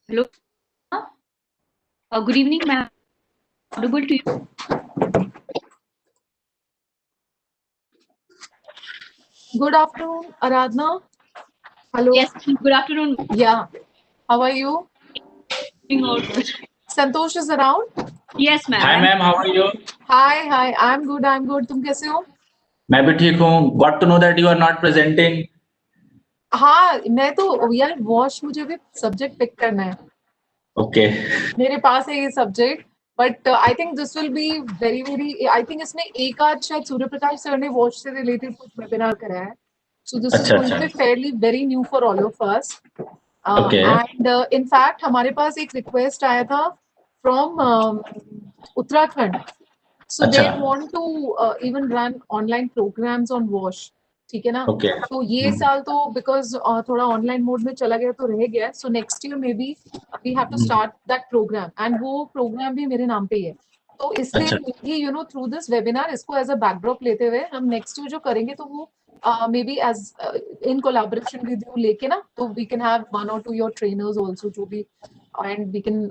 Hello. Good evening, ma'am. Audible to you? Good afternoon, Aradhna. Hello. Yes, ma'am. Good afternoon. Yeah. How are you? Doing all good. Santosh is around? Yes, Hi ma'am. ma'am, how are you? Hi. I'm good. I'm good. तुम कैसे हो? मैं भी ठीक हूँ. Got to know that you are not presenting. हाँ, मैं तो यार वॉश मुझे भी सब्जेक्ट पिक करना है. Okay. मेरे पास है ये subject. But I think this will be very I think इसमें एक आध शायद सूर्य प्रकाश सर ने वॉश से रिलेटेड कुछ वेबिनार कराया है. सो दिस इज अच्छा going to be fairly very new for all of us. Okay. And in fact हमारे पास एक रिक्वेस्ट आया था फ्रॉम उत्तराखंड. So they अच्छा. want to even run online programs on WASH. ठीक है ना? Okay. तो ये साल तो because थोड़ा ऑनलाइन मोड में चला गया तो रह गया. So next year maybe we have to start that program. And वो प्रोग्राम भी मेरे नाम पे ही है. तो इसलिए अच्छा. ही through this webinar इसको as a backdrop लेते हुए हम next year जो करेंगे तो वो maybe as in collaboration with you लेके ना तो we can have one or two your trainers also जो भी and we can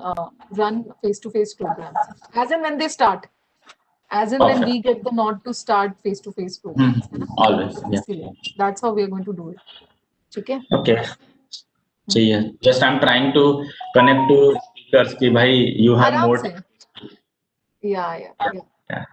run face-to-face programs as and when they start. As in when Okay. we get the nod to start face-to-face programs. है ना? Always. Yeah. इसीलिए. That's how we are going to do it. ठीक है? Okay. चाहिए. Just I'm trying to connect to speakers कि भाई you have आराम more. से. Yeah. Yeah.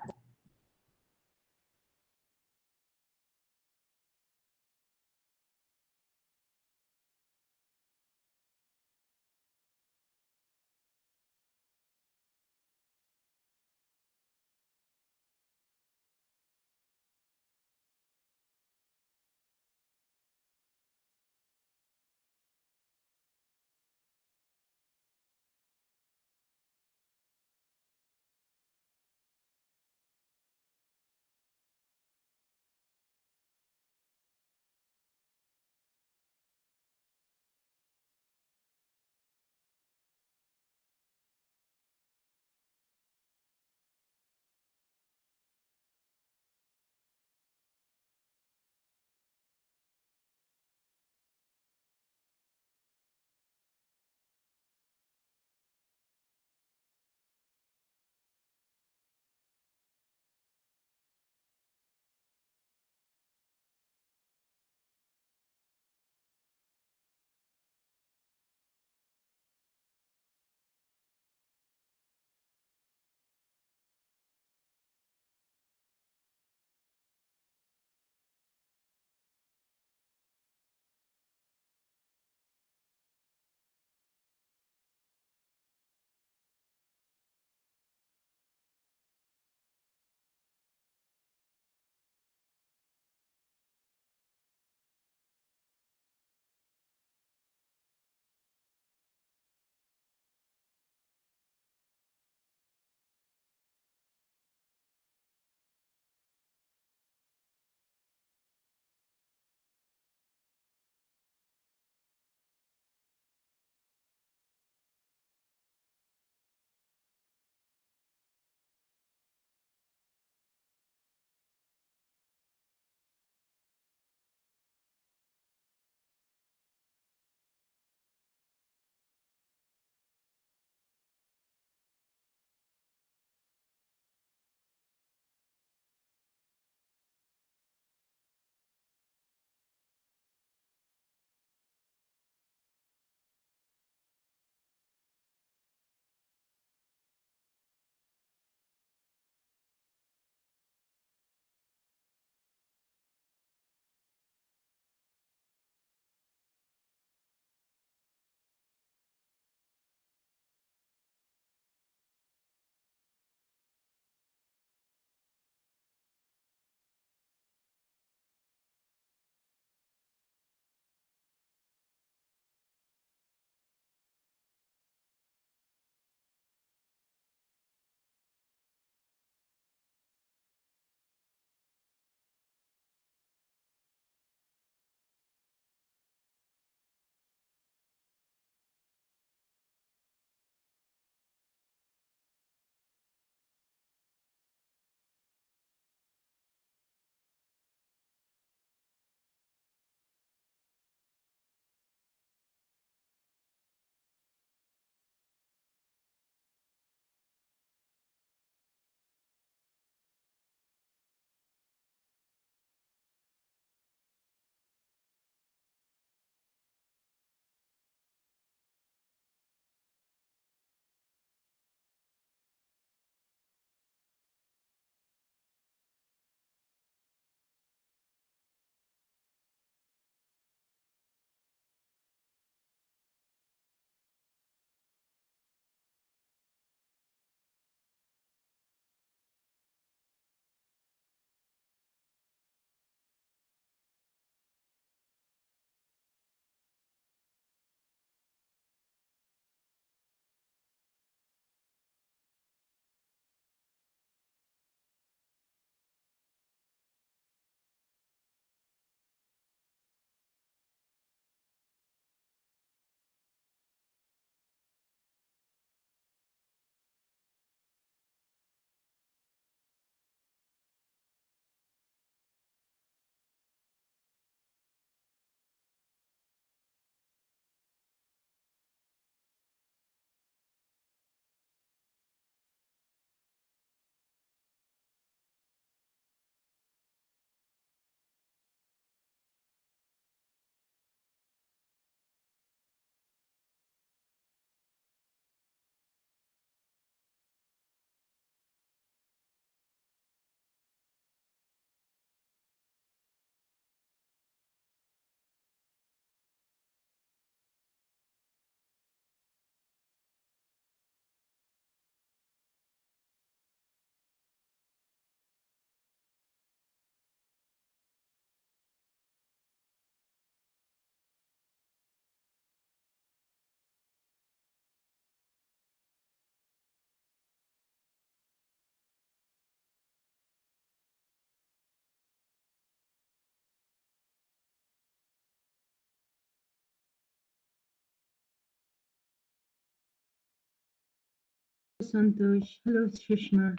Santosh. Hello, Sushma.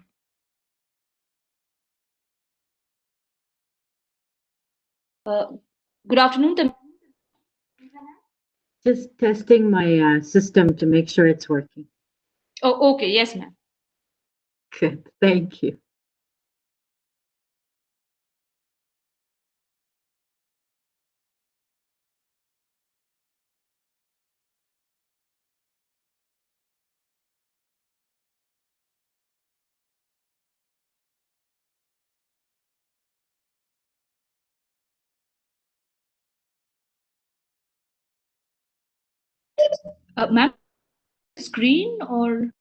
Good afternoon. Just testing my system to make sure it's working. Oh, okay. Yes, ma'am. Good. Thank you. Ma'am, screen or?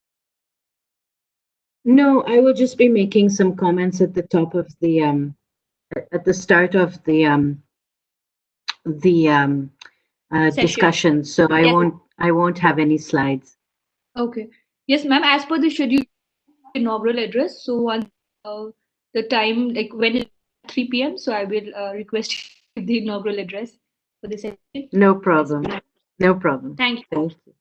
No, I will just be making some comments at the top of the at the start of the Session. discussion. So Yes. I won't have any slides. Okay. Yes, ma'am. As per the schedule, inaugural address. So once the time, like when it's 3 p.m., so I will request the inaugural address for the session. No problem. No problem. Thank you. Thank you.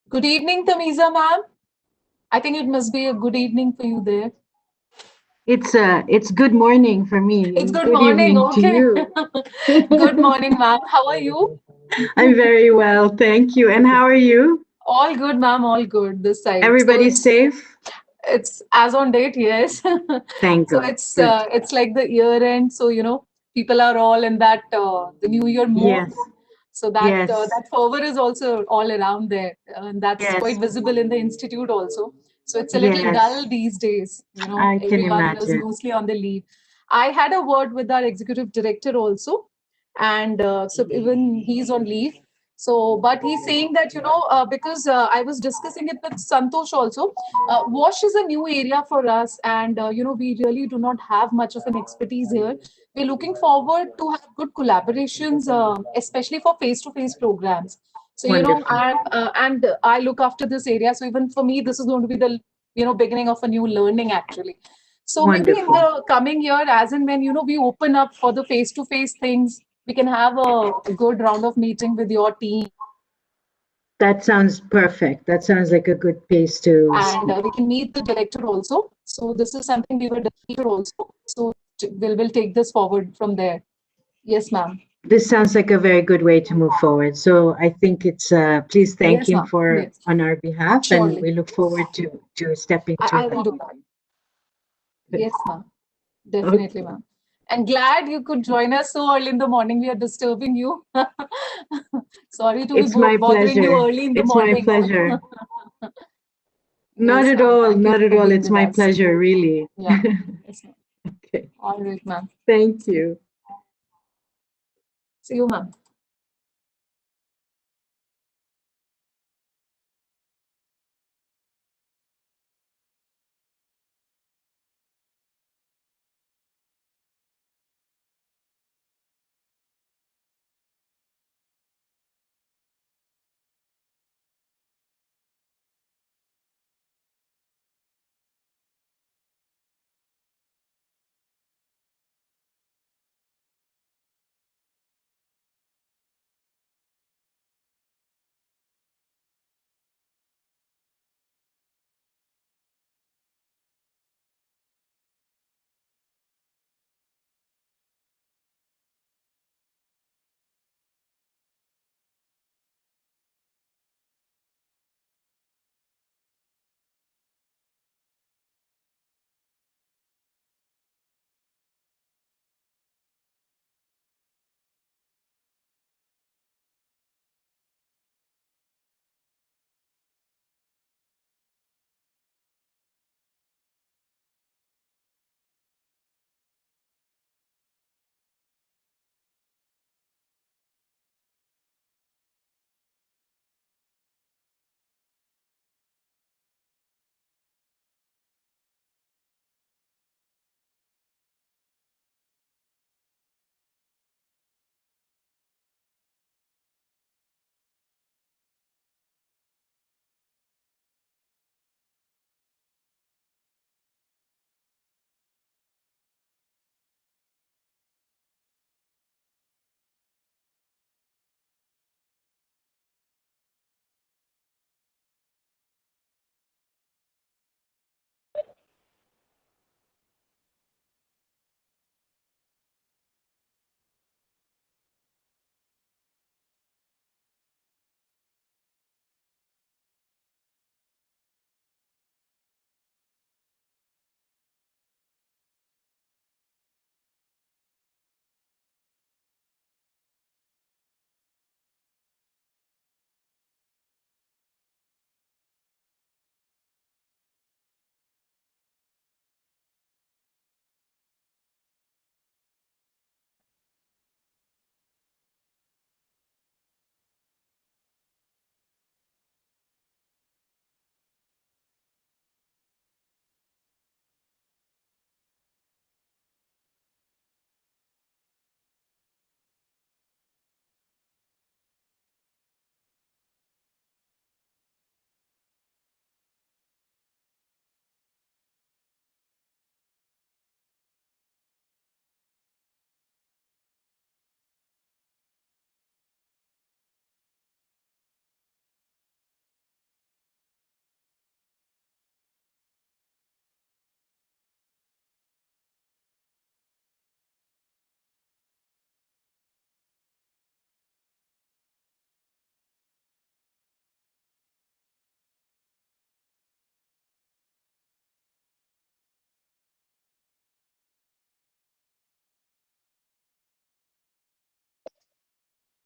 Good evening, Tamiza ma'am. I think it must be a good evening for you there. It's good morning for me. It's and good morning. evening to Okay. you. Good morning, ma'am. How are you? I'm very well, thank you. And how are you? All good, ma'am. All good this side. So Everybody's safe? it's as on date, yes. Thank So God. it's like the year end, so people are all in that the new year mood. Yes. So that Yes. that fervor is also all around there, and that's Yes. quite visible in the institute also. So it's a little Yes. dull these days. I can Everyone is imagine. mostly on the leave. I had a word with our executive director also, and so even he's on leave. So, but he's saying that because I was discussing it with Santosh also. Wash is a new area for us, and we really do not have much of an expertise here. We're looking forward to have good collaborations, especially for face-to-face programs. So Wonderful. and I look after this area. So even for me, this is going to be the beginning of a new learning actually. So maybe in Wonderful. the coming year, as and when we open up for the face-to-face things, we can have a good round of meeting with your team, That sounds perfect. That sounds like a good pace to and we can meet the director also. So this is something we were discussing also. So we'll take this forward from there. Yes, ma'am. This sounds like a very good way to move forward. So I think it's please thank Yes, him ma'am. for Yes, on our behalf, and surely. we look forward to stepping to I will do that. Yes, ma'am. Definitely, Okay. ma'am. And glad you could join us so early in the morning. We are disturbing you. Sorry to be It's my bothering you pleasure. early in the It's my morning. pleasure. Not Yes, at ma'am. all. Thank you Not at for all. being It's with my us. pleasure, really. Yeah. Yes, ma'am. Okay. All right, ma'am. Thank you. See you, ma'am.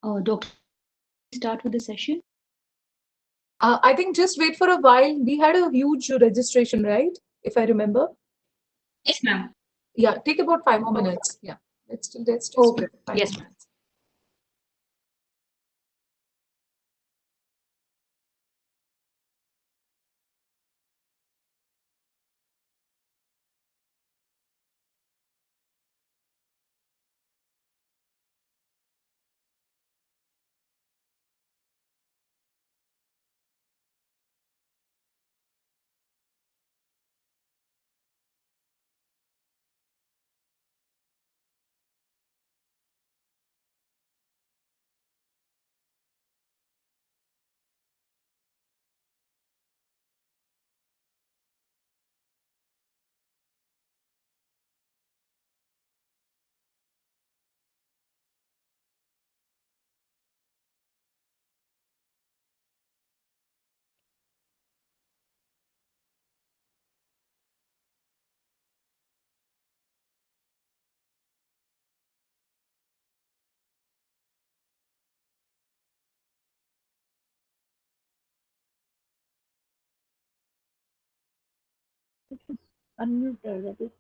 Doctor, start with the session. I think just wait for a while. We had a huge registration, right? If I remember. Yes, ma'am. Yeah, take about 5 more minutes. Yeah, let's just Okay. wait 5 Yes, more ma'am. minutes. Unmute that is.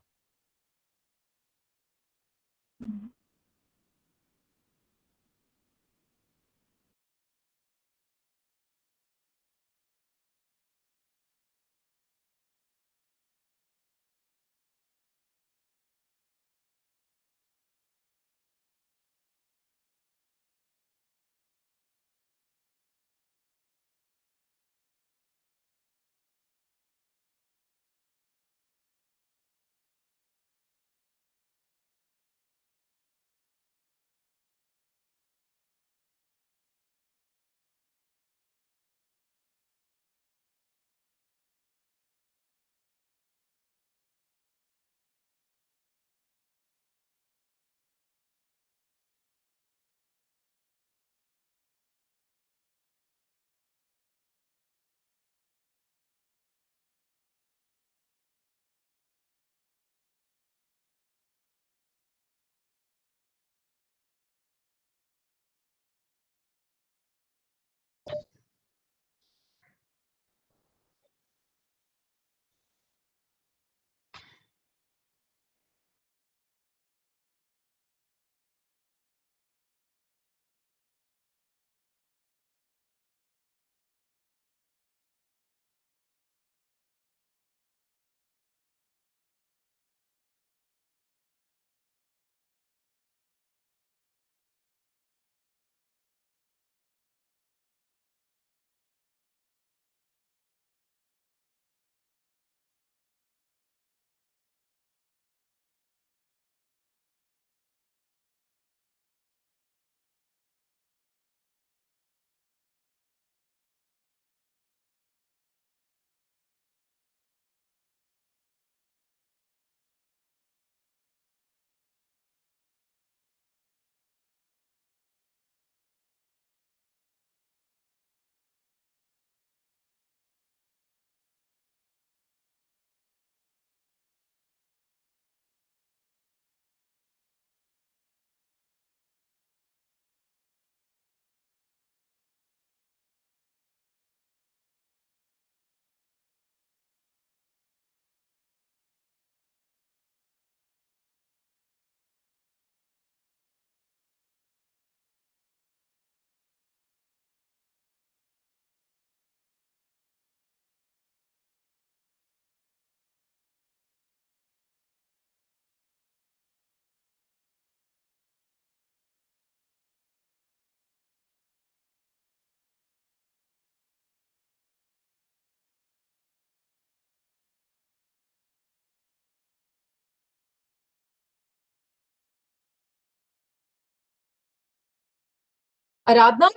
Aradhna,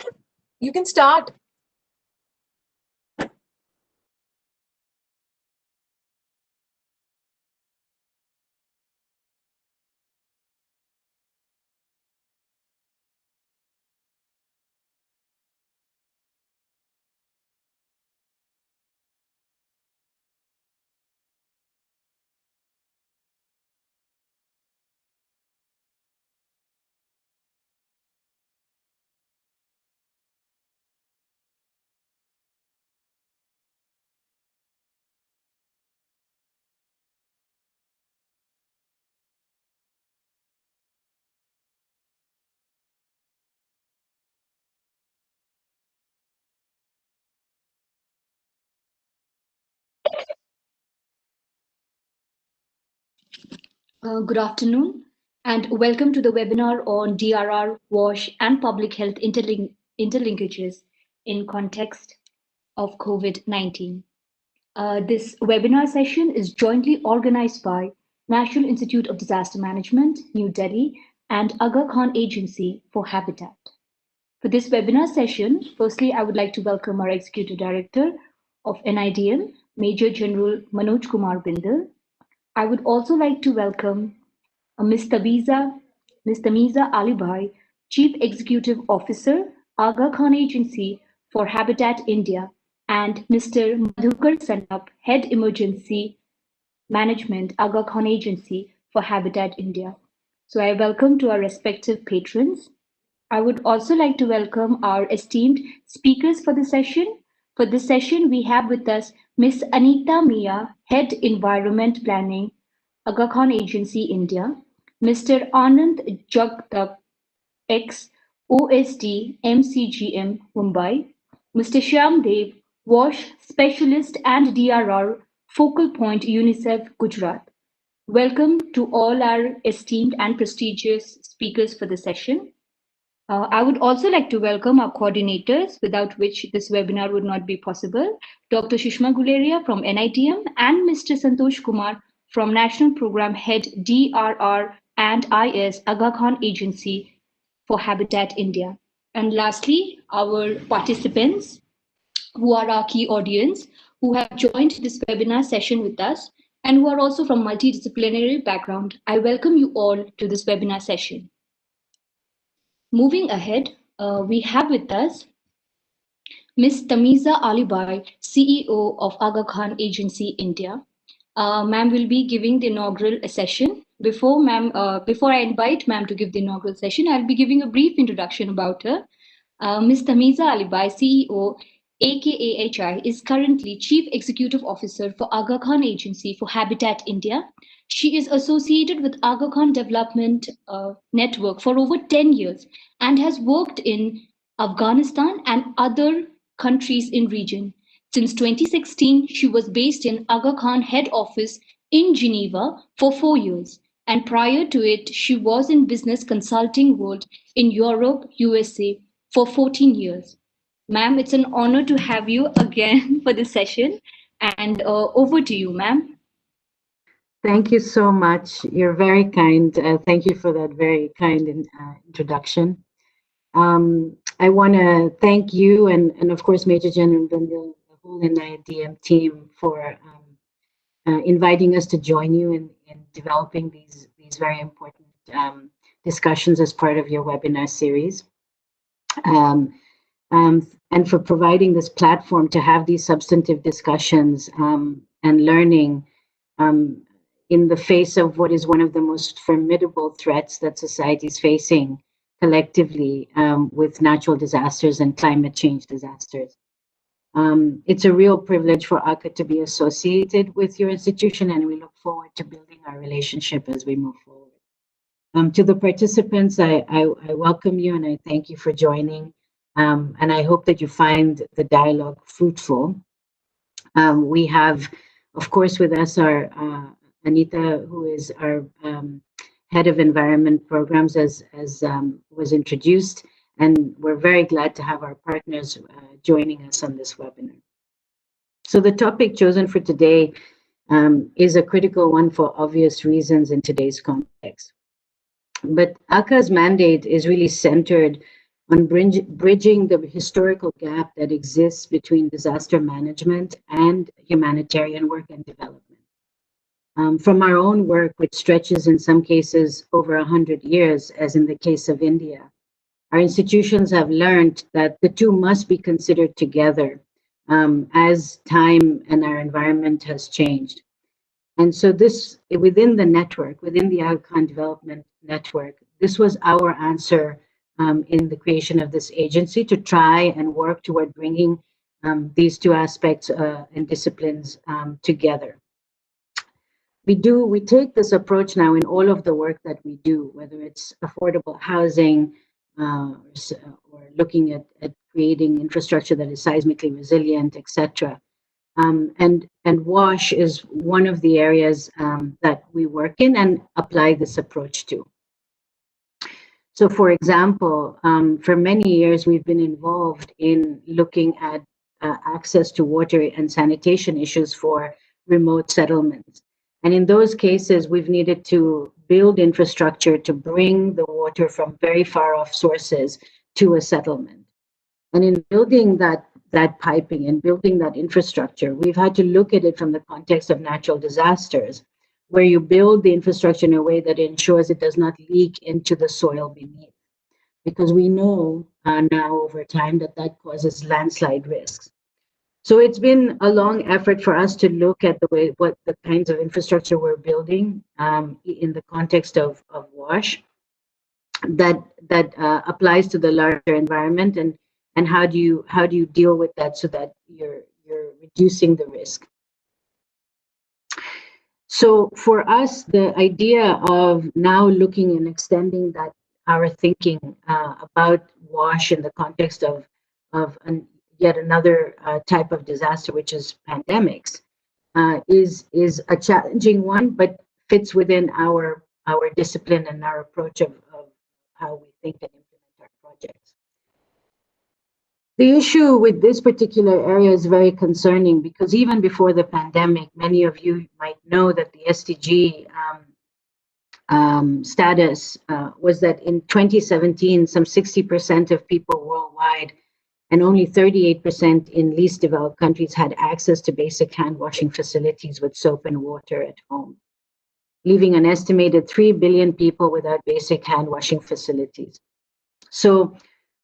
you can start. Good afternoon, and welcome to the webinar on DRR, WASH, and public health interlinkages in context of COVID-19. This webinar session is jointly organized by National Institute of Disaster Management, New Delhi, and Agha Khan Agency for Habitat. For this webinar session, firstly, I would like to welcome our Executive Director of NIDM, Major General Manoj Kumar Bindal. I would also like to welcome Ms. Tamiza Alibhai, Chief Executive Officer, Agha Khan Agency for Habitat India, and Mr. Madhukar Sanap, Head Emergency Management, Agha Khan Agency for Habitat India. So I welcome to our respective patrons. I would also like to welcome our esteemed speakers for the session. For this session, we have with us Ms. Anita Mia, Head Environment Planning, Agha Khan Agency, India, Mr. Anand Jagtap, ex-OSD MCGM, Mumbai, Mr. Shyam Dev, WASH Specialist and DRR, Focal Point UNICEF, Gujarat. Welcome to all our esteemed and prestigious speakers for the session. I would also like to welcome our coordinators, without which this webinar would not be possible, Dr. Sushma Guleria from NIDM and Mr. Santosh Kumar from National Program Head DRR and IS Agha Khan Agency for Habitat India. And lastly, our participants who are our key audience, who have joined this webinar session with us and who are also from multidisciplinary background. I welcome you all to this webinar session. Moving ahead, we have with us Ms. Tamiza Alibhai, CEO of Agha Khan Agency, India. Ma'am will be giving the inaugural session. Before I invite ma'am to give the inaugural session, I'll be giving a brief introduction about her. Ms. Tamiza Alibhai, CEO, AKAHI, is currently Chief Executive Officer for Agha Khan Agency for Habitat India. She is associated with Agha Khan Development Network for over 10 years and has worked in Afghanistan and other countries in region. Since 2016, she was based in Agha Khan head office in Geneva for 4 years. And prior to it, she was in business consulting world in Europe, USA for 14 years. Ma'am, it's an honor to have you again for this session. And over to you, ma'am. Thank you so much. You're very kind. Thank you for that very kind introduction. I want to thank you and of course, Major General Bindal, the whole NIDM team for inviting us to join you in developing these very important discussions as part of your webinar series. And for providing this platform to have these substantive discussions and learning in the face of what is one of the most formidable threats that society is facing collectively with natural disasters and climate change disasters. It's a real privilege for Agha to be associated with your institution, and we look forward to building our relationship as we move forward. To the participants, I welcome you and I thank you for joining. And I hope that you find the dialogue fruitful. We have, of course, with us our Anita, who is our head of environment programs, as was introduced, and we're very glad to have our partners joining us on this webinar. So the topic chosen for today is a critical one for obvious reasons in today's context. But Agha's mandate is really centered on bridging the historical gap that exists between disaster management and humanitarian work and development. From our own work, which stretches in some cases over 100 years, as in the case of India, our institutions have learned that the two must be considered together as time and our environment has changed. And so this, within the network, within the Agha Khan Development Network, this was our answer in the creation of this agency to try and work toward bringing these two aspects and disciplines together. We take this approach now in all of the work that we do, whether it's affordable housing or looking at creating infrastructure that is seismically resilient, etc. And and WASH is one of the areas that we work in and apply this approach to. So, for example, for many years, we've been involved in looking at access to water and sanitation issues for remote settlements. And in those cases, we've needed to build infrastructure to bring the water from very far off sources to a settlement. And in building that piping and building that infrastructure, we've had to look at it from the context of natural disasters, where you build the infrastructure in a way that ensures it does not leak into the soil beneath. Because we know now over time that causes landslide risks. So it's been a long effort for us to look at what the kinds of infrastructure we're building in the context of WASH that applies to the larger environment, and how do you deal with that so that you're reducing the risk. So for us, the idea of now looking and extending our thinking about WASH in the context of yet another type of disaster, which is pandemics, is a challenging one, but fits within our discipline and our approach of how we think and implement our projects. The issue with this particular area is very concerning because even before the pandemic, many of you might know that the SDG status was that in 2017, some 60% of people worldwide and only 38% in least developed countries had access to basic hand washing facilities with soap and water at home, leaving an estimated 3 billion people without basic hand washing facilities. So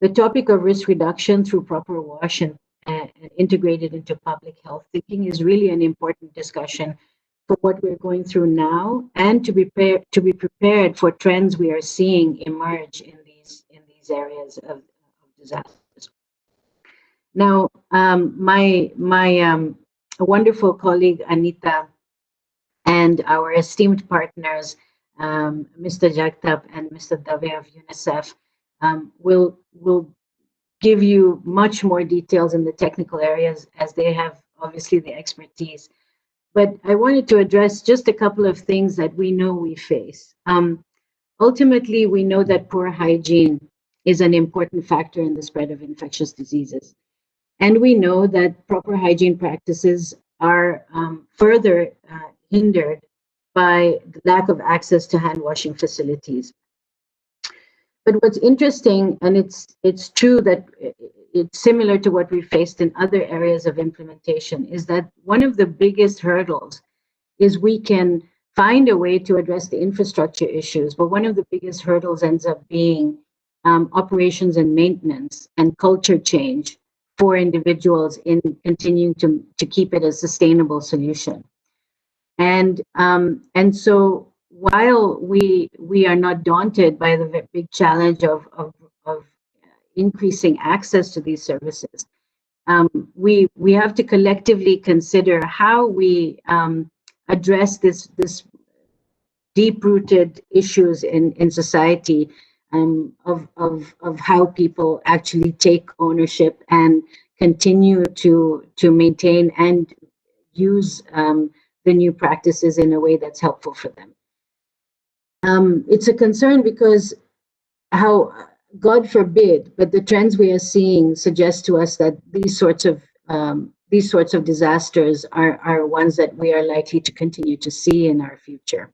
the topic of risk reduction through proper wash and integrated into public health thinking is really an important discussion for what we're going through now, and to be prepared for trends we are seeing emerge in these areas of disasters. Now, my wonderful colleague Anita and our esteemed partners, Mr. Jagtap and Mr. Dave of UNICEF, will give you much more details in the technical areas, as they have obviously the expertise. But I wanted to address just a couple of things that we know we face. Ultimately, we know that poor hygiene is an important factor in the spread of infectious diseases. And we know that proper hygiene practices are further hindered by the lack of access to hand washing facilities. But what's interesting, and it's true that it's similar to what we faced in other areas of implementation, is that one of the biggest hurdles is we can find a way to address the infrastructure issues, but one of the biggest hurdles ends up being operations and maintenance and culture change for individuals in continuing to keep it a sustainable solution. And so while we are not daunted by the big challenge of increasing access to these services, we have to collectively consider how we address this deep-rooted issues in society of how people actually take ownership and continue to maintain and use the new practices in a way that's helpful for them. It's a concern because God forbid, but the trends we are seeing suggest to us that these sorts of disasters are ones that we are likely to continue to see in our future.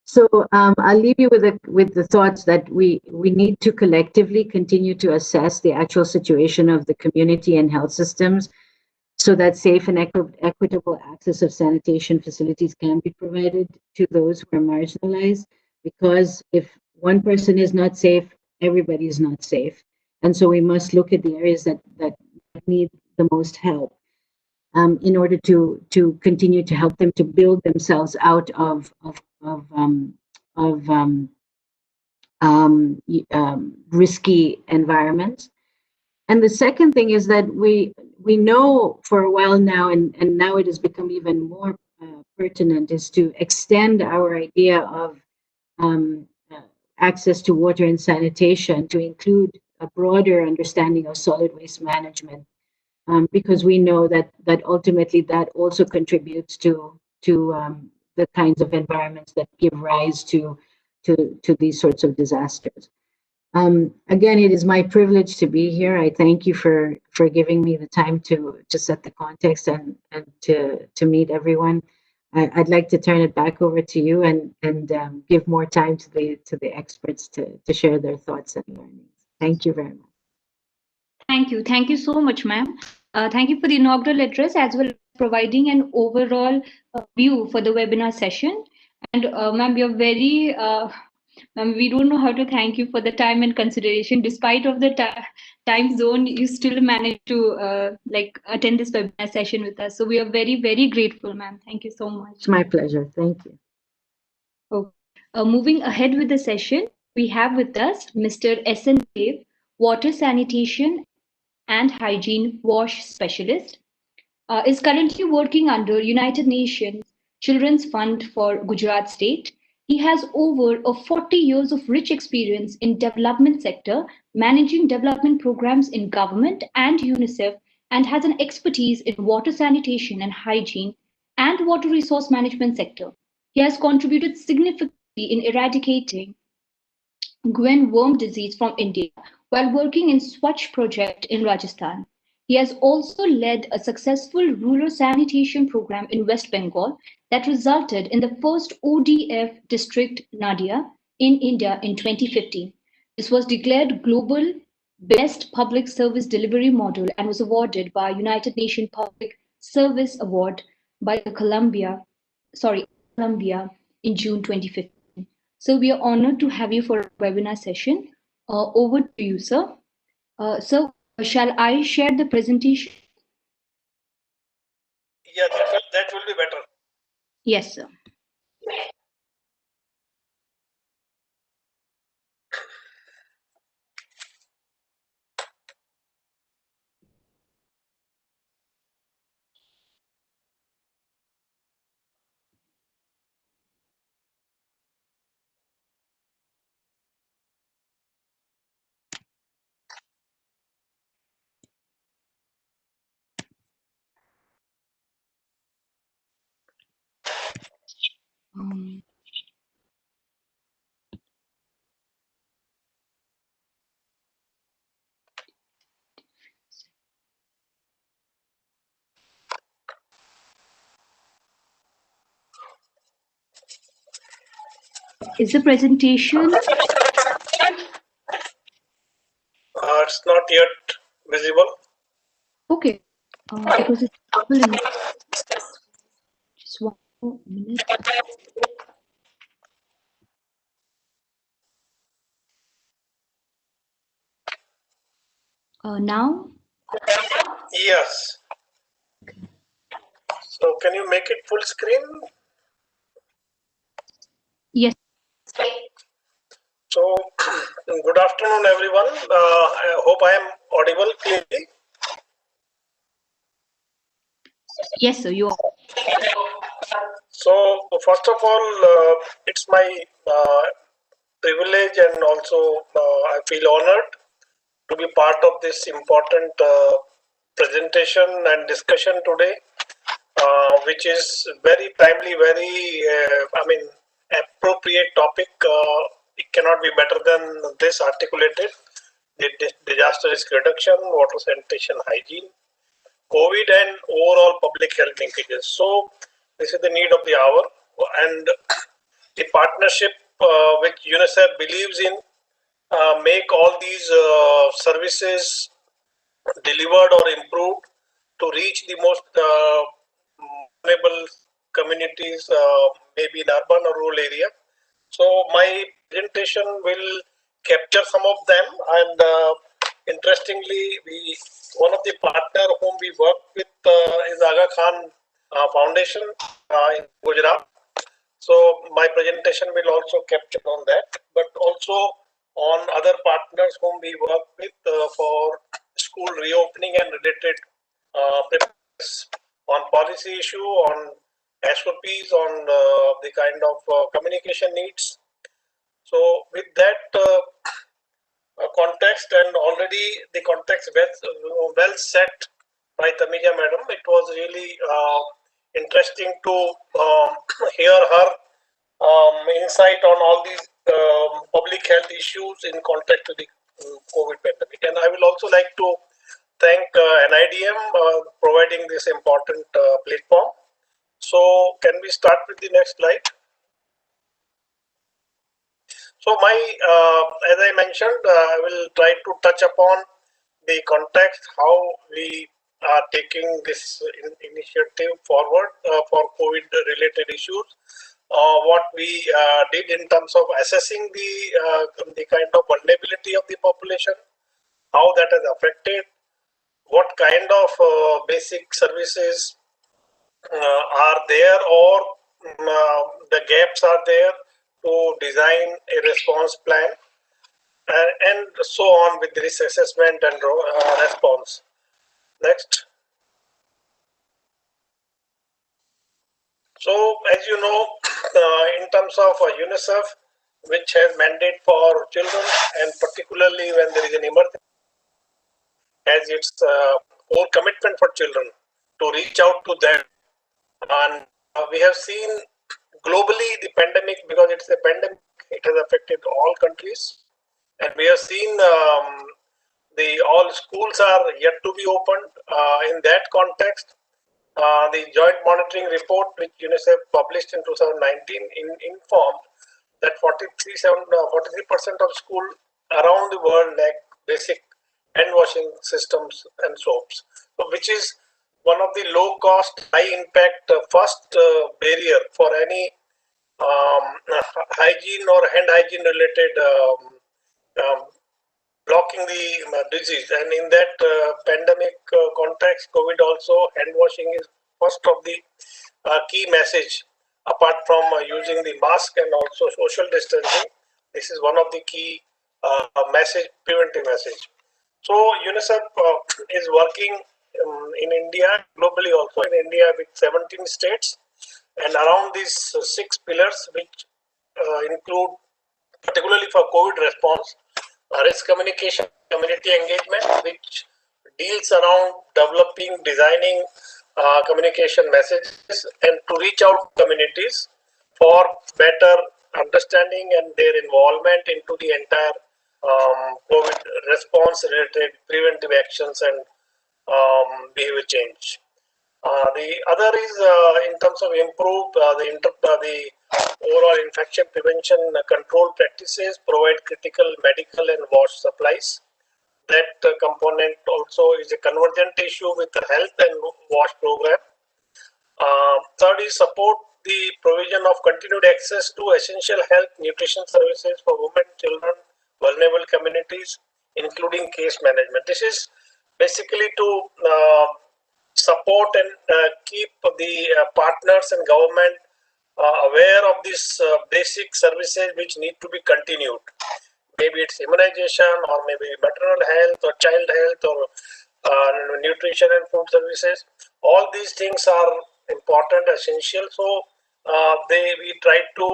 So I'll leave you with the thoughts that we need to collectively continue to assess the actual situation of the community and health systems, so that safe and equitable access of sanitation facilities can be provided to those who are marginalized. Because if one person is not safe, everybody is not safe. And so we must look at the areas that need the most help in order to continue to help them to build themselves out of risky environments. And the second thing is that we know for a while now, and now it has become even more pertinent, is to extend our idea of access to water and sanitation to include a broader understanding of solid waste management because we know that ultimately that also contributes to the kinds of environments that give rise to these sorts of disasters. Again, it is my privilege to be here. I thank you for giving me the time to set the context and to meet everyone. I'd like to turn it back over to you and give more time to the experts to share their thoughts and learnings. Thank you very much. Thank you so much, ma'am. Thank you for the inaugural address as well as providing an overall view for the webinar session. And ma'am, you're very we don't know how to thank you for the time and consideration. Despite of the time zone, you still managed to attend this webinar session with us. So we are very, very grateful, ma'am. Thank you so much. It's my pleasure. Thank you. Okay. Moving ahead with the session, we have with us Mr. S.N. Dev, Water Sanitation and Hygiene WASH Specialist, is currently working under United Nations Children's Fund for Gujarat State. He has over 40 years of rich experience in development sector, managing development programs in government and UNICEF, and has an expertise in water sanitation and hygiene and water resource management sector. He has contributed significantly in eradicating Gwen worm disease from India while working in Swachh project in Rajasthan. He has also led a successful rural sanitation program in West Bengal that resulted in the first ODF district Nadia in India in 2015. This was declared global best public service delivery model and was awarded by United Nations Public Service Award by Columbia in June 2015. So we are honored to have you for a webinar session. Over to you, sir. Sir, shall I share the presentation? Yeah, that will be better. Yes, sir. Is the presentation? It's not yet visible. Okay. Because it's visible in just 1 minute. Now? Yes. So can you make it full screen? Yes. So good afternoon, everyone. I hope I am audible clearly. Yes, sir, you are. So first of all, it's my privilege and also I feel honored to be part of this important presentation and discussion today, which is very timely, very appropriate topic. It cannot be better than this articulated. The disaster risk reduction, water sanitation, hygiene, COVID, and overall public health linkages. So this is the need of the hour, and the partnership which UNICEF believes in make all these services delivered or improved to reach the most vulnerable communities, maybe in urban or rural area. So my presentation will capture some of them, and interestingly, one of the partner whom we work with is Agha Khan Foundation in Gujarat. So my presentation will also capture on that, but also on other partners whom we work with for school reopening and related on policy issue, on SOPs, on the kind of communication needs. So with that context, and already the context well set by Tamija Madam. It was really interesting to hear her insight on all these public health issues in context to the COVID pandemic. And I will also like to thank NIDM providing this important platform. So can we start with the next slide? So as I mentioned, I will try to touch upon the context, how we are taking this initiative forward for COVID-related issues, what we did in terms of assessing the kind of vulnerability of the population, how that has affected, what kind of basic services are there, or the gaps are there to design a response plan, and so on with this assessment and response. Next. So, as you know, in terms of UNICEF, which has mandate for children, and particularly when there is an emergency, as its core commitment for children to reach out to them. And we have seen globally the pandemic, because it's a pandemic, it has affected all countries, and we have seen all schools are yet to be opened. In that context, the joint monitoring report which UNICEF published in 2019 informed that 43% of schools around the world lack basic hand washing systems and soaps, so which is one of the low cost, high impact first barrier for any hygiene or hand hygiene related blocking the disease. And in that pandemic context, COVID also, hand washing is first of the key message. Apart from using the mask and also social distancing, this is one of the key preventive message. So UNICEF is working in India, globally also in India, with 17 states, and around these 6 pillars, which include, particularly for COVID response, risk communication, community engagement, which deals around developing, designing communication messages and to reach out to communities for better understanding and their involvement into the entire COVID response related preventive actions and behavior change. The other is in terms of improve the overall infection prevention control practices, provide critical medical and wash supplies. That component also is a convergent issue with the health and wash program. Third is support the provision of continued access to essential health nutrition services for women, children, vulnerable communities, including case management. This is basically to support and keep the partners and government aware of these basic services which need to be continued. Maybe it's immunization, or maybe maternal health or child health, or nutrition and food services. All these things are important, essential. So we try to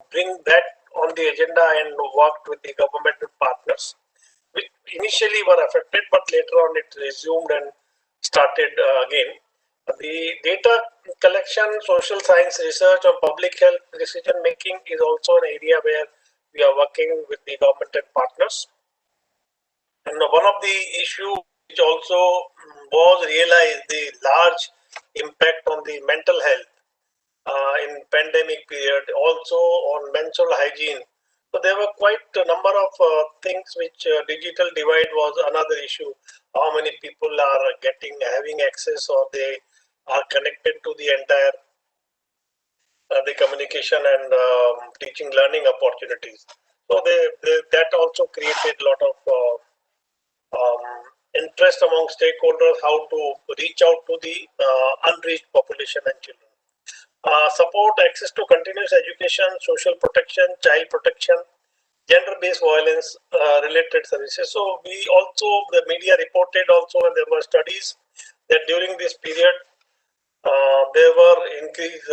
bring that on the agenda and worked with the governmental partners, which initially were affected, but later on it resumed and started again. The data collection, social science research, or public health decision making is also an area where we are working with the government and partners. And one of the issues which also was realized, the large impact on the mental health in pandemic period, also on menstrual hygiene. So there were quite a number of things which digital divide was another issue. How many people are having access, or they are connected to the entire the communication and teaching learning opportunities. So that also created a lot of interest among stakeholders, how to reach out to the unreached population and children. Support access to continuous education, social protection, child protection, gender-based violence related services. So the media reported also, and there were studies that during this period there were increased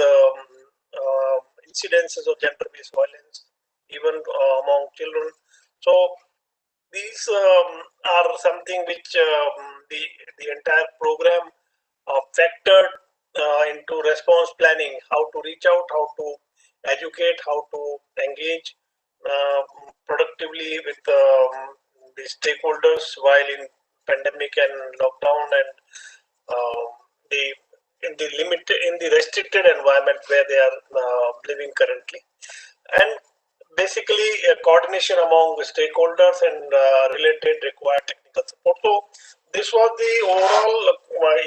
incidences of gender-based violence even among children. So these these are something which the entire program factored into response planning, how to reach out, how to educate, how to engage productively with the stakeholders while in pandemic and lockdown, and the in the restricted environment where they are living currently, and basically coordination among the stakeholders and related required technical support. So this was the overall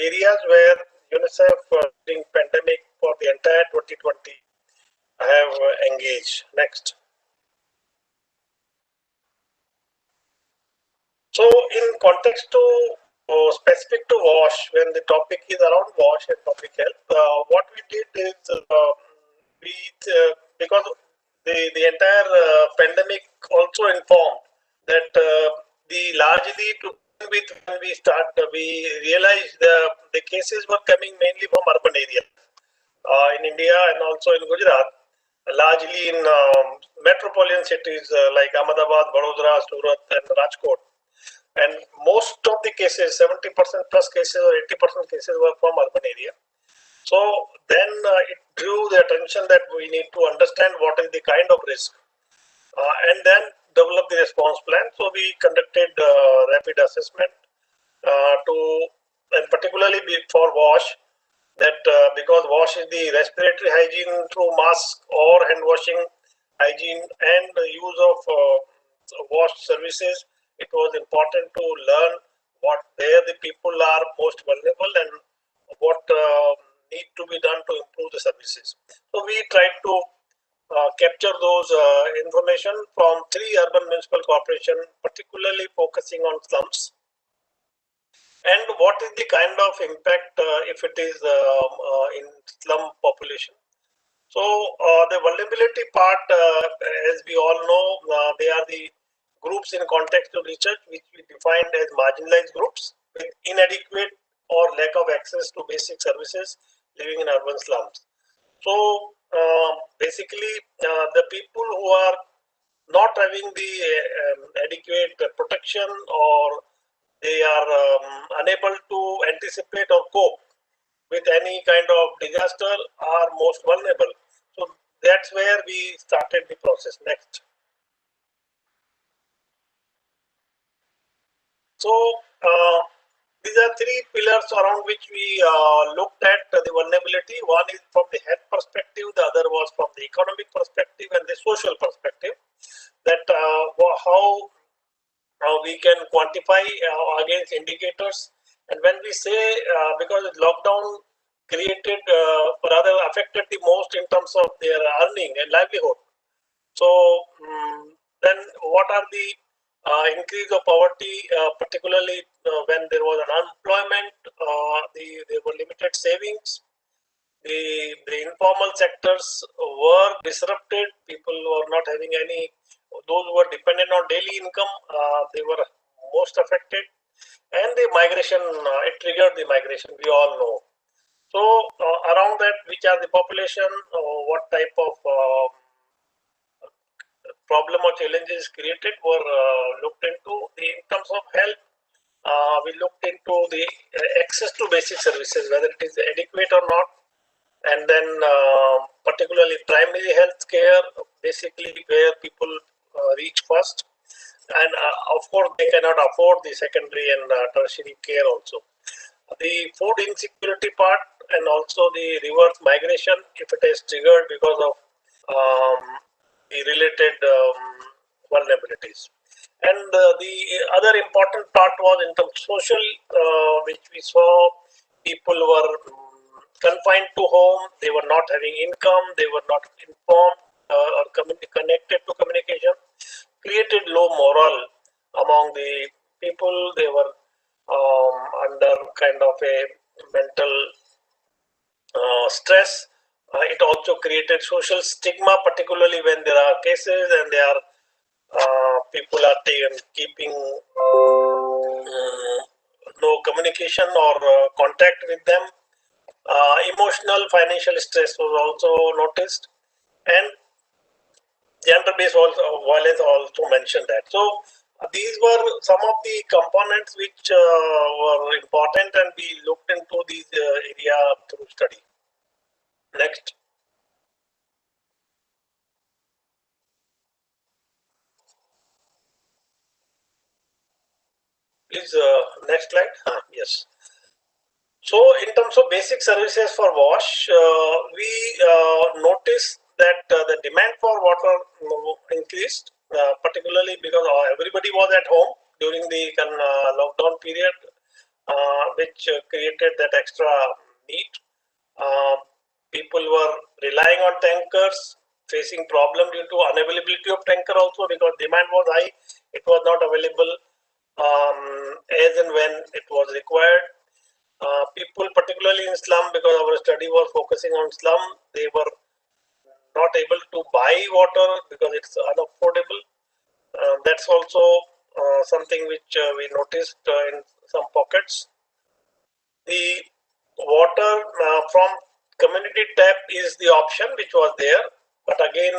areas where UNICEF during pandemic for the entire 2020 have engaged. Next. So in context to specific to WASH, when the topic is around WASH and public health, what we did is we because the entire pandemic also informed that the largely to with when we start we realized the cases were coming mainly from urban areas in India and also in Gujarat, largely in metropolitan cities like Ahmedabad, Vadodara, Surat, and Rajkot. And most of the cases, 70% plus cases or 80% cases were from urban area. So then it drew the attention that we need to understand what is the kind of risk and then develop the response plan. So we conducted rapid assessment and particularly for WASH, that because WASH is the respiratory hygiene through mask or hand washing hygiene and the use of WASH services, it was important to learn what where the people are most vulnerable and what need to be done to improve the services. So we tried to capture those information from 3 urban municipal corporations, particularly focusing on slums. And what is the kind of impact if it is in slum population? So the vulnerability part, as we all know, they are the groups in context of research which we defined as marginalized groups with inadequate or lack of access to basic services living in urban slums. So basically the people who are not having the adequate protection, or they are unable to anticipate or cope with any kind of disaster, are most vulnerable. So that's where we started the process. Next. So these are 3 pillars around which we looked at the vulnerability. One is from the health perspective, the other was from the economic perspective and the social perspective, that how we can quantify against indicators. And when we say because lockdown created rather affected the most in terms of their earning and livelihood, so then what are the increase of poverty, particularly when there was an unemployment, there were limited savings, the informal sectors were disrupted, people were not having any, those who were dependent on daily income, they were most affected, and the migration, it triggered the migration, we all know. So around that, which are the population, what type of problem or challenges created were looked into. In terms of health, we looked into the access to basic services, whether it is adequate or not, and then particularly primary health care, basically where people reach first, and of course they cannot afford the secondary and tertiary care also. The food insecurity part and also the reverse migration, if it is triggered because of the related vulnerabilities. And the other important part was in terms of social, which we saw people were confined to home, they were not having income, they were not informed or connected to communication, created low morale among the people. They were under kind of a mental stress. It also created social stigma, particularly when there are cases and they are people are keeping no communication or contact with them. Emotional, financial stress was also noticed, and gender-based violence also mentioned that. So These were some of the components which were important, and we looked into these area through study. Next. Please, next slide. Yes. So, in terms of basic services for wash, we noticed that the demand for water increased, particularly because everybody was at home during the lockdown period, which created that extra need. People were relying on tankers, facing problem due to unavailability of tanker also, because demand was high. It was not available as and when it was required. People, particularly in slum, because our study was focusing on slum, they were not able to buy water because it's unaffordable. That's also something which we noticed in some pockets. The water from community tap is the option which was there, but again,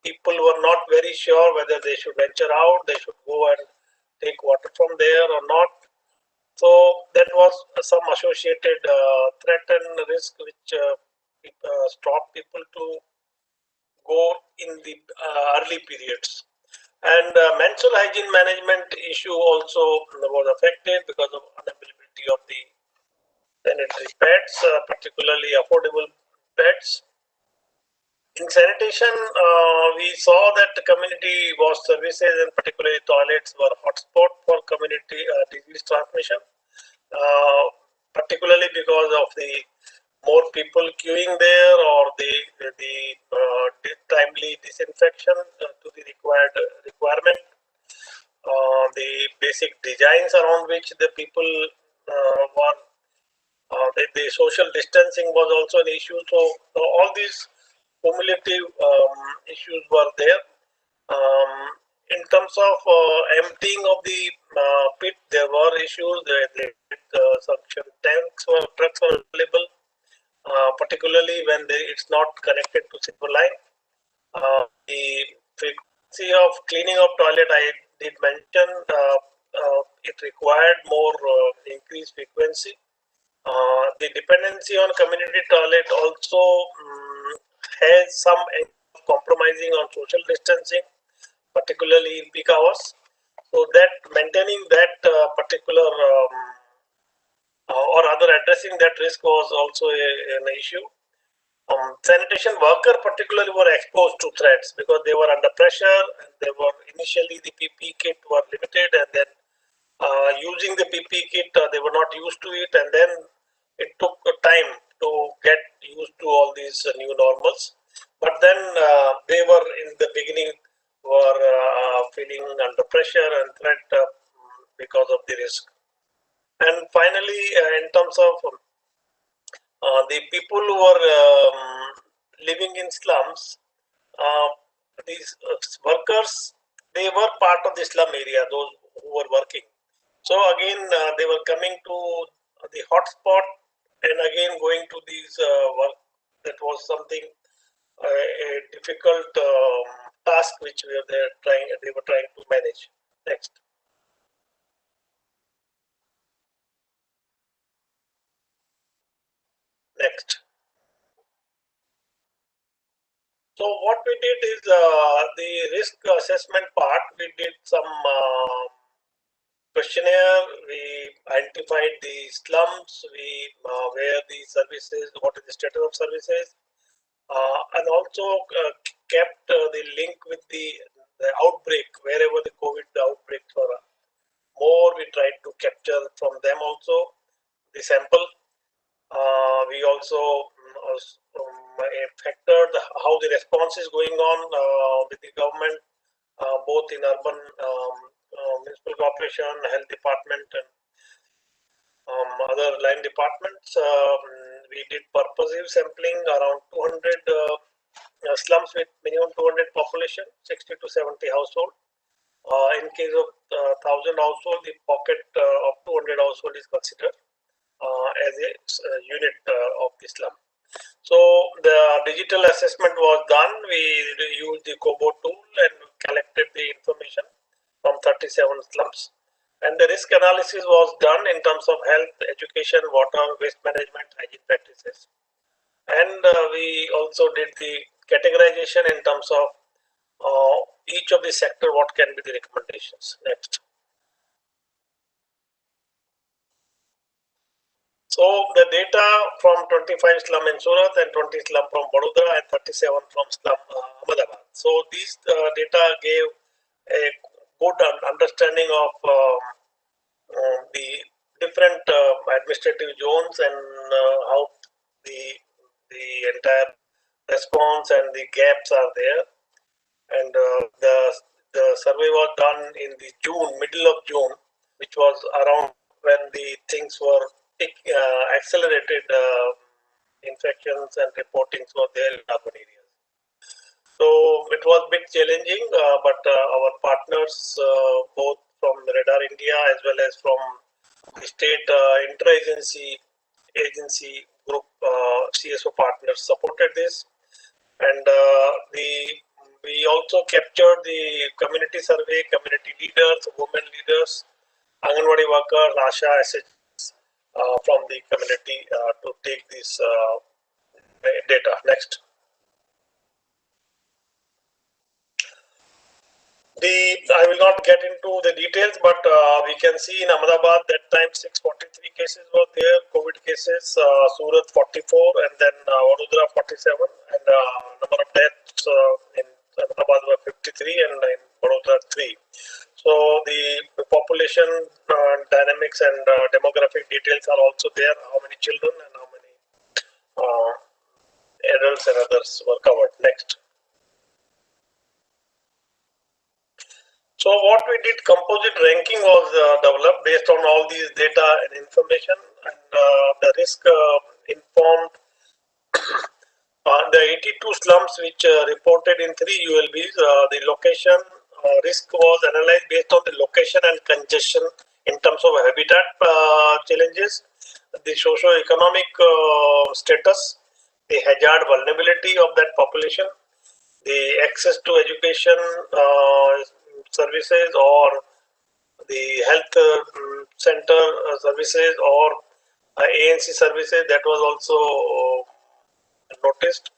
people were not very sure whether they should venture out, they should go and take water from there or not. So that was some associated threat and risk which stopped people to go in the early periods. And menstrual hygiene management issue also was affected because of unavailability of the sanitary pads, particularly affordable pads. In sanitation, we saw that the community wash services and particularly toilets were hotspot for community disease transmission. Particularly because of the more people queuing there, or the timely disinfection to the requirement, the basic designs around which the people were, the social distancing was also an issue. So all these cumulative issues were there. In terms of emptying of the pit, there were issues. Suction trucks were available, particularly when it's not connected to silver line. The frequency of cleaning of toilet, I did mention, it required more increased frequency. The dependency on community toilet also has some compromising on social distancing, particularly in peak hours. So that maintaining that particular or rather addressing that risk was also an issue. Sanitation worker particularly were exposed to threats because they were under pressure. And they were initially, the PPE kit were limited, and then using the PPE kit, they were not used to it, and then it took time to get used to all these new normals. But then they were in the beginning were feeling under pressure and threat because of the risk. And finally, in terms of the people who are living in slums, these workers, they were part of the slum area, those who were working. So again, they were coming to the hotspot and again going to these work. That was something a difficult task which they were trying to manage. Next. Next. So what we did is the risk assessment part. We did some questionnaire. We identified the slums. We where the services, what is the status of services, and also kept the link with the outbreak wherever the COVID outbreaks were more. We tried to capture from them also the sample. We also factored how the response is going on with the government, both in urban municipal corporation, health department, and other line departments. We did purposive sampling around 200 slums with minimum 200 population, 60 to 70 household. In case of 1,000 household, the pocket of 200 household is considered as a unit of the slum. So the digital assessment was done. We used the Kobo tool and collected the information. from 37 slums. And the risk analysis was done in terms of health, education, water, waste management, hygiene practices. And we also did the categorization in terms of each of the sector, what can be the recommendations. Next. So the data from 25 slum in Surat and 20 slum from Vadodara and 37 from slum Ahmedabad. So these data gave a good understanding of the different administrative zones and how the entire response and the gaps are there. And the survey was done in the middle of June, which was around when the things were accelerated, infections and reportings were there in urban areas. So it was a bit challenging, but our partners, both from Radar India as well as from the state interagency group, CSO partners supported this. And we also captured the community survey, community leaders, women leaders, Anganwadi workers, ASHA, SHs from the community to take this data. Next. I will not get into the details, but we can see in Ahmedabad that time 643 cases were there, COVID cases, Surat 44, and then Vadodara 47, and number of deaths in Ahmedabad were 53 and in Vadodara 3. So the population dynamics and demographic details are also there, how many children and how many adults and others were covered. Next. So what we did, composite ranking was developed based on all these data and information, and the risk informed the 82 slums which reported in 3 ULBs. The location risk was analyzed based on the location and congestion in terms of habitat challenges, the socio-economic status, the hazard vulnerability of that population, the access to education services or the health center services or ANC services, that was also noticed,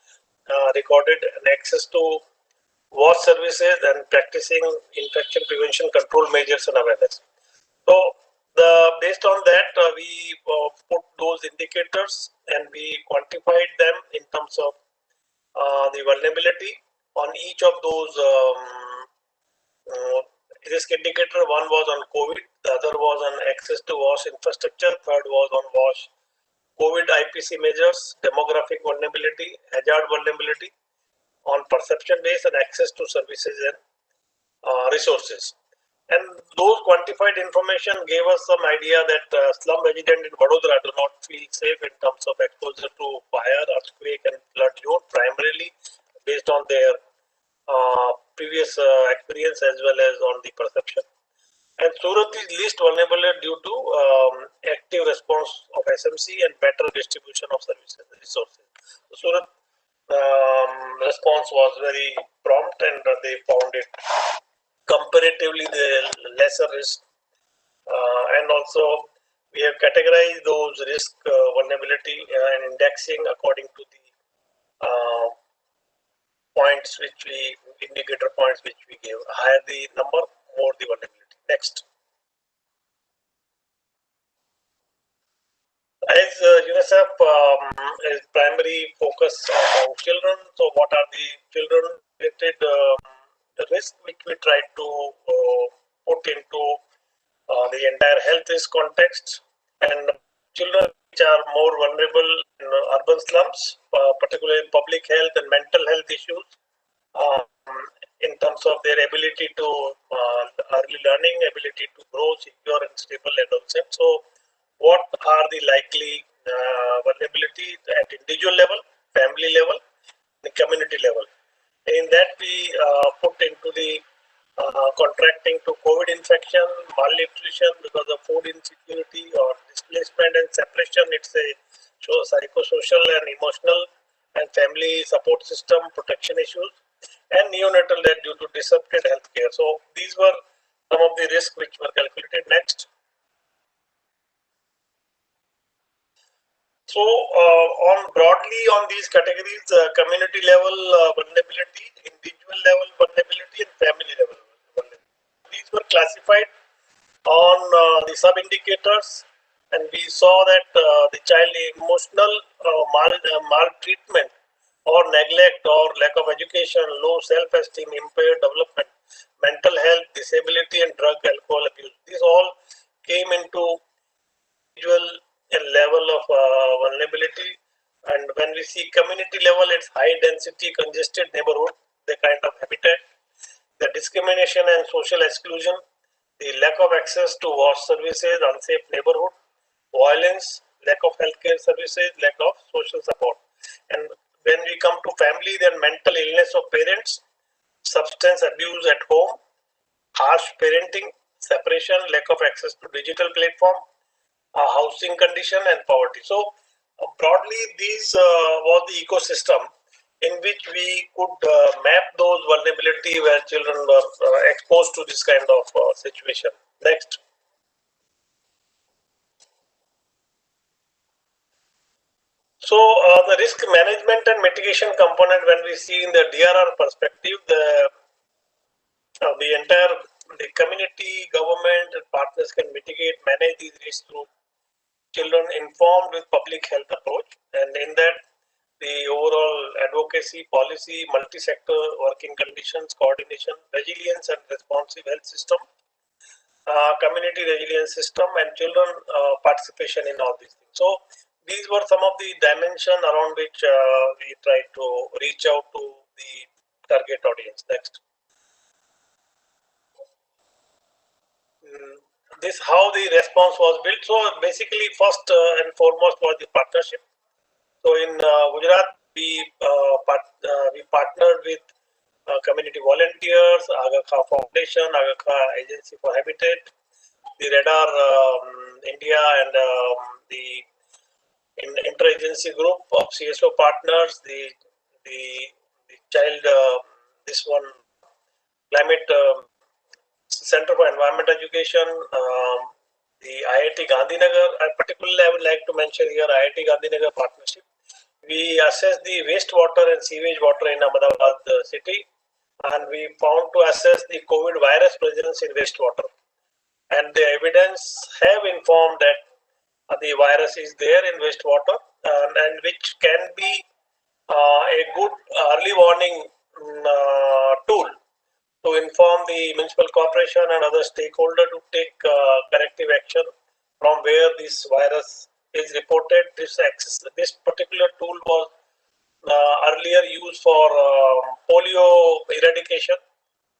recorded, and access to wash services and practicing infection prevention control measures and awareness. So based on that, we put those indicators and we quantified them in terms of the vulnerability on each of those risk indicator. One was on COVID, the other was on access to wash infrastructure, third was on wash COVID IPC measures, demographic vulnerability, hazard vulnerability, on perception base and access to services and resources. And those quantified information gave us some idea that slum residents in Vadodara do not feel safe in terms of exposure to fire, earthquake and flood zone, primarily based on their previous experience as well as on the perception. And Surat is least vulnerable due to active response of SMC and better distribution of services and resources. So Surat response was very prompt and they found it comparatively the lesser risk. And also we have categorized those risk vulnerability and indexing according to the points which we, indicator points which we gave. Higher the number, more the vulnerability. Next. As UNICEF is primary focus on children, so what are the children related risk which we try to put into the entire health risk context, and children which are more vulnerable in urban slums, particularly public health and mental health issues, in terms of their ability to early learning, ability to grow secure and stable adolescent. So what are the likely vulnerability at individual level, family level, the community level? In that we put into the contracting to COVID infection, malnutrition because of food insecurity or displacement and separation. It's a psychosocial and emotional and family support system protection issues, and neonatal death due to disrupted healthcare. So these were some of the risks which were calculated. Next. So on broadly on these categories, community level vulnerability, individual level vulnerability, and family level vulnerability. These were classified on the sub indicators, and we saw that the child emotional maltreatment or neglect or lack of education, low self-esteem, impaired development, mental health, disability, and drug alcohol abuse. These all came into individual level of vulnerability. And when we see community level, it's high density congested neighborhood, the kind of habitat, the discrimination and social exclusion, the lack of access to wash services, unsafe neighborhood, violence, lack of healthcare services, lack of social support. And when we come to family, then mental illness of parents, substance abuse at home, harsh parenting, separation, lack of access to digital platform, housing condition, and poverty. So broadly, these was the ecosystem in which we could map those vulnerability where children were exposed to this kind of situation. Next. So the risk management and mitigation component, when we see in the DRR perspective, the entire community, government, and partners can mitigate, manage these risks through children informed with public health approach, and in that the overall advocacy, policy, multi-sector working conditions, coordination, resilience and responsive health system, community resilience system, and children participation in all these things. So these were some of the dimension around which we tried to reach out to the target audience. Next. This how the response was built. So basically, first and foremost was the partnership. So in Gujarat, we partnered with community volunteers, Agha Foundation, Agha Agency for Habitat, the Radar India, and the interagency group of CSO partners, the child, this one, climate Center for Environment Education, the IIT Gandhinagar. Particularly, I would like to mention here IIT Gandhinagar partnership. We assessed the wastewater and sewage water in Ahmedabad city, and we found to assess the COVID virus presence in wastewater. And the evidence have informed that the virus is there in wastewater, and which can be a good early warning tool to inform the municipal corporation and other stakeholders to take corrective action from where this virus is reported. This particular tool was earlier used for polio eradication,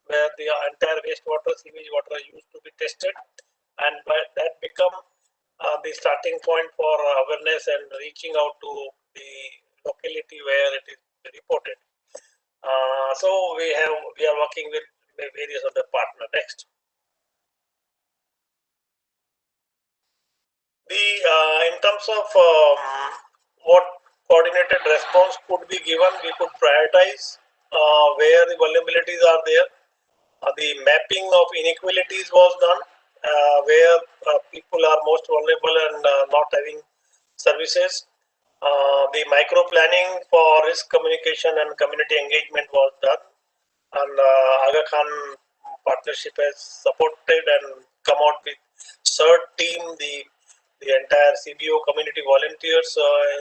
where the entire wastewater, sewage water used to be tested, and that become the starting point for awareness and reaching out to the locality where it is reported. So we are working with various other partners. Next. In terms of what coordinated response could be given, we could prioritize where the vulnerabilities are there. The mapping of inequalities was done, where people are most vulnerable and not having services. The micro planning for risk communication and community engagement was done, and Agha Khan partnership has supported and come out with CERT team, the entire CBO community volunteers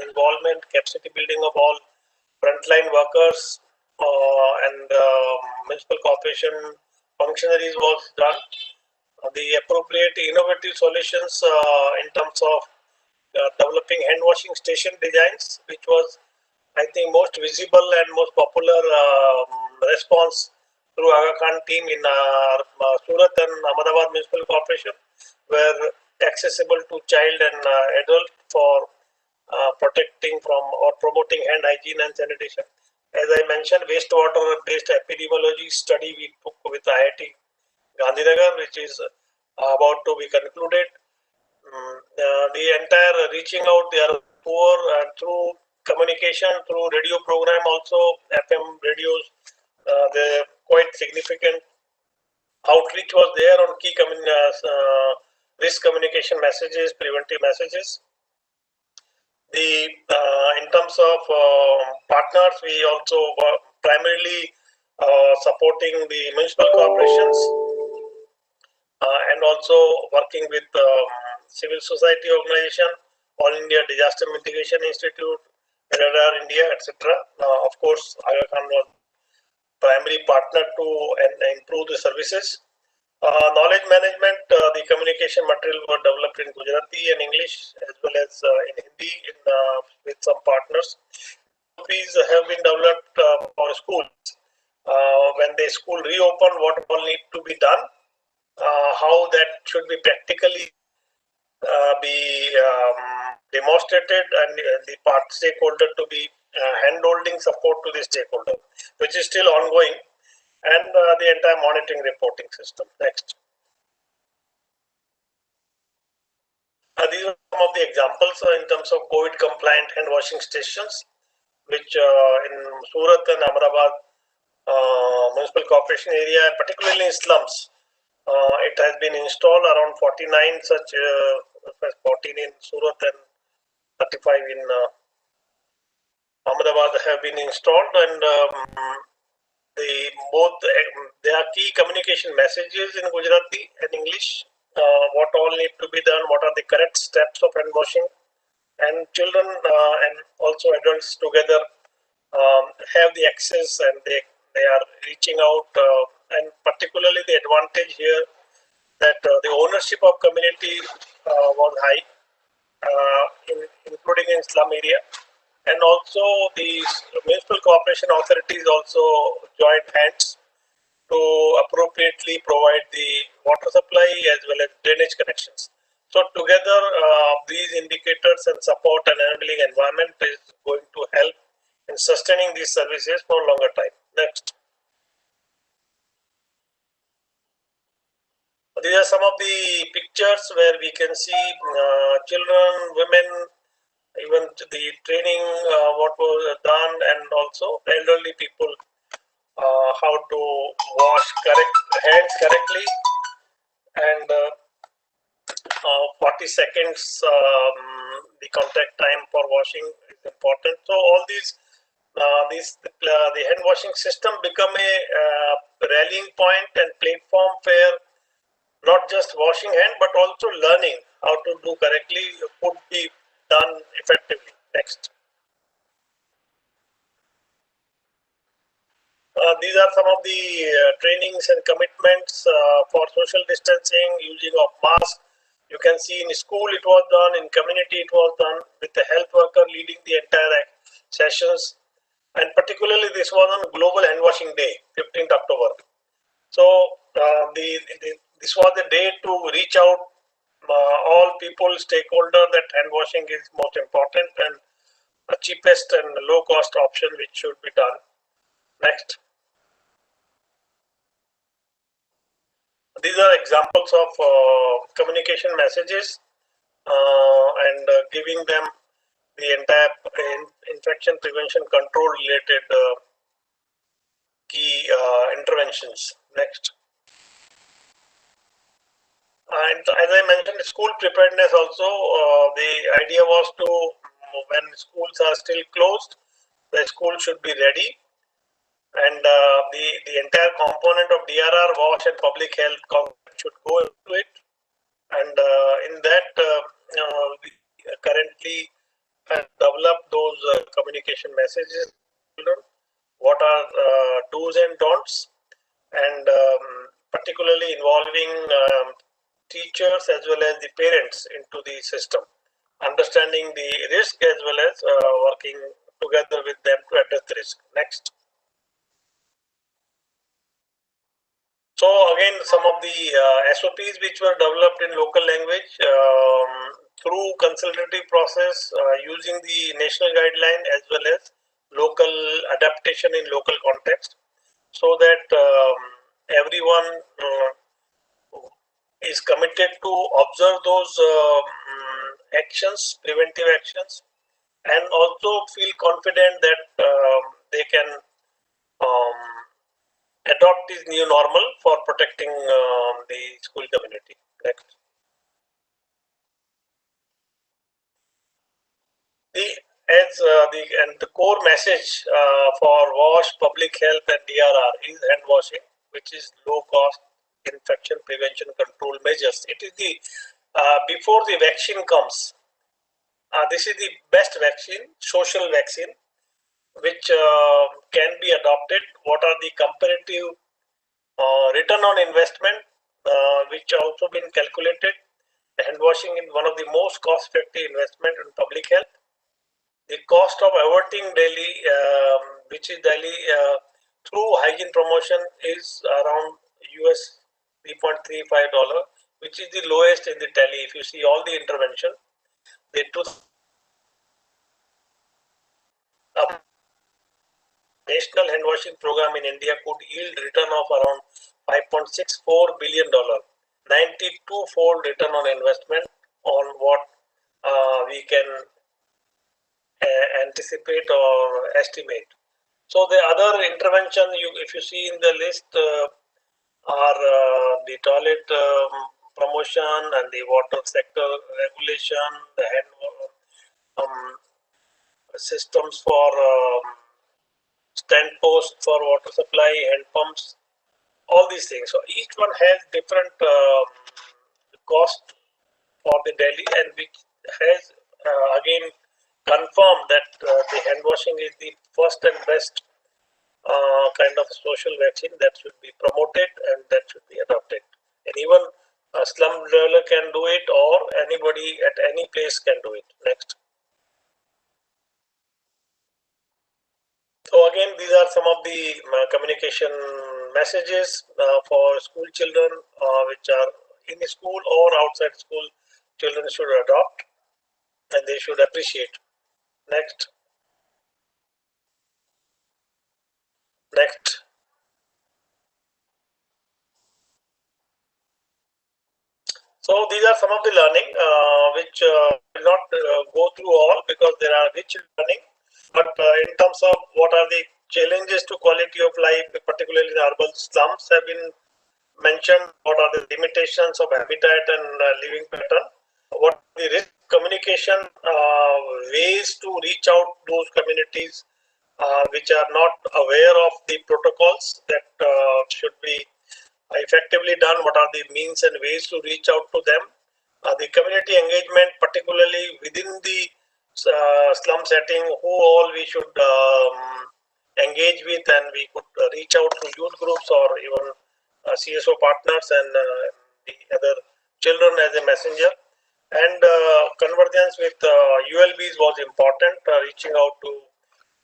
involvement, capacity building of all frontline workers and municipal corporation functionaries was done. The appropriate innovative solutions in terms of developing hand washing station designs, which was, I think, most visible and most popular response through Agha Khan team in Surat and Ahmedabad Municipal Corporation, were accessible to child and adult for protecting from or promoting hand hygiene and sanitation. As I mentioned, wastewater-based epidemiology study we took with IIT Gandhinagar, which is about to be concluded. The entire reaching out, they are poor through communication, through radio program also, FM radios, they're quite significant. Outreach was there on key risk communication messages, preventive messages. In terms of partners, we also were primarily supporting the municipal corporations and also working with civil society organization, All India Disaster Mitigation Institute, DRR India, etc. Of course, Agha was primary partner to improve the services. Knowledge management, the communication material were developed in Gujarati and English as well as in Hindi with some partners. These have been developed for schools. When the school reopen, what all need to be done, how that should be practically be demonstrated, and the stakeholder to be hand-holding support to the stakeholder, which is still ongoing, and the entire monitoring reporting system. Next. These are some of the examples in terms of COVID compliant hand washing stations, which in Surat and Ahmedabad municipal corporation area, and particularly in slums, it has been installed around 49 such, 14 in Surat and 35 in Ahmedabad have been installed, and there are key communication messages in Gujarati and English. What all need to be done, what are the correct steps of hand washing, and children and also adults together have the access, and they are reaching out, and particularly the advantage here that the ownership of community was high, including in slum area, and also the municipal corporation authorities also joined hands to appropriately provide the water supply as well as drainage connections. So together, these indicators and support and enabling environment is going to help in sustaining these services for a longer time. Next. These are some of the pictures where we can see children, women, even the training, what was done, and also elderly people, how to wash hands correctly, and 40 seconds the contact time for washing is important. So all the hand washing system become a rallying point and platform where not just washing hand but also learning how to do correctly could be done effectively. Next. These are some of the trainings and commitments for social distancing, using of masks. You can see in school it was done, in community it was done, with the health worker leading the entire sessions. And particularly this was on Global Hand Washing Day, 15th October. So this was the day to reach out all people, stakeholder, that hand washing is most important and the cheapest and low cost option which should be done. Next. These are examples of communication messages and giving them the entire infection prevention control related key interventions. Next. And as I mentioned, school preparedness also, the idea was to, when schools are still closed, the school should be ready, and the entire component of DRR, wash and public health should go into it. And in that, we currently have developed those communication messages, what are do's and don'ts, and particularly involving teachers as well as the parents into the system, understanding the risk as well as working together with them to address the risk. Next. So again, some of the SOPs which were developed in local language through consultative process, using the national guideline as well as local adaptation in local context, so that everyone is committed to observe those actions, preventive actions, and also feel confident that they can adopt this new normal for protecting the school community. Next. The core message for WASH, public health and DRR is hand washing, which is low cost infection prevention control measures. It is the before the vaccine comes. This is the best vaccine, social vaccine, which can be adopted. What are the comparative return on investment, which also been calculated? Hand washing is one of the most cost-effective investment in public health. The cost of averting Delhi, which is Delhi through hygiene promotion, is around US $3.35, which is the lowest in the Delhi. If you see all the intervention, the national hand washing program in India could yield return of around $5.64 billion, 92-fold return on investment on what we can anticipate or estimate. So the other intervention, if you see in the list, are the toilet promotion and the water sector regulation, the hand systems for stand posts for water supply, hand pumps, all these things. So each one has different cost for the Delhi, and which has again confirmed that the hand washing is the first and best kind of social vaccine that should be promoted and that should be adopted. And even a slum dweller can do it, or anybody at any place can do it. Next. So again, these are some of the communication messages for school children, which are in school or outside school. Children should adopt and they should appreciate. Next. Next. So these are some of the learning which will not go through all because there are rich learning. But in terms of what are the challenges to quality of life, particularly in urban slums, have been mentioned. What are the limitations of habitat and living pattern? What are the risk communication ways to reach out to those communities which are not aware of the protocols that should be effectively done? What are the means and ways to reach out to them? The community engagement, particularly within the slum setting, who all we should engage with, and we could reach out to youth groups or even CSO partners and the other children as a messenger. And convergence with ULBs was important, reaching out to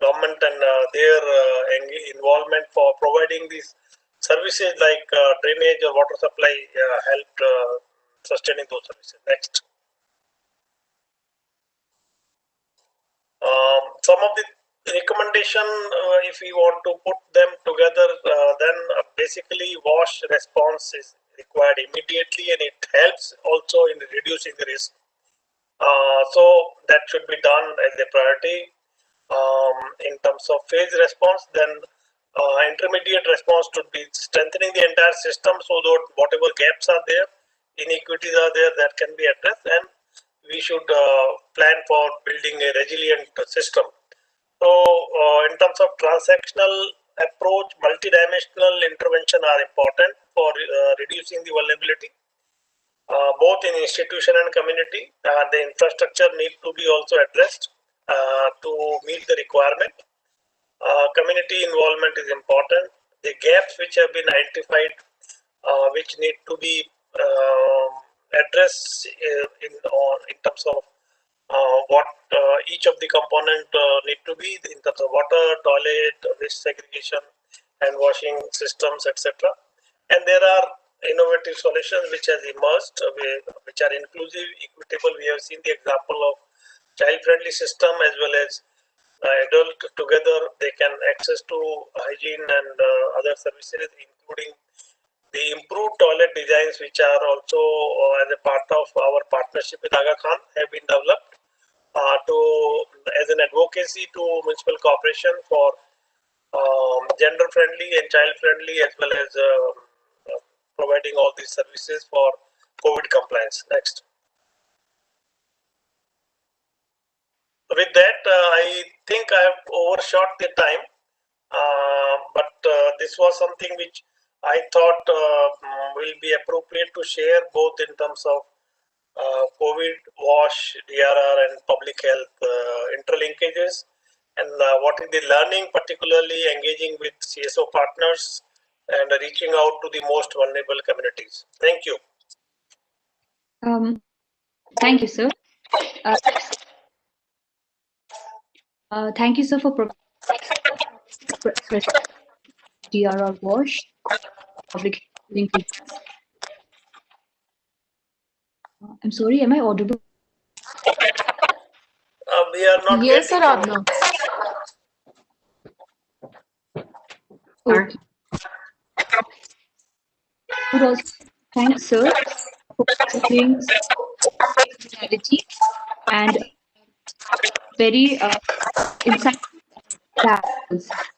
government and their involvement for providing these services like drainage or water supply helped sustaining those services. Next. Some of the recommendation, if we want to put them together, then basically WASH response is required immediately, and it helps also in reducing the risk. So that should be done as a priority. In terms of phase response, then intermediate response should be strengthening the entire system so that whatever gaps are there, inequities are there, that can be addressed, and we should plan for building a resilient system. So in terms of transactional approach, multidimensional intervention are important for reducing the vulnerability, both in institution and community. The infrastructure need to be also addressed to meet the requirement. Community involvement is important. The gaps which have been identified, which need to be addressed in terms of what each of the component need to be in terms of water, toilet, waste segregation, hand washing systems, etc. And there are innovative solutions which has emerged, which are inclusive, equitable. We have seen the example of child-friendly system as well as adult together. They can access to hygiene and other services, including the improved toilet designs, which are also as a part of our partnership with Agha Khan, have been developed as an advocacy to municipal corporation for gender friendly and child friendly, as well as providing all these services for COVID compliance. Next. With that, I think I have overshot the time, but this was something which I thought will be appropriate to share, both in terms of COVID, WASH, DRR, and public health interlinkages, and what is the learning, particularly engaging with CSO partners and reaching out to the most vulnerable communities. Thank you. Thank you, sir. Thank you, sir, for DRR WASH, public linkage. I'm sorry, am I audible? We are not. Yes, sir, Adna. Okay. Would also thank sir for presenting reality and very insightful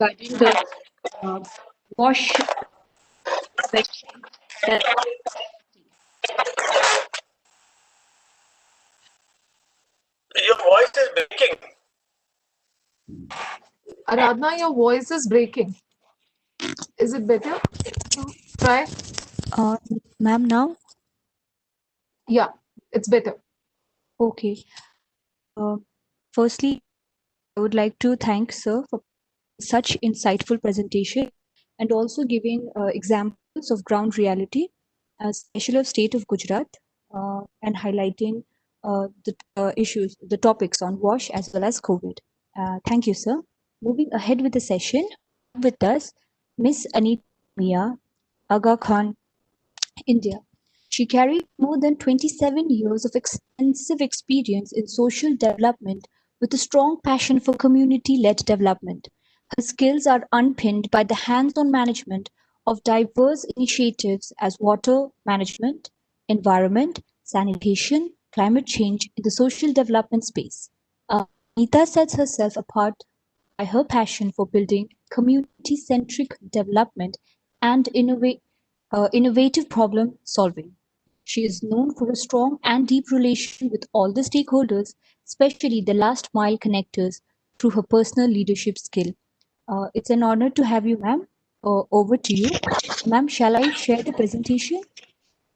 regarding the WASH question. Your voice is breaking. Aradhana, your voice is breaking. Is it better? Try. Ma'am, now? Yeah, it's better. Okay. Firstly, I would like to thank sir for such insightful presentation and also giving examples of ground reality, especially of state of Gujarat, and highlighting the issues, the topics on WASH as well as COVID. Thank you, sir. Moving ahead with the session, with us, Miss Anita Mia, Agha Khan, India. She carried more than 27 years of extensive experience in social development with a strong passion for community-led development. Her skills are underpinned by the hands-on management of diverse initiatives as water management, environment, sanitation, climate change in the social development space. Anita sets herself apart by her passion for building community-centric development and innovative problem solving. She is known for a strong and deep relation with all the stakeholders, especially the last mile connectors, through her personal leadership skill. It's an honor to have you, ma'am. Over to you. Ma'am, shall I share the presentation?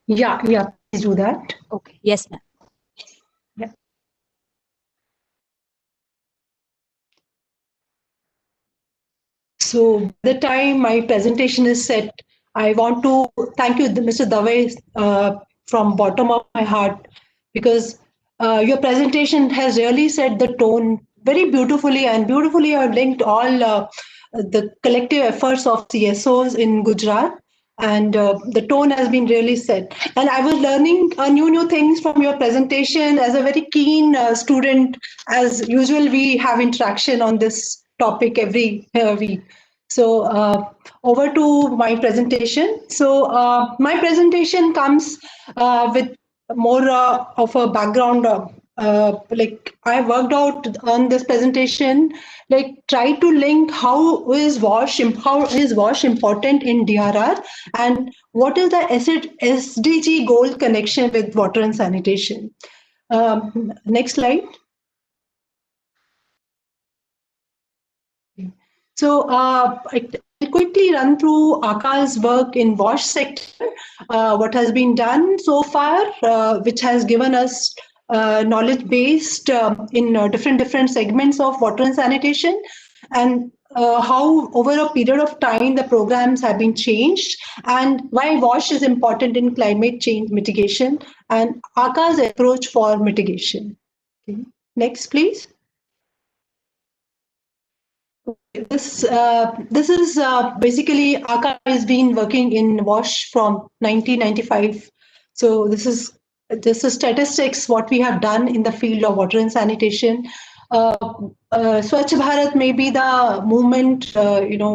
Yeah, please do that. Okay, yes, ma'am. Yeah. So by the time my presentation is set, I want to thank you, Mr. Dave, from bottom of my heart, because your presentation has really set the tone very beautifully, and beautifully you have linked all the collective efforts of CSOs in Gujarat, and the tone has been really set. And I was learning new things from your presentation as a very keen student. As usual, we have interaction on this topic every week. So over to my presentation. So my presentation comes with more of a background. Like I worked out on this presentation, like try to link how is WASH important in DRR, and what is the SDG goal connection with water and sanitation. Next slide. So I'll quickly run through Agha's work in WASH sector, what has been done so far, which has given us knowledge based in different segments of water and sanitation, and how over a period of time the programs have been changed, and why WASH is important in climate change mitigation, and Agha's approach for mitigation. Okay. Next, please. This is basically Agha has been working in WASH from 1995. So this is statistics what we have done in the field of water and sanitation. Swachh Bharat may be the movement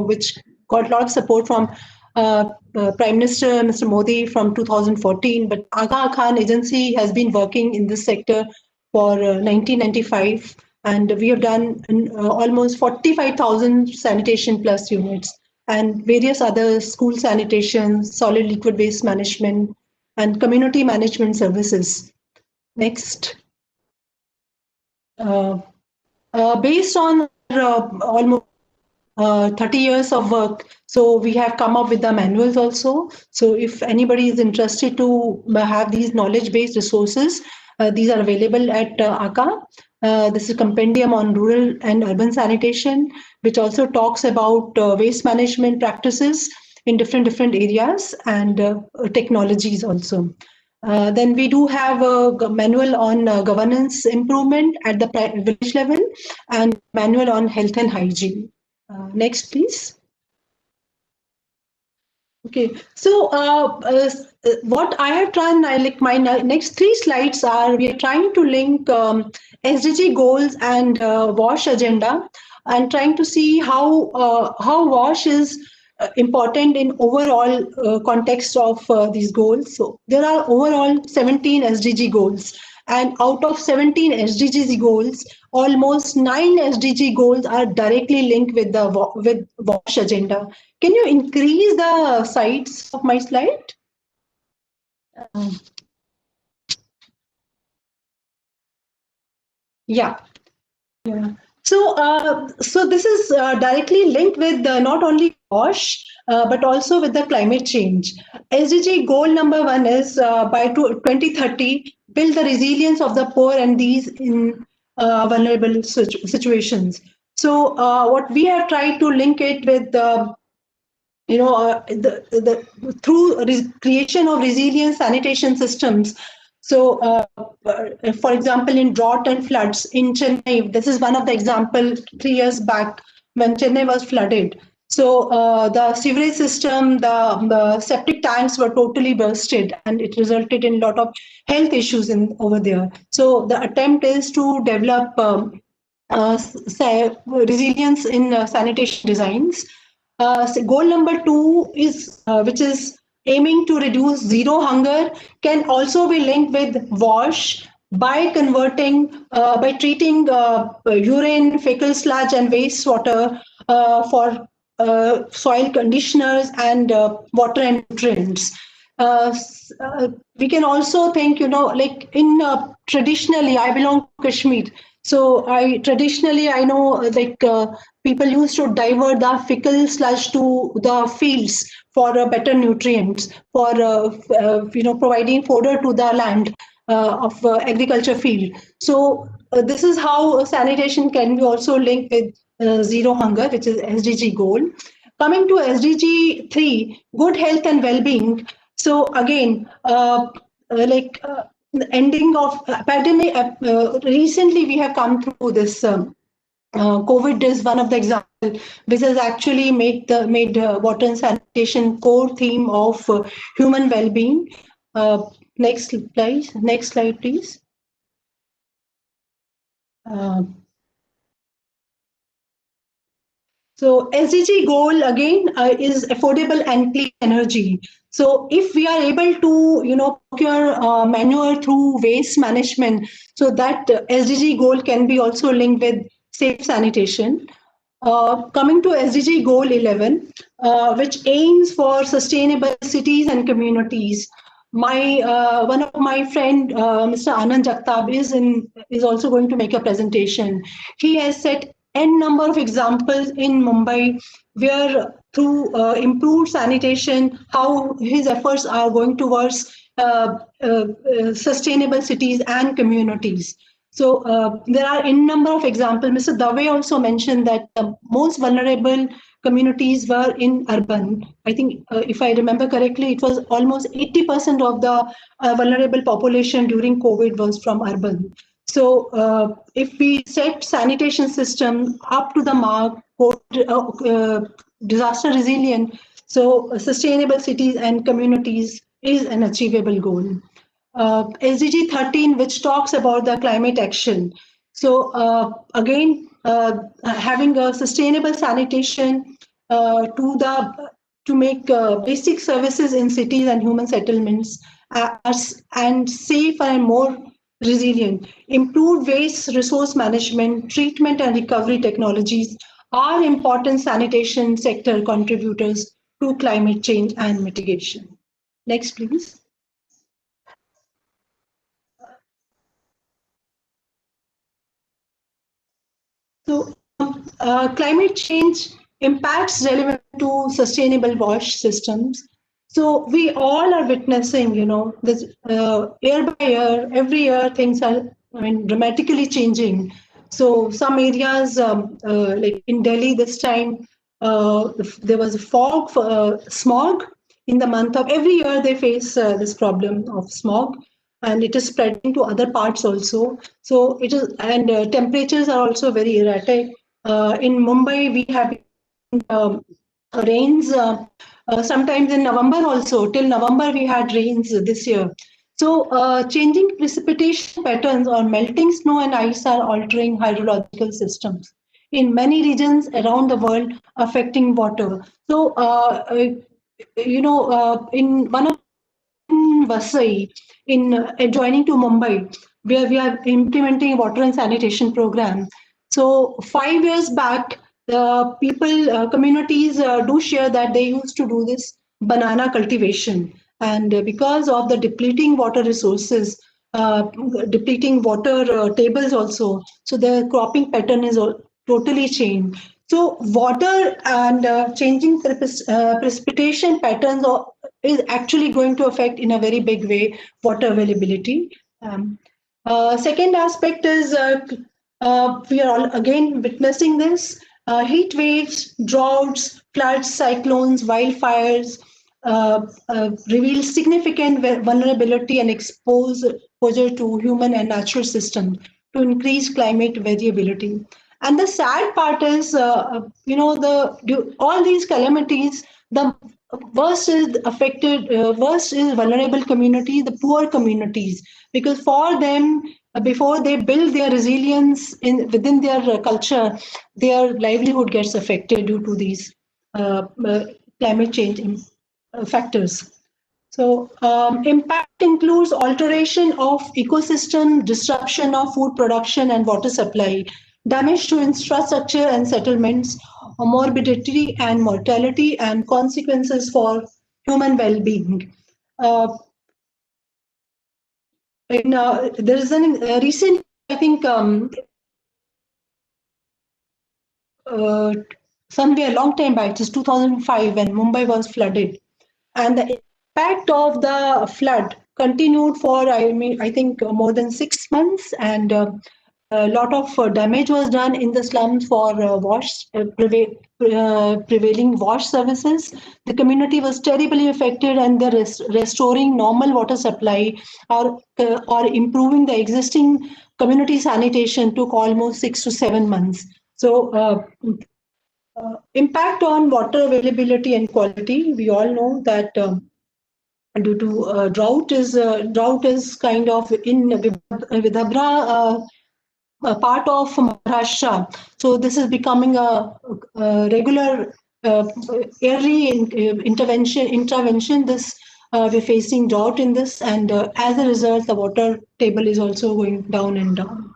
which got a lot of support from Prime Minister Mr. Modi from 2014. But Agha Khan Agency has been working in this sector for 1995. and we have done almost 45,000 sanitation plus units and various other school sanitation, solid liquid waste management, and community management services. Next. Based on almost 30 years of work, so we have come up with the manuals also. So if anybody is interested to have these knowledge-based resources, these are available at Agha. This is a compendium on rural and urban sanitation, which also talks about waste management practices in different areas and technologies also. Then we do have a manual on governance improvement at the village level and manual on health and hygiene. Next, please. Okay, so what I have done, my next 3 slides are, we are trying to link SDG goals and WASH agenda, and trying to see how WASH is important in overall context of these goals. So there are overall 17 SDG goals, and out of 17 SDG goals, almost 9 SDG goals are directly linked with the WASH agenda. Can you increase the size of my slide? Yeah. So this is directly linked with not only WASH, but also with the climate change. SDG goal number 1 is by 2030, build the resilience of the poor and these in vulnerable situations. So what we have tried to link it with through creation of resilient sanitation systems. So, for example, in drought and floods in Chennai, this is one of the example 3 years back when Chennai was flooded. So the sewerage system, the septic tanks were totally bursted, and it resulted in a lot of health issues over there. So the attempt is to develop resilience in sanitation designs. So goal number 2 is which is aiming to reduce zero hunger, can also be linked with WASH by converting, by treating urine, fecal sludge, and wastewater for soil conditioners and water and nutrients. We can also think, like in traditionally, I belong to Kashmir. So I know like people used to divert the fecal sludge to the fields for better nutrients, for providing fodder to the land of agriculture field. So this is how sanitation can be also linked with zero hunger, which is SDG goal. Coming to SDG 3, good health and well-being. So again, the ending of pandemic, recently we have come through this. COVID is one of the examples which has actually made water and sanitation core theme of human well-being. Next slide, please. So SDG goal again is affordable and clean energy. So if we are able to, procure manure through waste management, so that SDG goal can be also linked with safe sanitation. Coming to SDG goal 11, which aims for sustainable cities and communities. One of my friend, Mr. Anand Jagtab, is also going to make a presentation. He has set n number of examples in Mumbai where through improved sanitation, how his efforts are going towards sustainable cities and communities. So there are n number of examples. Mr. Dave also mentioned that the most vulnerable communities were in urban. I think if I remember correctly, it was almost 80% of the vulnerable population during COVID was from urban. So if we set sanitation system up to the mark, disaster resilient, so sustainable cities and communities is an achievable goal. SDG 13, which talks about the climate action. So again, having a sustainable sanitation to make basic services in cities and human settlements and safe and more resilient. Improved waste resource management, treatment and recovery technologies are important sanitation sector contributors to climate change and mitigation. Next, please. So, climate change impacts relevant to sustainable wash systems. So we all are witnessing, this year by year, every year things are, dramatically changing. So some areas, like in Delhi this time, there was a smog in the month of every year they face this problem of smog, and it is spreading to other parts also. So it is, and temperatures are also very erratic. In Mumbai, we have rains sometimes in November also. Till November, we had rains this year. So changing precipitation patterns or melting snow and ice are altering hydrological systems in many regions around the world, affecting water. So, in one of Vasai, in adjoining to Mumbai, where we are implementing a water and sanitation program. So 5 years back, the people, communities do share that they used to do this banana cultivation. And because of the depleting water resources, depleting water tables also, so the cropping pattern is totally changed. So water and changing precipitation patterns is actually going to affect in a very big way water availability. Second aspect is we are all again witnessing this heat waves, droughts, floods, cyclones, wildfires reveal significant vulnerability and exposure to human and natural systems to increase climate variability. And the sad part is, all these calamities, the worst is affected, worst is vulnerable community, the poor communities, because for them, before they build their resilience within their culture, their livelihood gets affected due to these climate change factors. So impact includes alteration of ecosystem, disruption of food production and water supply, damage to infrastructure and settlements, morbidity and mortality, and consequences for human well-being. There is a recent, I think, somewhere a long time back, just 2005, when Mumbai was flooded. And the impact of the flood continued for, I think, more than 6 months, and a lot of damage was done in the slums for prevailing wash services. The community was terribly affected, and the restoring normal water supply or improving the existing community sanitation took almost 6 to 7 months. So impact on water availability and quality. We all know that due to drought is kind of in Vidarbha, a part of Maharashtra. So this is becoming a regular early intervention. This we're facing drought in this, and as a result, the water table is also going down and down.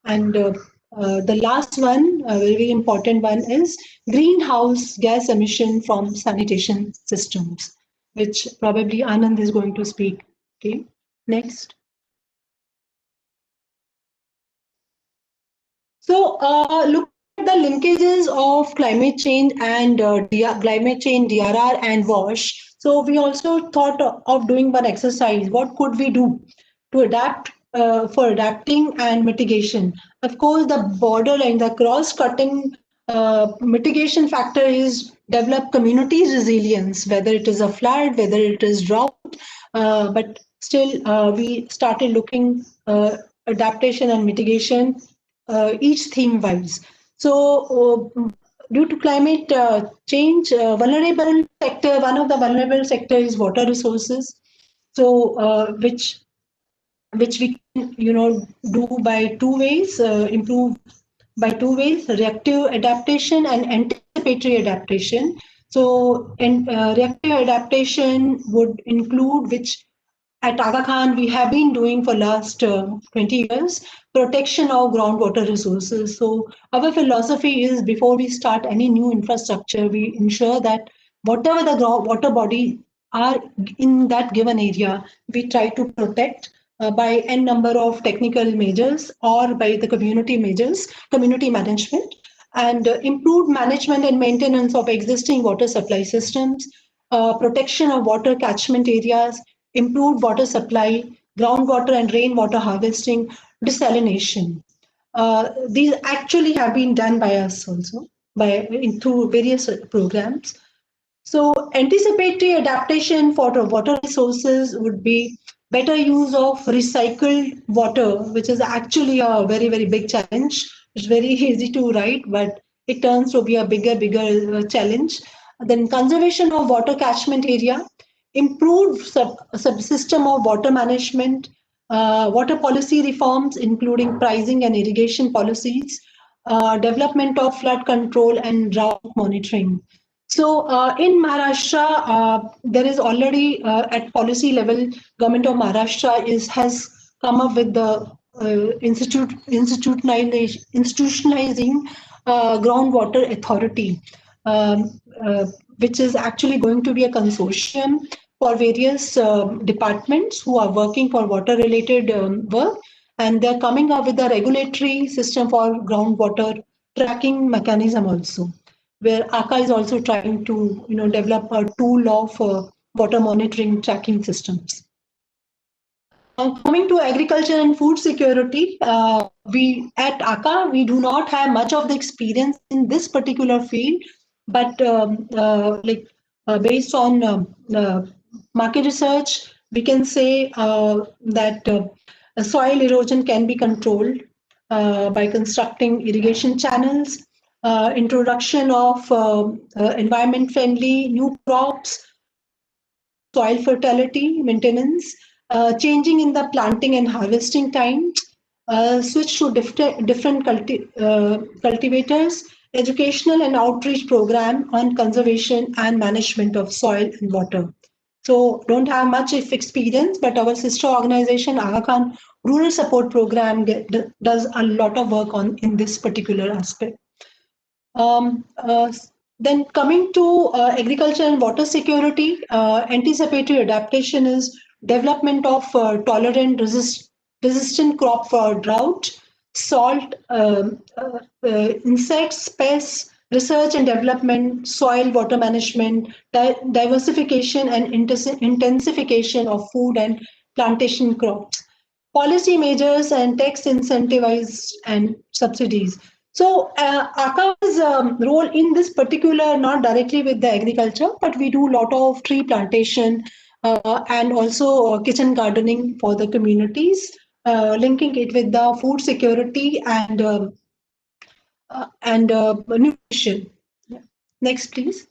And the last one, a very important one, is greenhouse gas emission from sanitation systems, which probably Anand is going to speak. Okay, next. So look at the linkages of climate change and climate change, DRR and WASH. So we also thought of doing one exercise. What could we do to adapt for adapting and mitigation? Of course, the borderline, the cross-cutting mitigation factor is develop community resilience, whether it is a flood, whether it is drought, but still we started looking adaptation and mitigation each theme wise. So due to climate change, vulnerable sector, one of the vulnerable sector is water resources. So which we do by two ways, improve by two ways: reactive adaptation and anticipatory adaptation. So reactive adaptation would include which at Agha Khan, we have been doing for last 20 years, protection of groundwater resources. So our philosophy is before we start any new infrastructure, we ensure that whatever the water body are in that given area, we try to protect by n number of technical measures or by the community measures, community management, and improved management and maintenance of existing water supply systems, protection of water catchment areas, improved water supply, groundwater and rainwater harvesting, desalination. These actually have been done by us also through various programs. So anticipatory adaptation for the water resources would be better use of recycled water, which is actually a very, very big challenge. It's very easy to write, but it turns to be a bigger challenge. Then conservation of water catchment area, improved subsystem of water management, water policy reforms, including pricing and irrigation policies, development of flood control and drought monitoring. So in Maharashtra, there is already at policy level, government of Maharashtra has come up with the institutionalizing groundwater authority, which is actually going to be a consortium for various departments who are working for water related work, and they're coming up with a regulatory system for groundwater tracking mechanism also, where Agha is also trying to develop a tool of water monitoring tracking systems. Coming to agriculture and food security, we at Agha, we do not have much of the experience in this particular field, but based on market research, we can say that soil erosion can be controlled by constructing irrigation channels, introduction of environment-friendly new crops, soil fertility maintenance, changing in the planting and harvesting time, switch to different cultivators, educational and outreach program on conservation and management of soil and water. So don't have much of experience, but our sister organization, Agha Khan Rural Support Program, does a lot of work in this particular aspect. Then coming to agriculture and water security, anticipatory adaptation is development of tolerant resistant crop for drought, salt, insects, pests, research and development, soil water management, diversification and intensification of food and plantation crops, policy measures and tax incentivized and subsidies. So Agha's role in this particular, not directly with the agriculture, but we do a lot of tree plantation and also kitchen gardening for the communities, linking it with the food security and nutrition. Yeah. Next, please.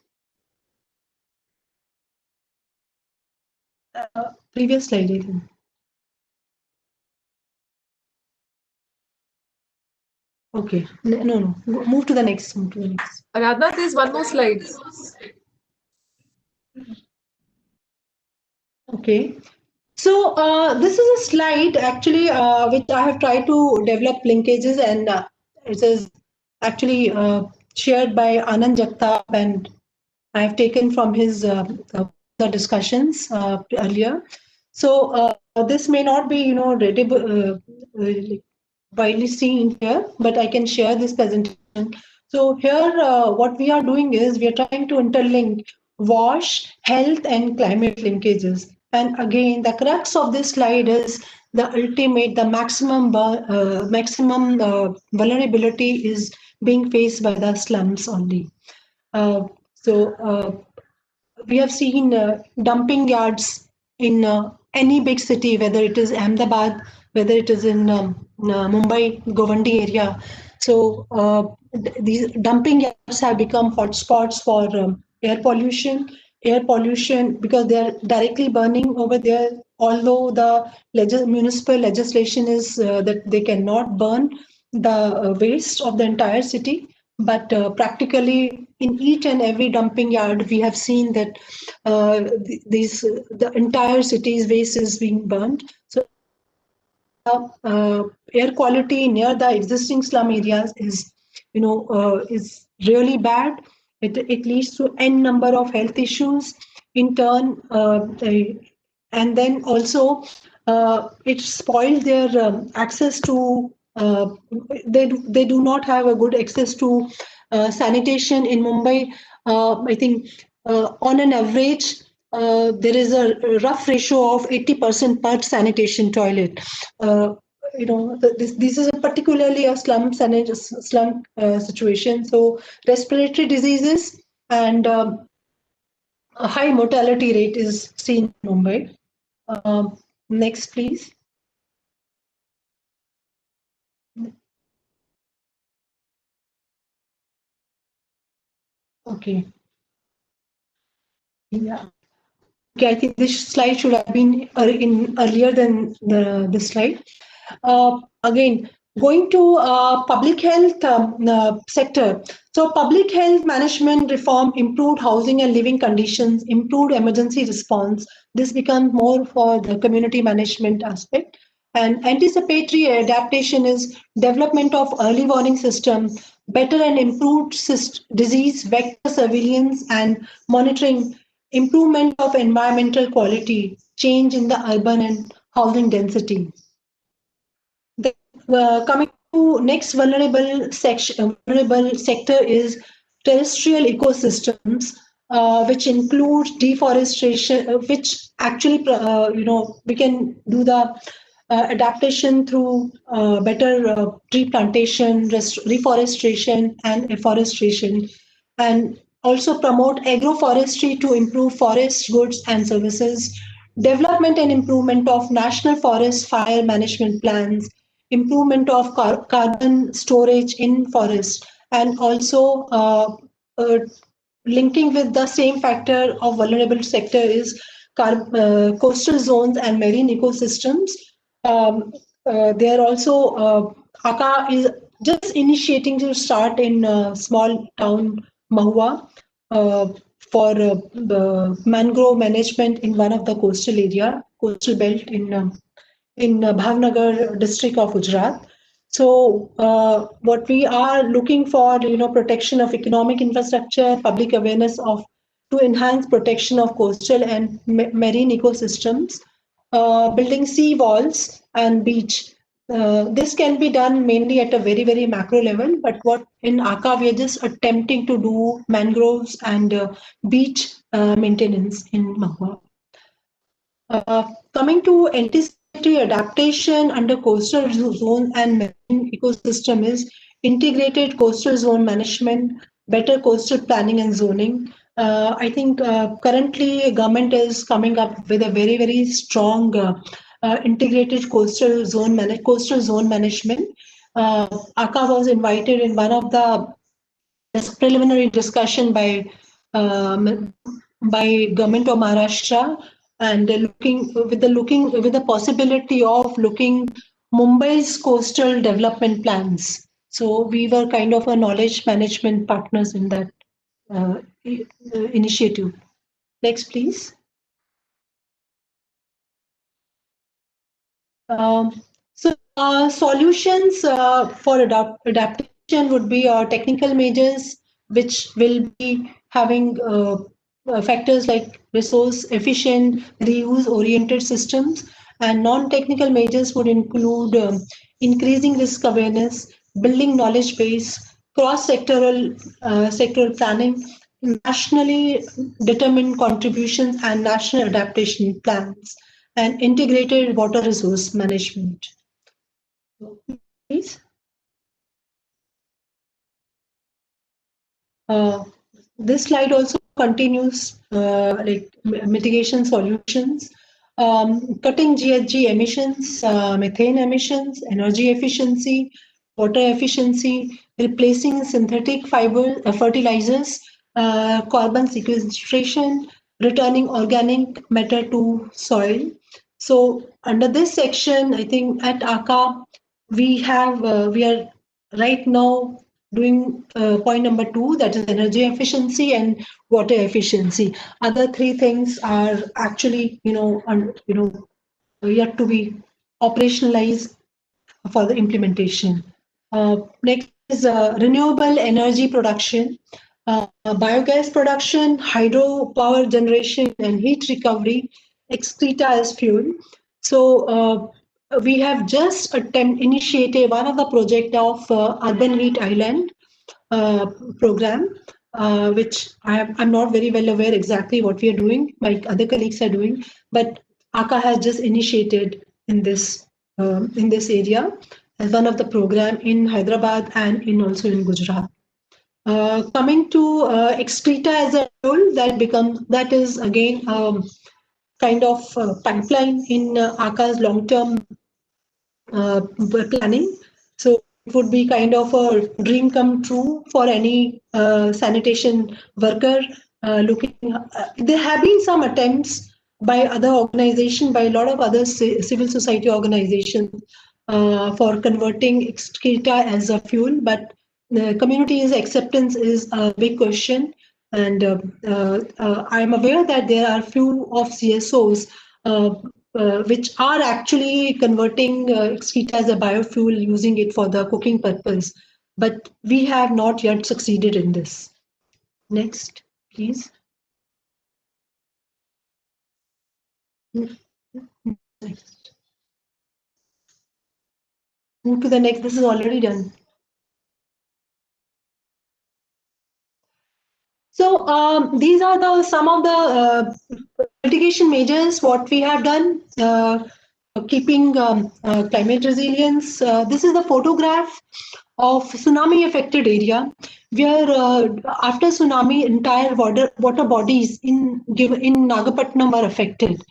Previous slide, I think. Okay, no. Move to the next. Aradhana, there's one more slide. Okay. So this is a slide actually which I have tried to develop linkages, and it is actually shared by Anand Jagtap, and I have taken from his the discussions earlier. So this may not be widely seen here, but I can share this presentation. So here what we are doing is we are trying to interlink WASH, health and climate linkages. And again, the crux of this slide is the ultimate, the maximum vulnerability is being faced by the slums only. We have seen dumping yards in any big city, whether it is Ahmedabad, whether it is in Mumbai, Govandi area. So these dumping yards have become hotspots for air pollution. Air pollution because they are directly burning over there. Although the municipal legislation is that they cannot burn the waste of the entire city, but practically in each and every dumping yard, we have seen that the entire city's waste is being burned. So air quality near the existing slum areas is, is really bad. It leads to n number of health issues. In turn, and then also it spoils their access to. They do not have a good access to sanitation in Mumbai. I think on an average, there is a rough ratio of 80% per sanitation toilet. This is particularly a slum situation. So respiratory diseases and a high mortality rate is seen in Mumbai. Next, please. Okay. Yeah. Okay, I think this slide should have been earlier than this slide. Again, going to public health sector. So public health management reform, improved housing and living conditions, improved emergency response. This becomes more for the community management aspect. And anticipatory adaptation is development of early warning system, better and improved disease vector surveillance and monitoring, improvement of environmental quality, change in the urban and housing density. Then, coming to next vulnerable sector is terrestrial ecosystems, which include deforestation, which actually we can do the adaptation through better tree plantation, reforestation, and afforestation, and also promote agroforestry to improve forest goods and services, development and improvement of national forest fire management plans, improvement of carbon storage in forest, and also linking with the same factor of vulnerable sector is coastal zones and marine ecosystems. They are also, Agha is just initiating to start in small town Mahua for the mangrove management in one of the coastal belt in Bhavnagar district of Gujarat. So what we are looking for, protection of economic infrastructure, public awareness of to enhance protection of coastal and marine ecosystems, building sea walls and beach. This can be done mainly at a very, very macro level, but what in Agha we are just attempting to do mangroves and beach maintenance in Mahua. Coming to anticipatory adaptation under coastal zone and marine ecosystem is integrated coastal zone management, better coastal planning and zoning. I think currently government is coming up with a very, very strong integrated coastal zone management. Agha was invited in one of the preliminary discussion by government of Maharashtra, and looking with the possibility of looking Mumbai's coastal development plans. So we were kind of a knowledge management partners in that initiative. Next, please. Solutions for adaptation would be technical measures, which will be having factors like resource efficient, reuse oriented systems, and non-technical measures would include increasing risk awareness, building knowledge base, sectoral planning, nationally determined contributions and national adaptation plans, and integrated water resource management. Please. This slide also continues like mitigation solutions, cutting GHG emissions, methane emissions, energy efficiency, water efficiency, replacing synthetic fertilizers, carbon sequestration, returning organic matter to soil. So under this section, I think at Agha, we are right now doing point number 2, that is energy efficiency and water efficiency. Other 3 things are actually, yet to be operationalized for the implementation. Next is renewable energy production, biogas production, hydropower generation, and heat recovery, excreta as fuel. So we have just initiated one of the project of Urban Heat Island program, which I'm not very well aware exactly what we are doing. My other colleagues are doing, but Agha has just initiated in this area as one of the program in Hyderabad and also in Gujarat. Coming to excreta as a role, that is again kind of pipeline in Agha's long-term planning. So it would be kind of a dream come true for any sanitation worker looking. There have been some attempts by other organizations, by a lot of other civil society organizations for converting excreta as a fuel, but the community's acceptance is a big question. And I'm aware that there are few of CSOs which are actually converting excreta as a biofuel, using it for the cooking purpose. But we have not yet succeeded in this. Next, please. Next. Move to the next. This is already done. So these are some of the mitigation measures what we have done. Keeping climate resilience. This is the photograph of tsunami affected area, where after tsunami entire water bodies in Nagapattinam are affected,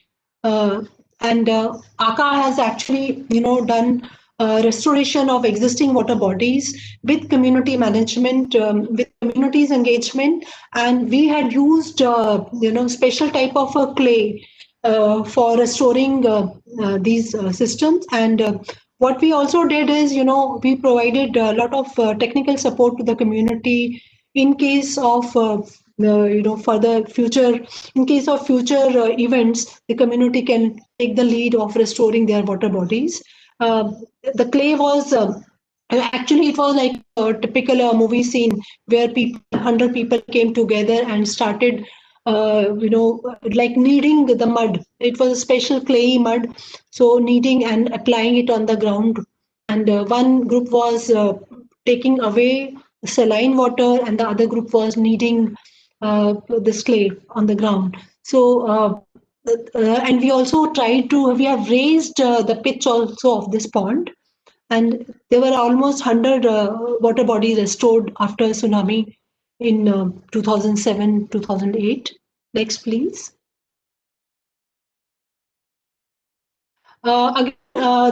and Agha has actually done restoration of existing water bodies with community management, with communities engagement, and we had used special type of clay for restoring these systems. And what we also did is, we provided a lot of technical support to the community in case of for the future, in case of future events, the community can take the lead of restoring their water bodies. The clay was actually, it was like a typical movie scene where 100 people came together and started like kneading the mud. It was a special clayey mud, so kneading and applying it on the ground. And one group was taking away saline water, and the other group was kneading this clay on the ground. So and we also we have raised the pitch also of this pond, and there were almost 100 water bodies restored after tsunami in 2007, 2008. Next, please. Again,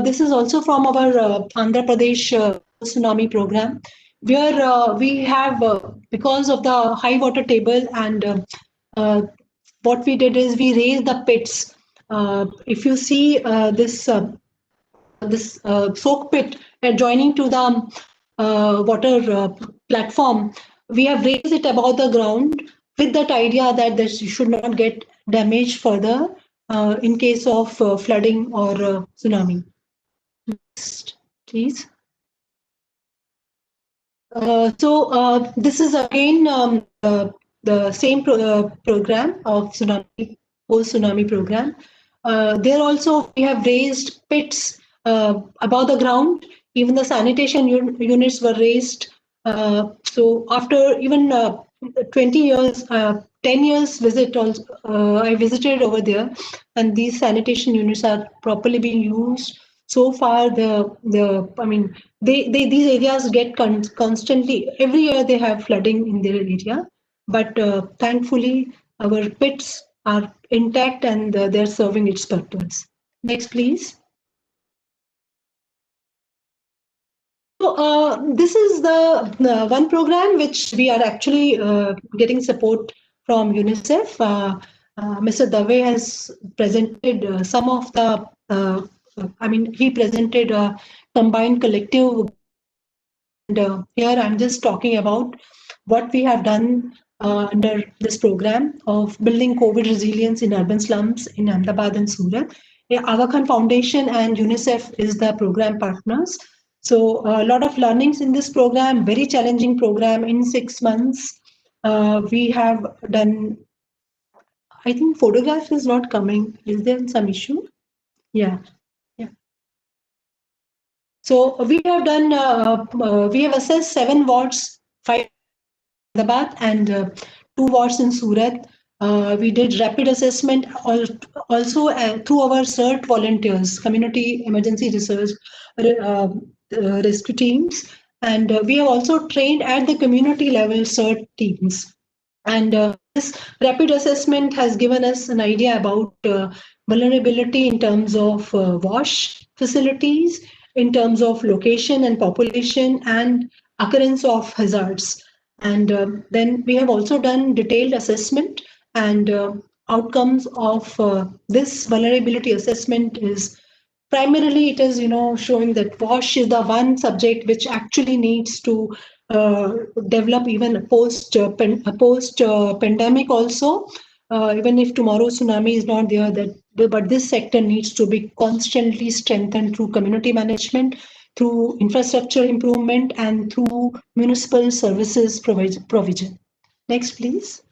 this is also from our Andhra Pradesh tsunami program, where we have, because of the high water table, and what we did is we raised the pits. If you see this soak pit adjoining to the water platform, we have raised it above the ground with that idea that this should not get damaged further in case of flooding or tsunami. Next, please. So this is again the same program of tsunami, post-tsunami program. There also we have raised pits above the ground. Even the sanitation units were raised. So after even 20 years, 10 years visit, also, I visited over there, and these sanitation units are properly being used. So far, I mean, these areas get constantly, every year they have flooding in their area, but thankfully our pits are intact and they're serving its purpose. Next, please. So this is the one program which we are actually getting support from UNICEF. Mr. Dave has presented some of the, he presented a combined collective And here I'm just talking about what we have done under this program of building COVID resilience in urban slums in Ahmedabad and Surat. Agha Foundation and UNICEF is the program partners. So a lot of learnings in this program, very challenging program. In 6 months, we have done, I think photograph is not coming. Is there some issue? Yeah. So we have done, we have assessed 7 wards, 5 in Ahmedabad and 2 wards in Surat. We did rapid assessment also through our CERT volunteers, Community Emergency Research Rescue Teams. And we have also trained at the community level CERT teams. And this rapid assessment has given us an idea about vulnerability in terms of wash facilities, in terms of location and population, and occurrence of hazards. And then we have also done detailed assessment, and outcomes of this vulnerability assessment is primarily it is showing that wash is the one subject which actually needs to develop even a post pandemic also, even if tomorrow tsunami is not there, but this sector needs to be constantly strengthened through community management, through infrastructure improvement, and through municipal services provision. Next, please.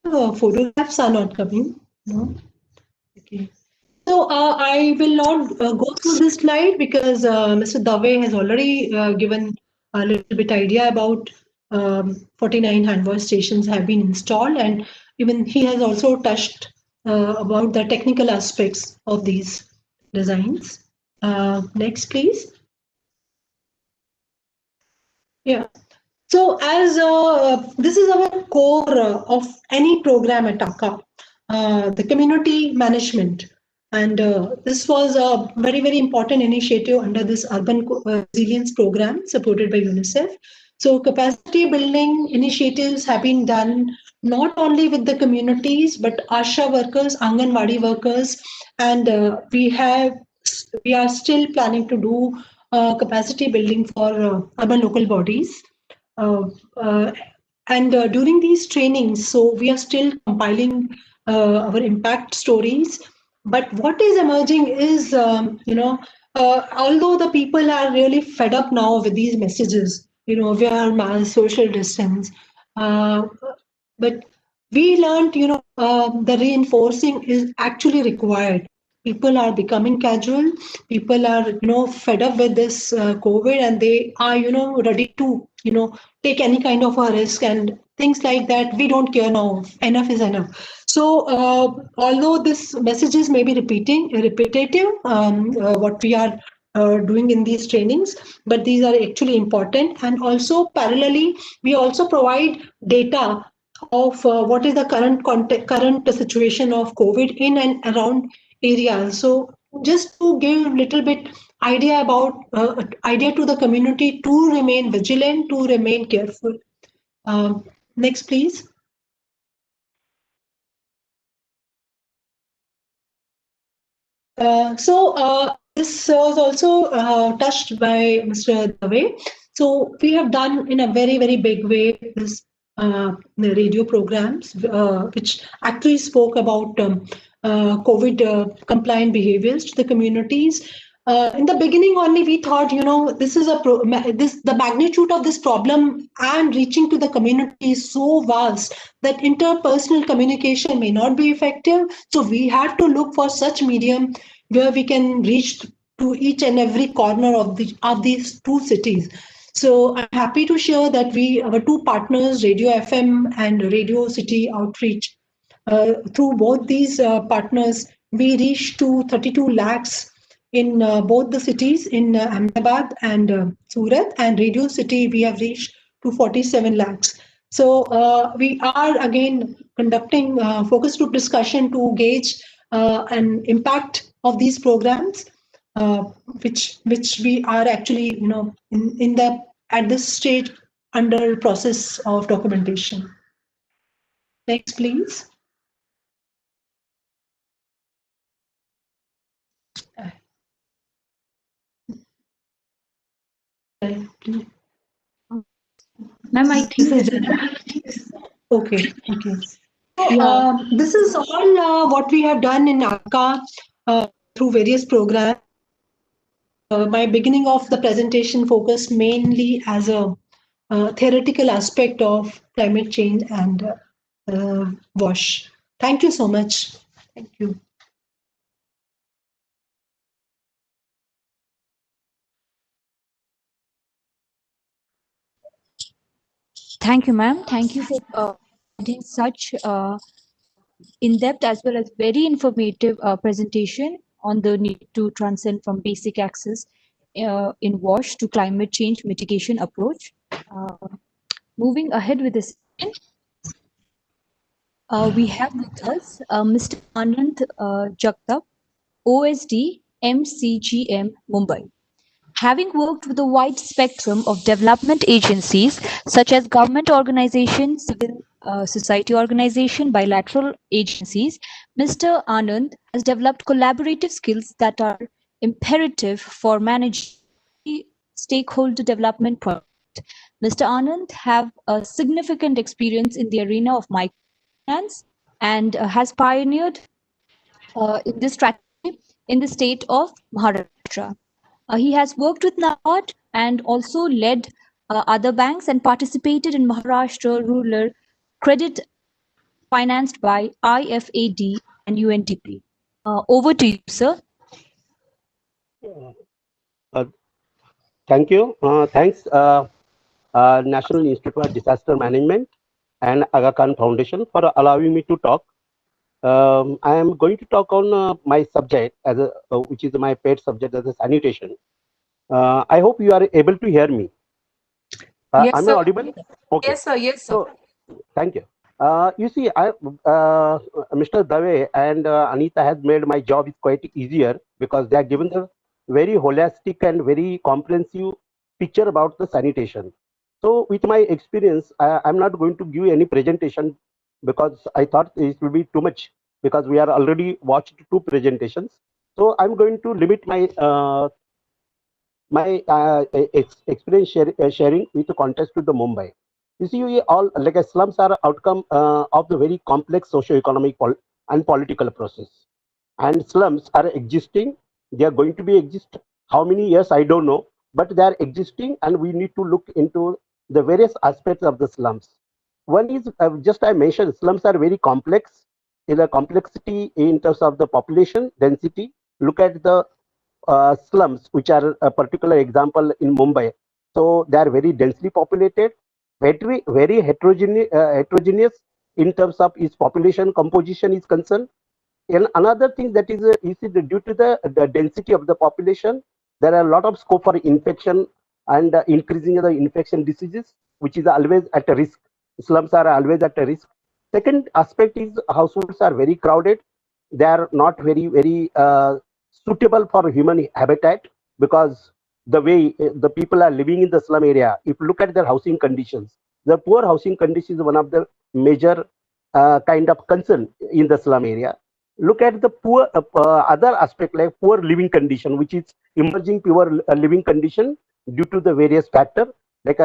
Photographs are not coming. No. Okay. So I will not go through this slide because Mr. Dave has already given a little bit idea about 49 hand wash stations have been installed, and even he has also touched about the technical aspects of these designs. Next, please. Yeah. So as this is our core of any program at Agha, the community management. And this was a very, very important initiative under this urban resilience program supported by UNICEF. So capacity building initiatives have been done not only with the communities, but ASHA workers, Anganwadi workers, and we are still planning to do capacity building for urban local bodies. And during these trainings, so we are still compiling our impact stories. But what is emerging is, although the people are really fed up now with these messages, wear mask, social distance, but we learned, the reinforcing is actually required. People are becoming casual. People are, fed up with this COVID, and they are, ready to, take any kind of a risk and things like that. We don't care now. Enough is enough. So, although this messages may be repetitive, what we are doing in these trainings, but these are actually important. And also parallelly, we also provide data of what is the current situation of COVID in and around areas. So just to give a little bit idea about idea to the community to remain vigilant, to remain careful. Next, please. This was also touched by Mr. Dave. So we have done in a very, very big way this the radio programs, which actually spoke about COVID compliant behaviors to the communities. In the beginning only, we thought, this is the magnitude of this problem and reaching to the community is so vast that interpersonal communication may not be effective. So we had to look for such medium where we can reach to each and every corner of these 2 cities. So I'm happy to share that our 2 partners, Radio FM and Radio City Outreach, through both these partners, we reached to 32 lakhs in both the cities in Ahmedabad and Surat, and Radio City we have reached to 47 lakhs. So we are again conducting focus group discussion to gauge an impact of these programs, which we are actually at this stage under process of documentation. Next, please. Ma'am, I think This is okay. Okay. So, yeah. this is all what we have done in Agha through various programs. My beginning of the presentation focused mainly as a theoretical aspect of climate change and WASH. Thank you so much. Thank you. Thank you, ma'am. Thank you for providing such in-depth as well as very informative presentation on the need to transcend from basic access in WASH to climate change mitigation approach. Moving ahead with this, we have with us Mr. Anand Jagtap, OSD, MCGM, Mumbai. Having worked with a wide spectrum of development agencies such as government organizations, civil society organization, bilateral agencies, Mr. Anand has developed collaborative skills that are imperative for managing stakeholder development projects. Mr. Anand have a significant experience in the arena of microfinance and has pioneered in this strategy in the state of Maharashtra. He has worked with NABARD and also led other banks and participated in Maharashtra Rural Credit financed by IFAD and UNDP. Over to you, sir. Thank you. Thanks, National Institute for Disaster Management and Aga Khan Foundation for allowing me to talk. I am going to talk on my subject, as which is my pet subject, as a sanitation. I hope you are able to hear me. Yes, am sir. I audible? Okay. Yes, sir. Yes, sir. So, thank you. You see, Mr. Dave and Anita has made my job quite easier because they are given the very holistic and very comprehensive picture about the sanitation. So with my experience, I'm not going to give any presentation because I thought it will be too much because we are already watched 2 presentations. So I'm going to limit my experience sharing with the context to the Mumbai. You see, we all like slums are outcome of the very complex socio-economic and political process. And slums are existing. They are going to be exist. How many years I don't know, but they are existing, and we need to look into the various aspects of the slums. One is just I mentioned slums are very complex. In the complexity in terms of the population density. Look at the slums, which are a particular example in Mumbai. So they are very densely populated, very heterogeneous in terms of its population composition is concerned. And another thing that is due to the density of the population, there are a lot of scope for infection and increasing the infection diseases, which is always at a risk. Slums are always at a risk. Second aspect is households are very crowded. They are not very suitable for human habitat because the way the people are living in the slum area, if you look at their housing conditions, the poor housing conditions is one of the major kind of concern in the slum area. Look at the poor other aspect like poor living condition, which is emerging poor living condition due to the various factors, like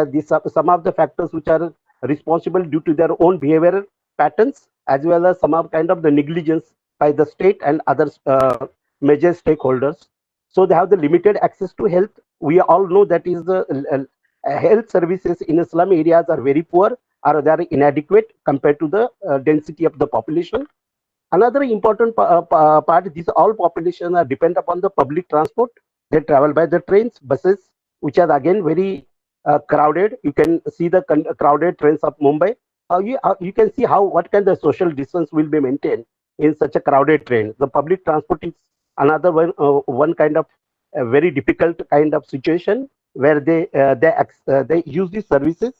some of the factors which are responsible due to their own behavioral patterns, as well as some of kind of the negligence by the state and other major stakeholders. So they have the limited access to health. We all know that is the health services in slum areas are very poor or they are inadequate compared to the density of the population. Another important part, these all population are depend upon the public transport. They travel by the trains, buses, which are again very crowded. You can see the crowded trains of Mumbai. You can see how what kind of social distance will be maintained in such a crowded train. The public transport is another one kind of very difficult kind of situation where they use these services.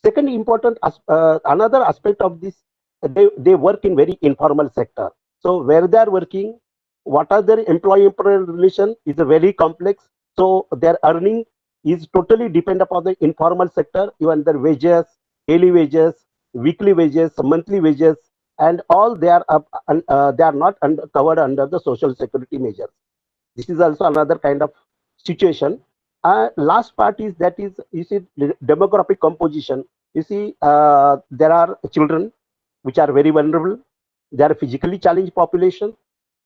Second important another aspect of this, they work in very informal sector. So where they are working, what are their employee-employer relation is a very complex. So their earning is totally depend upon the informal sector, even their wages, daily wages, weekly wages, monthly wages, and all they are not covered under the social security measures. This is also another kind of situation. Last part is that is you see the demographic composition. You see, there are children which are very vulnerable. They are physically challenged population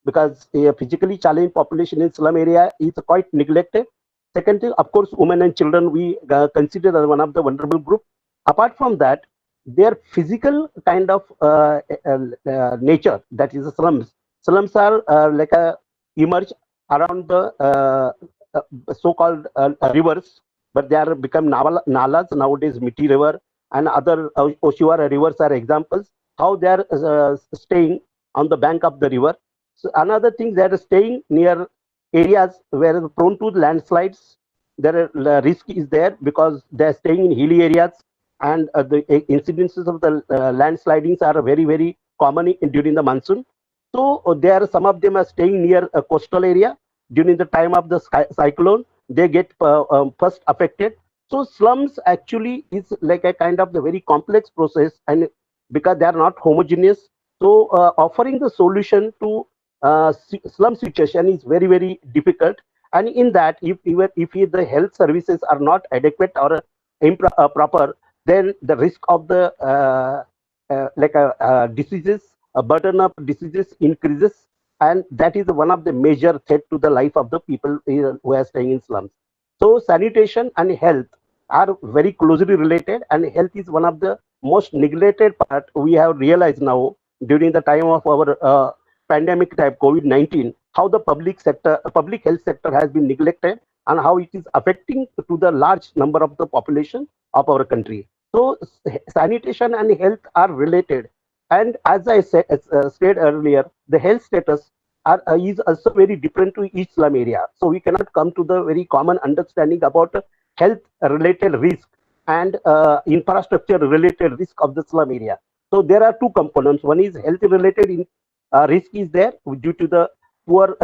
because a physically challenged population in slum area is quite neglected. Second thing, of course, women and children we consider as one of the vulnerable group. Apart from that, their physical kind of nature, that is the slums. Slums are like a emerge around the so-called rivers, but they are become nalas nowadays. Miti River and other Oshiwara rivers are examples how they are staying on the bank of the river. So another thing, they are staying near areas where prone to landslides. The risk is there because they are staying in hilly areas, and the incidences of the landslidings are very common during the monsoon. So there, some of them are staying near a coastal area during the time of the cyclone. They get first affected. So slums actually is like a kind of the very complex process, and because they are not homogeneous, so offering the solution to slum situation is very difficult. And in that, if the health services are not adequate or proper, then the risk of the diseases, a burden of diseases increases, and that is one of the major threat to the life of the people who are staying in slums. So sanitation and health are very closely related, and health is one of the most neglected part we have realized now during the time of our pandemic type COVID-19, how the public health sector has been neglected, and how it is affecting to the large number of the population of our country. So sanitation and health are related. And as I said earlier, the health status is also very different to each slum area. So we cannot come to the very common understanding about health related risk and infrastructure related risk of the slum area. So there are two components. One is health related risk is there due to the poor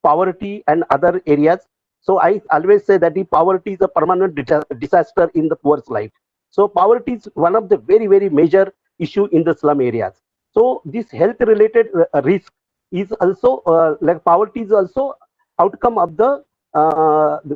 poverty and other areas. So I always say that the poverty is a permanent disaster in the poor's life. So poverty is one of the very major issue in the slum areas. So this health related risk is also like poverty is also outcome of the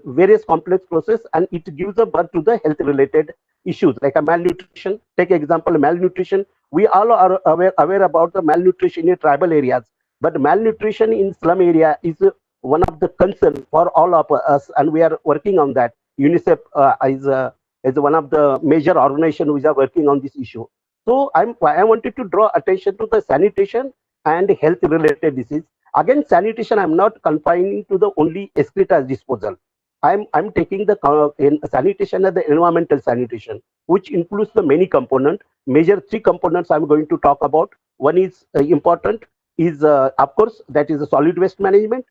various complex process, and it gives a birth to the health related issues like a malnutrition. Take example malnutrition. We all are aware about the malnutrition in tribal areas, but malnutrition in slum area is one of the concern for all of us, and we are working on that. UNICEF is one of the major organizations which are working on this issue. So I wanted to draw attention to the sanitation and health related disease. Again, sanitation, I'm not confining to the only excreta disposal. I'm taking the sanitation as the environmental sanitation, which includes the many components. Major three components I'm going to talk about. One is important is of course that is the solid waste management.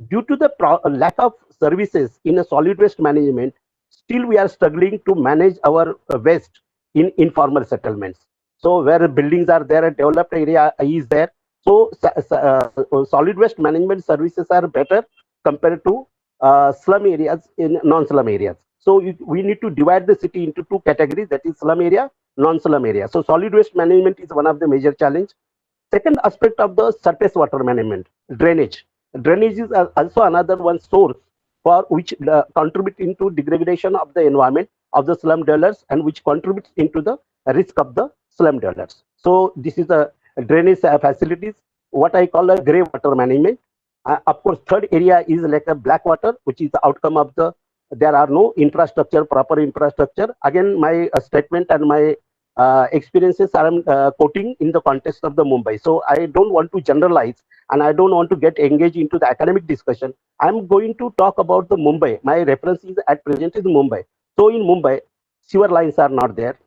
Due to the lack of services in a solid waste management, still we are struggling to manage our waste in informal settlements. So where buildings are there, a developed area is there. So solid waste management services are better compared to slum areas in non-slum areas. So we need to divide the city into two categories, that is slum area, non-slum area. So solid waste management is one of the major challenge. Second aspect of the surface water management, drainage. Drainage is also another one source for which contribute into degradation of the environment of the slum dwellers, and which contributes into the risk of the slum dwellers. So this is a drainage facilities, what I call a grey water management. Of course, third area is like a black water, which is the outcome of the there are no infrastructure, proper infrastructure. Again, my statement and my experiences are quoting in the context of the Mumbai. So I don't want to generalize, and I don't want to get engaged into the academic discussion. I'm going to talk about the Mumbai. My reference is at present is Mumbai. So in Mumbai, sewer lines are not there.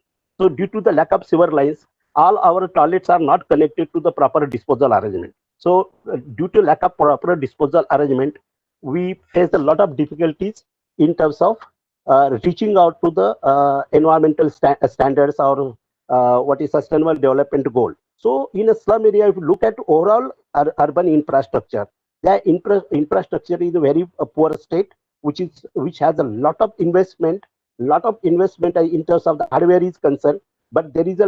So due to the lack of sewer lines, all our toilets are not connected to the proper disposal arrangement. So due to lack of proper disposal arrangement, we face a lot of difficulties in terms of reaching out to the environmental standards or what is sustainable development goal. So in a slum area, if you look at overall urban infrastructure, the infrastructure is a very poor state, which has a lot of investment in terms of the hardware is concerned, but there is a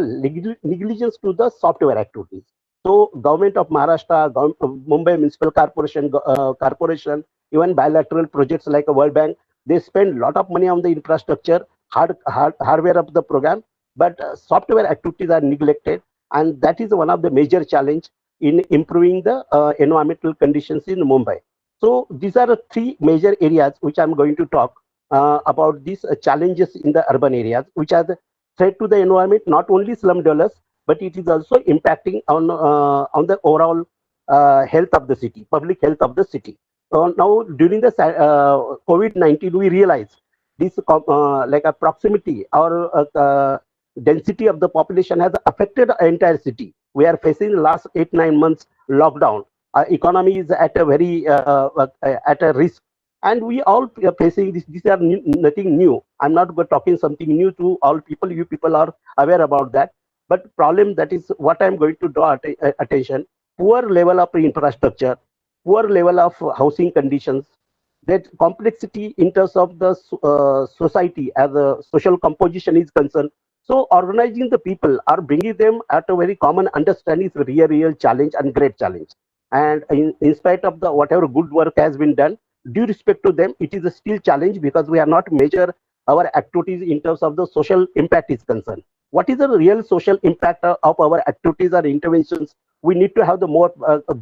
negligence to the software activities. So government of Maharashtra, Mumbai Municipal Corporation, even bilateral projects like a World Bank They spend a lot of money on the infrastructure, hardware of the program, but software activities are neglected, and that is one of the major challenge in improving the environmental conditions in Mumbai. So these are the three major areas which I'm going to talk about these challenges in the urban areas, which are the threat to the environment, not only slum dwellers, but it is also impacting on the overall health of the city, public health of the city. Now, during the COVID-19, we realized this like a proximity or density of the population has affected the entire city. We are facing the last 8-9 months lockdown. Our economy is at a very at a risk, and we all are facing this. These are nothing new. I'm not talking something new to all people. You people are aware about that. But problem that is what I'm going to draw attention: poor level of infrastructure, poor level of housing conditions, that complexity in terms of the society as a social composition is concerned. So organizing the people or bringing them at a very common understanding is a real challenge and great challenge. And in spite of the whatever good work has been done, due respect to them, it is a still challenge because we are not measure our activities in terms of the social impact is concerned. What is the real social impact of our activities or interventions? We need to have the more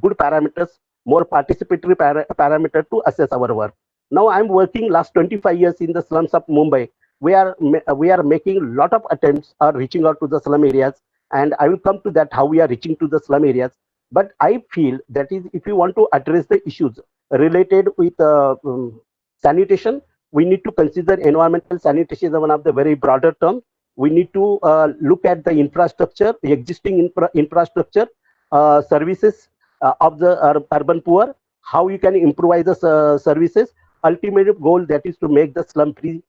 good parameters, more participatory parameter to assess our work. Now I'm working last 25 years in the slums of Mumbai. We are making a lot of attempts or reaching out to the slum areas, and I will come to that how we are reaching to the slum areas. But I feel that is if you want to address the issues related with sanitation, we need to consider environmental sanitation as one of the very broader terms. We need to look at the infrastructure, the existing infrastructure, services of the urban poor, how you can improvise the services. Ultimate goal that is to make the slum free,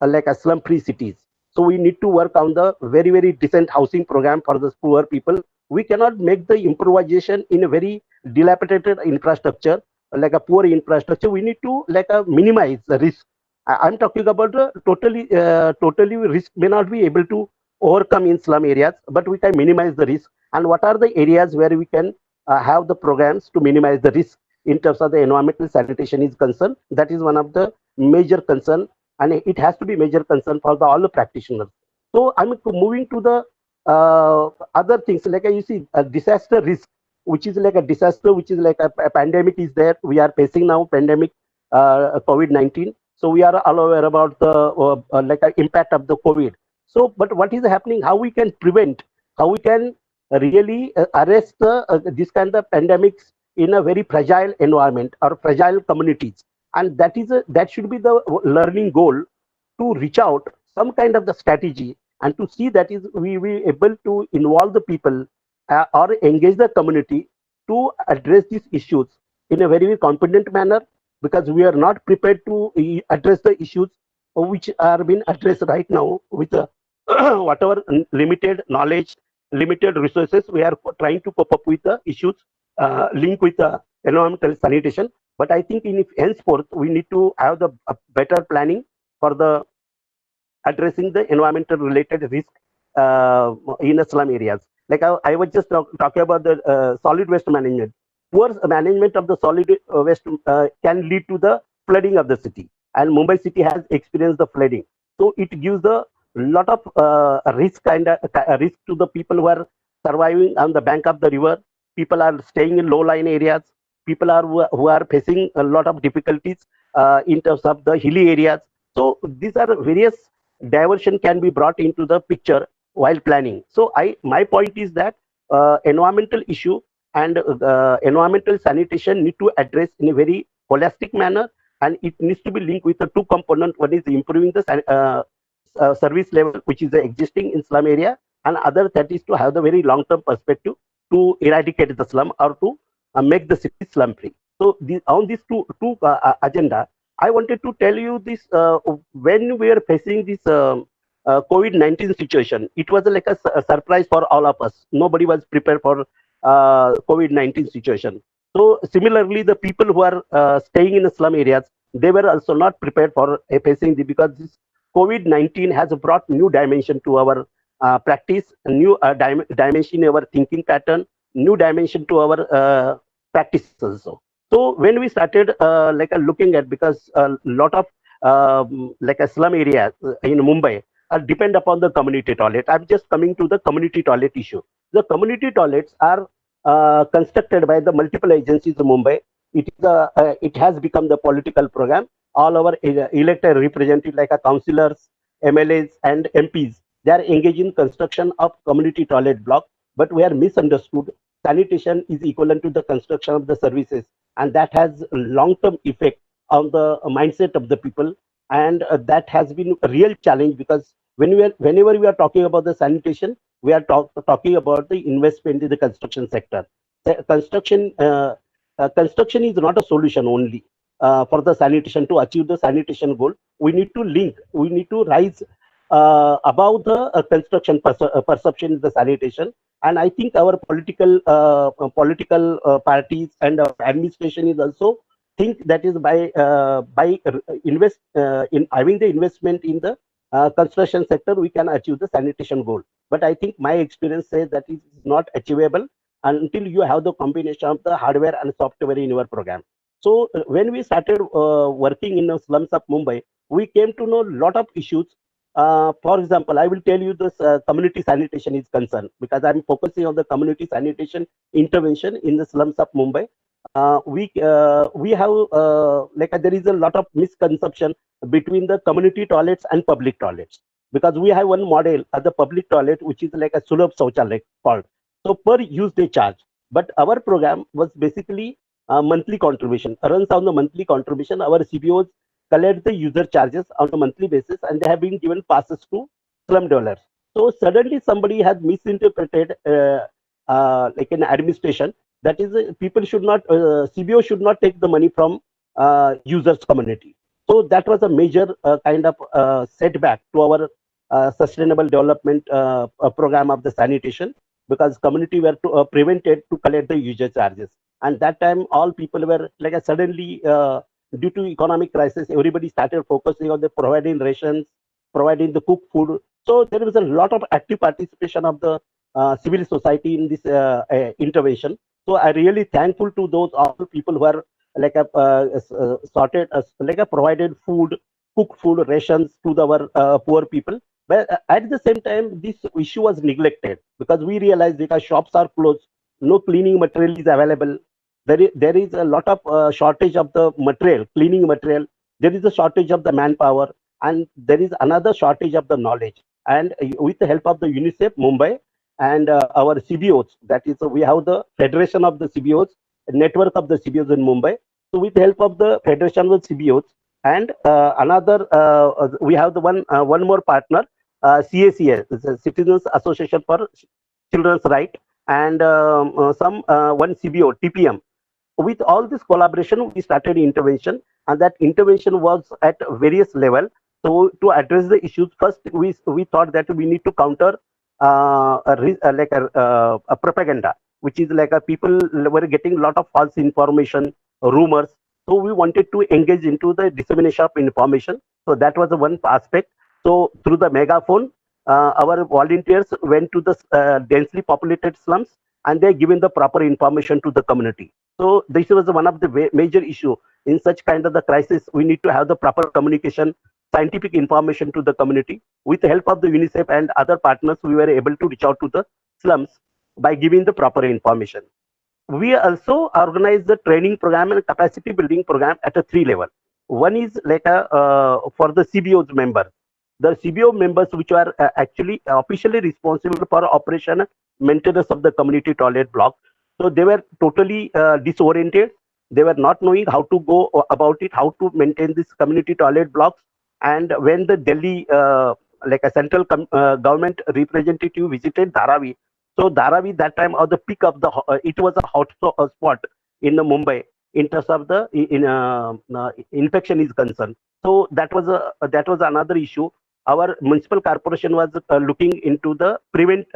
like a slum free cities. So we need to work on the very decent housing program for the poor people. We cannot make the improvisation in a very dilapidated infrastructure, like a poor infrastructure. We need to like minimize the risk. I'm talking about totally risk may not be able to overcome in slum areas, but we can minimize the risk. And what are the areas where we can have the programs to minimize the risk in terms of the environmental sanitation is concerned? That is one of the major concern, and it has to be major concern for all the practitioners. So I'm moving to the other things, like you see a disaster risk, which is like a disaster, which is like a pandemic is there. We are facing now pandemic, COVID-19. So we are all aware about the like impact of the COVID. So, but what is happening? How we can prevent? How we can really arrest this kind of pandemics in a very fragile environment or fragile communities? And that should be the learning goal, to reach out some kind of the strategy and to see that is we will able to involve the people or engage the community to address these issues in a very competent manner, because we are not prepared to address the issues which are being addressed right now with whatever limited knowledge, limited resources. We are trying to cope up with the issues linked with environmental sanitation. But I think in henceforth we need to have the better planning for the addressing the environmental related risk in the slum areas. Like I was just talking about the solid waste management. Poor management of the solid waste can lead to the flooding of the city, and Mumbai city has experienced the flooding. So it gives a lot of risk and risk to the people who are surviving on the bank of the river. People are staying in low-lying areas. People are who are facing a lot of difficulties in terms of the hilly areas. So these are various diversion can be brought into the picture while planning. So my point is that environmental issue and environmental sanitation need to address in a very holistic manner, and it needs to be linked with the two components. One is improving the service level which is existing in slum area, and other that is to have the very long-term perspective to eradicate the slum or to make the city slum free. So on these two agenda, I wanted to tell you this. When we are facing this COVID-19 situation, it was like a surprise for all of us. Nobody was prepared for COVID-19 situation. So similarly, the people who are staying in the slum areas, they were also not prepared for facing this, because this COVID-19 has brought new dimension to our practice, new dimension in our thinking pattern, new dimension to our practices also. So when we started like looking at, because a lot of like a slum area in Mumbai depend upon the community toilet. I'm just coming to the community toilet issue. The community toilets are constructed by the multiple agencies in Mumbai. It has become the political program. All our elected representatives like councillors, MLAs and MPs, they are engaged in construction of community toilet block, but we are misunderstood. Sanitation is equivalent to the construction of the services, and that has long-term effect on the mindset of the people, and that has been a real challenge, because whenever we are talking about the sanitation, we are talking about the investment in the construction sector. The construction is not a solution only for the sanitation. To achieve the sanitation goal, we need to rise above the construction perception in the sanitation. And I think our political parties and our administration is also think that is by invest in having the investment in the construction sector, we can achieve the sanitation goal. But I think my experience says that it is not achievable until you have the combination of the hardware and software in your program. So when we started working in the slums of Mumbai, we came to know a lot of issues. For example, I will tell you this community sanitation is concerned, because I'm focusing on the community sanitation intervention in the slums of Mumbai. We have there is a lot of misconception between the community toilets and public toilets, because we have one model of the public toilet which is like a Sulabh Shauchalaya called. So per use they charge, but our program was basically monthly contribution, runs on the monthly contribution. Our CBOs collect the user charges on a monthly basis, and they have been given passes to slum dwellers. So suddenly somebody has misinterpreted like an administration, that is people should not CBO should not take the money from users community. So that was a major kind of setback to our sustainable development program of the sanitation, because community were prevented to collect the user charges. And that time all people were like suddenly due to economic crisis, everybody started focusing on the providing rations, providing the cooked food. So there was a lot of active participation of the civil society in this intervention. So I really thankful to those all people who are like sorted provided food, cooked food rations to our poor people. But at the same time, this issue was neglected, because we realized that our shops are closed, no cleaning material is available. There is a lot of shortage of the material, cleaning material. There is a shortage of the manpower, and there is another shortage of the knowledge. And with the help of the UNICEF Mumbai and our CBOs, that is, we have the Federation of the CBOs, network of the CBOs in Mumbai. So with the help of the Federation of the CBOs and we have the one more partner, CACS, the Citizens Association for Children's Right, and one CBO, TPM. With all this collaboration, we started intervention, and that intervention was at various levels. So to address the issues, first we thought that we need to counter a propaganda, which is like people were getting a lot of false information, rumors. So we wanted to engage into the dissemination of information. So that was the one aspect. So through the megaphone, our volunteers went to the densely populated slums, and they're given the proper information to the community. So this was one of the major issue in such kind of the crisis. We need to have the proper communication, scientific information to the community. With the help of the UNICEF and other partners, we were able to reach out to the slums by giving the proper information. We also organize the training program and capacity building program at a 3 level. One is like for the CBOs members. The CBO members, which are actually officially responsible for operation maintenance of the community toilet block. So they were totally disoriented. They were not knowing how to go about it, how to maintain this community toilet blocks. And when the Delhi, like a central government representative visited Dharavi, so Dharavi that time of the peak of the, it was a hot spot in the Mumbai in terms of the infection is concerned. So that was another issue. Our municipal corporation was looking into the treatment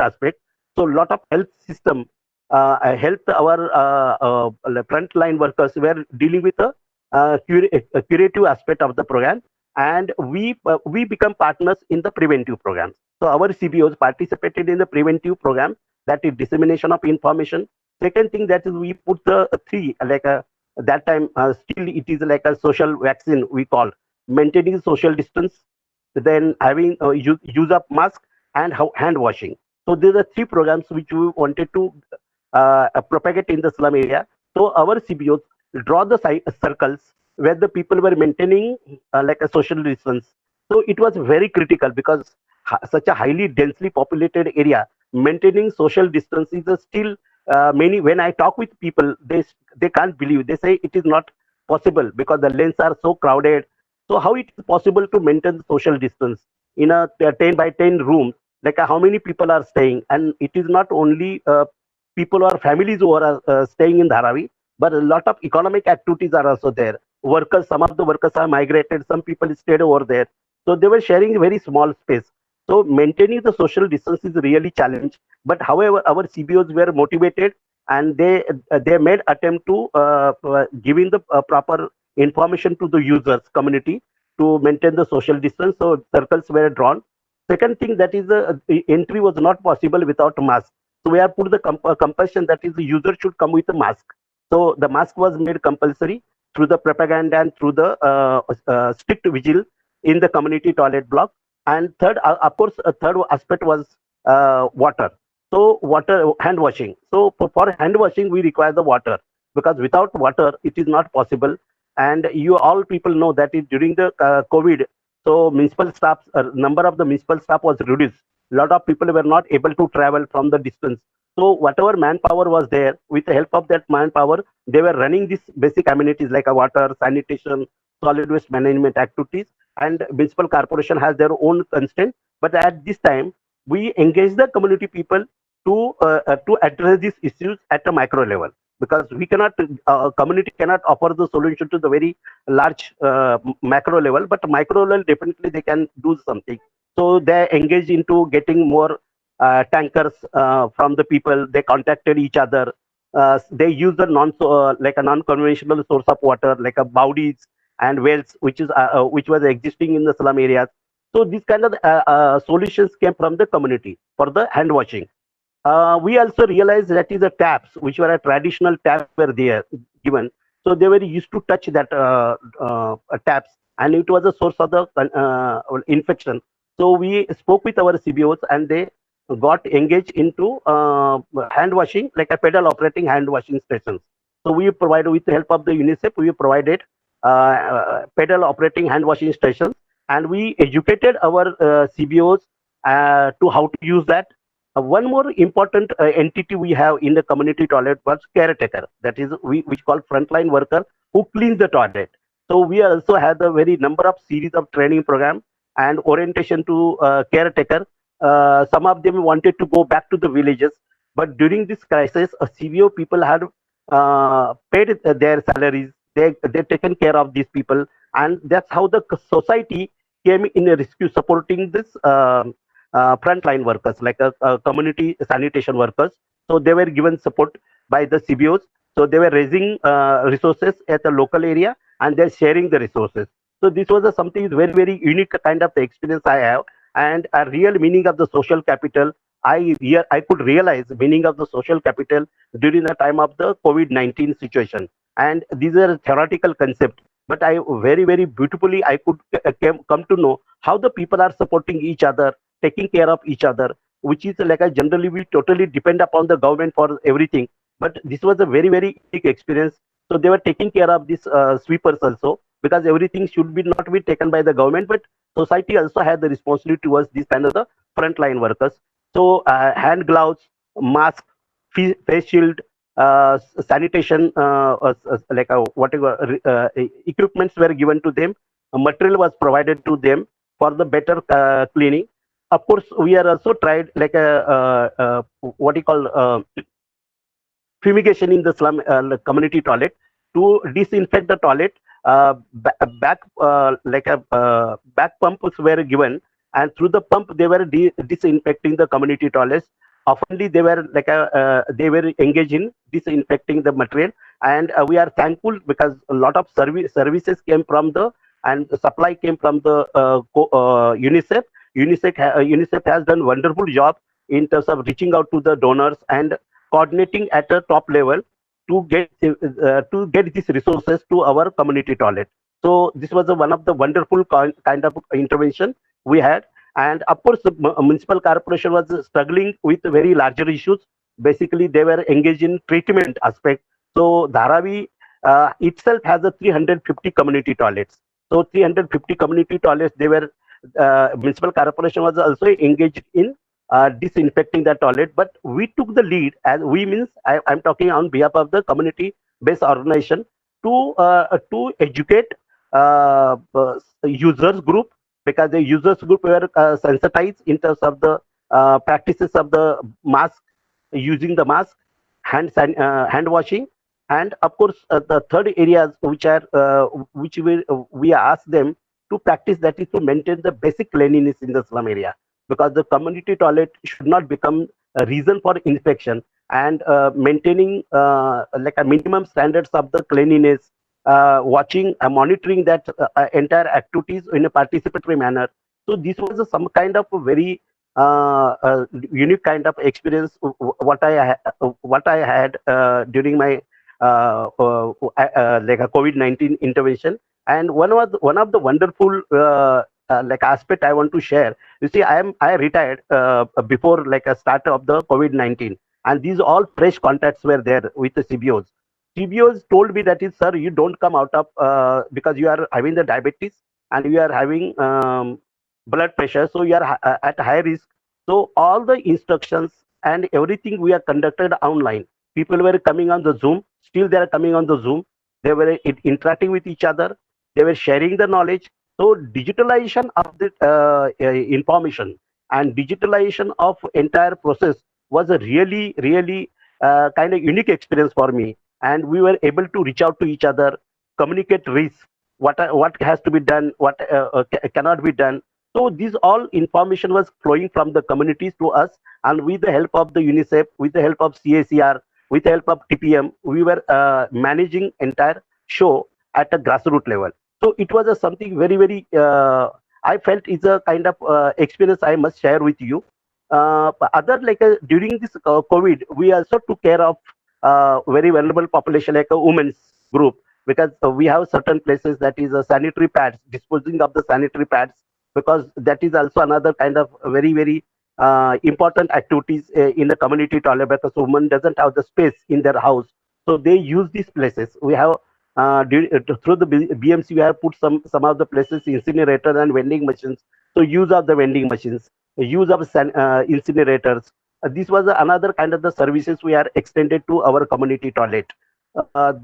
aspect. So a lot of health system helped our frontline workers were dealing with a curative aspect of the program, and we become partners in the preventive programs. So our CBOs participated in the preventive program, that is dissemination of information. Second thing, that is we put the three that time still it is like a social vaccine we call, maintaining social distance, then having use of mask and hand washing. So these are three programs which we wanted to propagate in the slum area. So our CBOs draw the circles where the people were maintaining like a social distance. So it was very critical because such a highly densely populated area, maintaining social distance is still many. When I talk with people, they can't believe. They say it is not possible because the lanes are so crowded. So how it is possible to maintain social distance in a 10 by 10 room? Like how many people are staying? And it is not only people or families who are staying in Dharavi, but a lot of economic activities are also there. Workers, some of the workers are migrated, some people stayed over there. So they were sharing a very small space. So maintaining the social distance is really challenge. But however, our CBOs were motivated and they made attempt to giving the proper information to the users community to maintain the social distance. So circles were drawn. Second thing, that is the entry was not possible without mask. So we have put the compulsion, that is the user should come with a mask. So the mask was made compulsory through the propaganda and through the strict vigil in the community toilet block. And third, of course, a third aspect was water. So water, hand washing. So for hand washing, we require the water because without water, it is not possible. And you all people know that during the COVID, so municipal staff, number of the municipal staff was reduced. A lot of people were not able to travel from the distance. So whatever manpower was there, with the help of that manpower, they were running these basic amenities like a water, sanitation, solid waste management activities. And municipal corporation has their own constraint. But at this time, we engage the community people to address these issues at a micro level, because we cannot community cannot offer the solution to the very large macro level, but micro level definitely they can do something. So they engage into getting more tankers from the people. They contacted each other. They use the like a non-conventional source of water, like a bowdies and wells, which was existing in the slum areas. So these kind of solutions came from the community for the hand washing. We also realized that is the taps, which were a traditional tap, were there given. So they were used to touch that taps, and it was a source of the infection. So we spoke with our CBOs, and they got engaged into hand washing, like a pedal operating hand washing stations. So we provided, with the help of the UNICEF, we provided pedal operating hand washing stations, and we educated our CBOs to how to use that. One more important entity we have in the community toilet was caretaker. That is, which call frontline worker who cleans the toilet. So we also had a very number of series of training program and orientation to caretaker. Some of them wanted to go back to the villages, but during this crisis, a CBO people had paid their salaries. They taken care of these people, and that's how the society came in a rescue supporting this. Frontline workers, like community sanitation workers. So they were given support by the CBOs. So they were raising resources at the local area, and they're sharing the resources. So this was something very, very unique kind of the experience I have, and a real meaning of the social capital. I could realize the meaning of the social capital during the time of the COVID-19 situation. And these are theoretical concepts, but I very, very beautifully I could come to know how the people are supporting each other, taking care of each other, which is like a generally we totally depend upon the government for everything. But this was a very, very unique experience. So they were taking care of these sweepers also, because everything should be not be taken by the government, but society also had the responsibility towards these kind of the frontline workers. So hand gloves, mask, face shield, sanitation, like whatever equipments were given to them. Material was provided to them for the better cleaning. Of course, we are also tried like a what you call fumigation in the slum community toilet to disinfect the toilet. Back like a back pumps were given, and through the pump they were disinfecting the community toilets. Oftenly they were like they were engaged in disinfecting the material, and we are thankful because a lot of services came from the, and the supply came from the UNICEF. UNICEF has done wonderful job in terms of reaching out to the donors and coordinating at a top level. to get these resources to our community toilet. So this was one of the wonderful kind of intervention we had. And of course, the municipal corporation was struggling with very larger issues. Basically, they were engaged in treatment aspect. So Dharavi itself has a 350 community toilets. So 350 community toilets, they were municipal corporation was also engaged in disinfecting the toilet. But we took the lead, as we means I'm talking on behalf of the community-based organization, to educate users group, because the users group were sensitized in terms of the practices of the mask, using the mask, hand washing, and of course the third areas which we ask them to practice, that is to maintain the basic cleanliness in the slum area, because the community toilet should not become a reason for infection. And maintaining like a minimum standards of the cleanliness, watching, monitoring that entire activities in a participatory manner. So this was some kind of a very unique kind of experience what I had during my like a COVID-19 intervention. And one of the wonderful like aspect I want to share. You see, I retired before like a start of the COVID-19, and these all fresh contacts were there with the CBOs. CBOs told me that is, sir, you don't come out of because you are having the diabetes and you are having blood pressure, so you are at high risk. So all the instructions and everything we are conducted online. People were coming on the Zoom. Still, they are coming on the Zoom. They were interacting with each other. They were sharing the knowledge. So digitalization of the information and digitalization of entire process was a really kind of unique experience for me. And we were able to reach out to each other, communicate risk, what has to be done, what cannot be done. So this all information was flowing from the communities to us, and with the help of the UNICEF, with the help of CACR, with the help of TPM, we were managing entire show at a grassroots level. So it was something very I felt is a kind of experience I must share with you. Other like during this COVID, we also took care of very vulnerable population like a women's group, because we have certain places that is sanitary pads, disposing of the sanitary pads, because that is also another kind of very important activities in the community toilet, because women doesn't have the space in their house, so they use these places. We have through the BMC, we have put some of the places incinerator and vending machines. So use of the vending machines, use of incinerators. This was another kind of the services we are extended to our community toilet.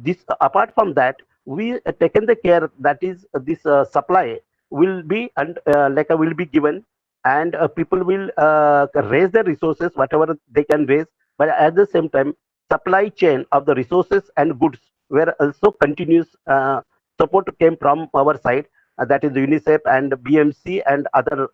This apart from that, we taken the care that is this supply will be and like will be given, and people will raise their resources whatever they can raise, but at the same time supply chain of the resources and goods where also continuous support came from our side, that is UNICEF and BMC and other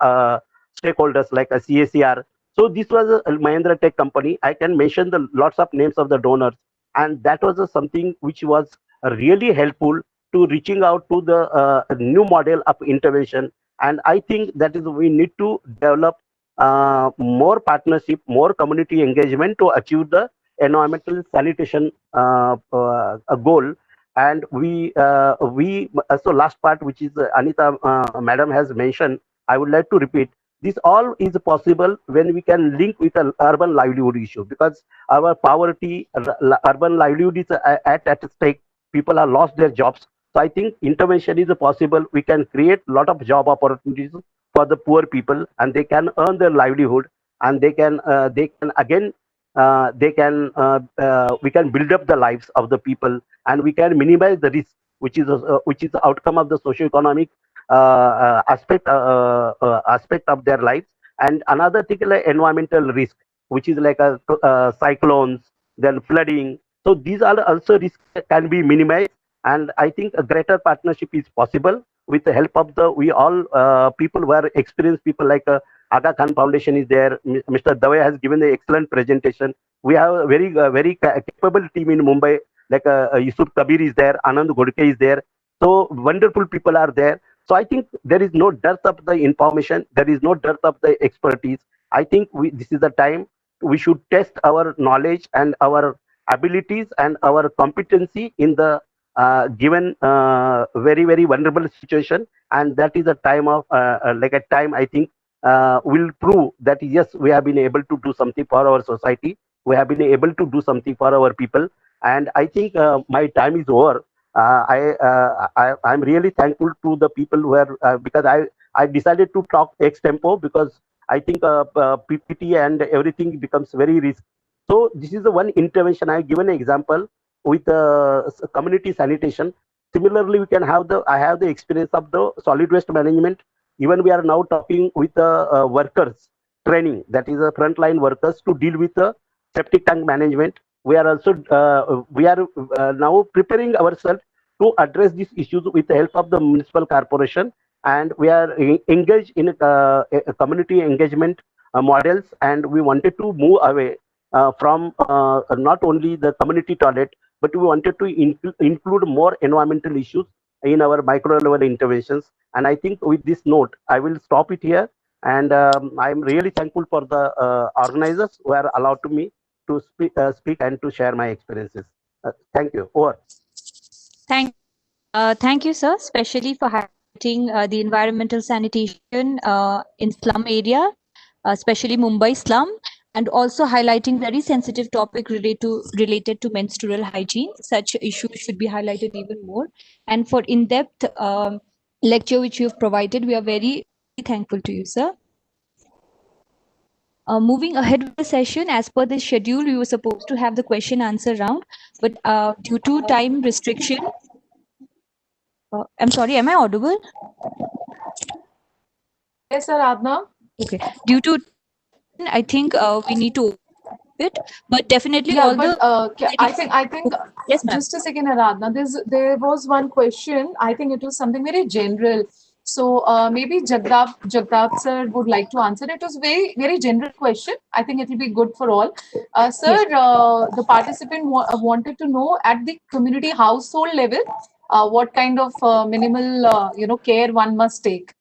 stakeholders like CACR. So this was a Mahindra Tech company. I can mention the lots of names of the donors, and that was something which was really helpful to reaching out to the new model of intervention. And I think that is we need to develop more partnership, more community engagement to achieve the environmental sanitation goal. And we so last part, which is Anita madam has mentioned, I would like to repeat, this all is possible when we can link with an urban livelihood issue, because our poverty, urban livelihood is at stake. People have lost their jobs. So I think intervention is possible. We can create a lot of job opportunities for the poor people, and they can earn their livelihood, and they can again we can build up the lives of the people, and we can minimize the risk, which is the outcome of the socio-economic aspect of their lives. And another particular environmental risk, which is like a cyclones, then flooding. So these are also risks that can be minimized, and I think a greater partnership is possible with the help of the we all people who are experienced people like Agha Khan Foundation is there. Mr. Dave has given an excellent presentation. We have a very capable team in Mumbai, like Yusuf Kabir is there, Anand Godke is there. So wonderful people are there. So I think there is no dearth of the information. There is no dearth of the expertise. I think this is the time we should test our knowledge and our abilities and our competency in the given very very vulnerable situation, and that is a time of like a time I think will prove that yes, we have been able to do something for our society, we have been able to do something for our people. And I think my time is over. I'm really thankful to the people who are because I decided to talk ex tempo because I think PPT and everything becomes very risky. So this is the one intervention. I given an example with community sanitation. Similarly, we can have I have the experience of the solid waste management. Even we are now talking with the workers training, that is frontline workers to deal with the septic tank management. We are also now preparing ourselves to address these issues with the help of the municipal corporation, and we are engaged in community engagement models, and we wanted to move away from not only the community toilet, but we wanted to include more environmental issues in our micro level interventions. And I think with this note, I will stop it here. And I'm really thankful for the organizers who are allowed to me to speak and to share my experiences. Thank you. Over. Thank you, sir, especially for highlighting the environmental sanitation in slum area, especially Mumbai slum, and also highlighting very sensitive topic related to menstrual hygiene. Such issues should be highlighted even more. And for in-depth lecture which you have provided, we are very thankful to you, sir. Moving ahead with the session, as per the schedule, we were supposed to have the question answer round, but due to time restriction, I'm sorry, am I audible? Yes, sir, Adna. Okay. Due to, I think we need to it, but definitely Yeah, all but I think yes, ma'am. just a second, Aradhana. There was one question. I think it was something very general. So maybe Jagdap sir would like to answer. It was very very general question. I think it will be good for all. Sir, Yes. the participant wanted to know at the community household level, what kind of minimal care one must take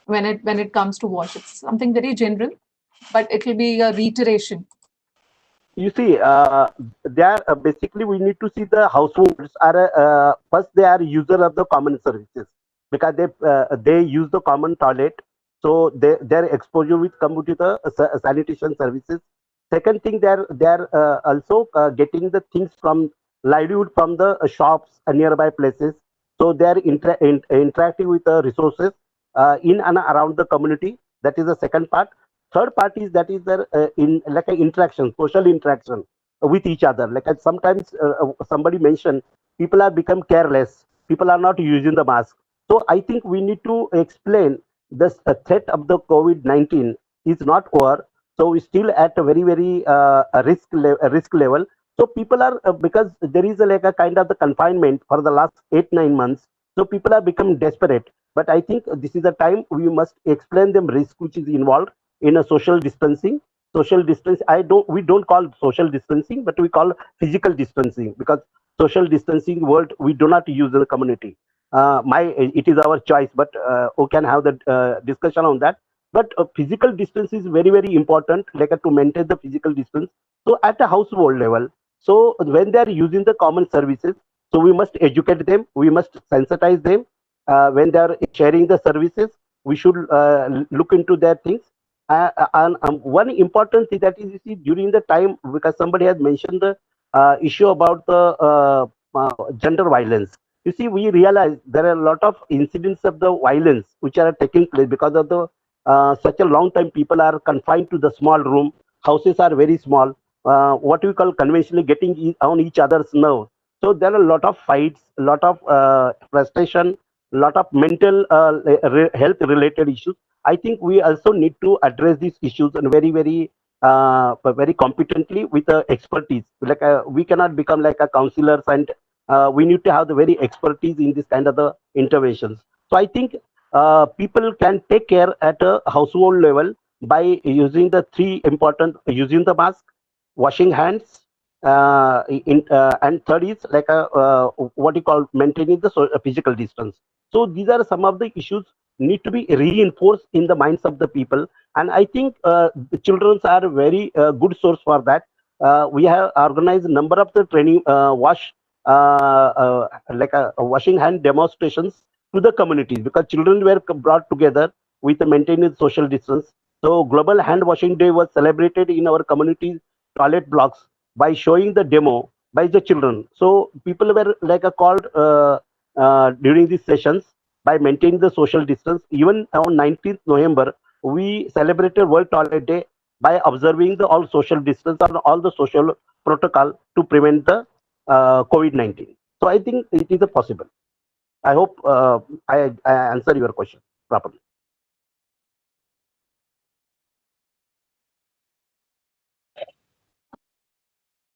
when it comes to wash. It's something very general, but it will be a reiteration. You see, they are basically we need to see the households are first they are user of the common services because they use the common toilet, so their exposure with come to the sanitation services. Second thing, they are also getting the things from livelihood from the shops and nearby places, so they are interacting with the resources in and around the community. That is the second part. Third part is that is their in like an interaction, social interaction with each other. Like sometimes somebody mentioned, people are become careless, people are not using the mask. So I think we need to explain this threat of the COVID-19 is not over. So we still at a very very risk level. So people are because there is like a kind of the confinement for the last 8-9 months. So people are become desperate. But I think this is a time we must explain them risk which is involved in a social distancing. Social distance, we don't call social distancing, but we call physical distancing, because social distancing word we do not use in the community. It is our choice, but we can have the discussion on that. But physical distance is very very important, like to maintain the physical distance. So at a household level, so when they are using the common services, so we must educate them, we must sensitize them. When they are sharing the services, we should look into their things. And one important thing that is, you see, during the time, because somebody has mentioned the issue about the gender violence. You see, we realize there are a lot of incidents of the violence which are taking place because of the such a long time people are confined to the small room. Houses are very small. What we call conventionally getting on each other's nerves. So there are a lot of fights, a lot of frustration, a lot of mental health related issues. I think we also need to address these issues and very, very competently with expertise. Like we cannot become like a counselors, and we need to have the very expertise in this kind of the interventions. So I think people can take care at a household level by using the three important: using the mask, washing hands, and third is like a what you call maintaining the physical distance. So these are some of the issues need to be reinforced in the minds of the people, and I think the children are very good source for that. we have organized a number of the training washing hand demonstrations to the communities, because children were brought together with maintaining social distance. So Global Hand Washing Day was celebrated in our community toilet blocks by showing the demo by the children. So people were called during these sessions by maintaining the social distance. Even on 19th November, we celebrated World Toilet Day by observing the all social distance and all the social protocol to prevent the COVID-19. So I think it is possible. I hope I answer your question properly.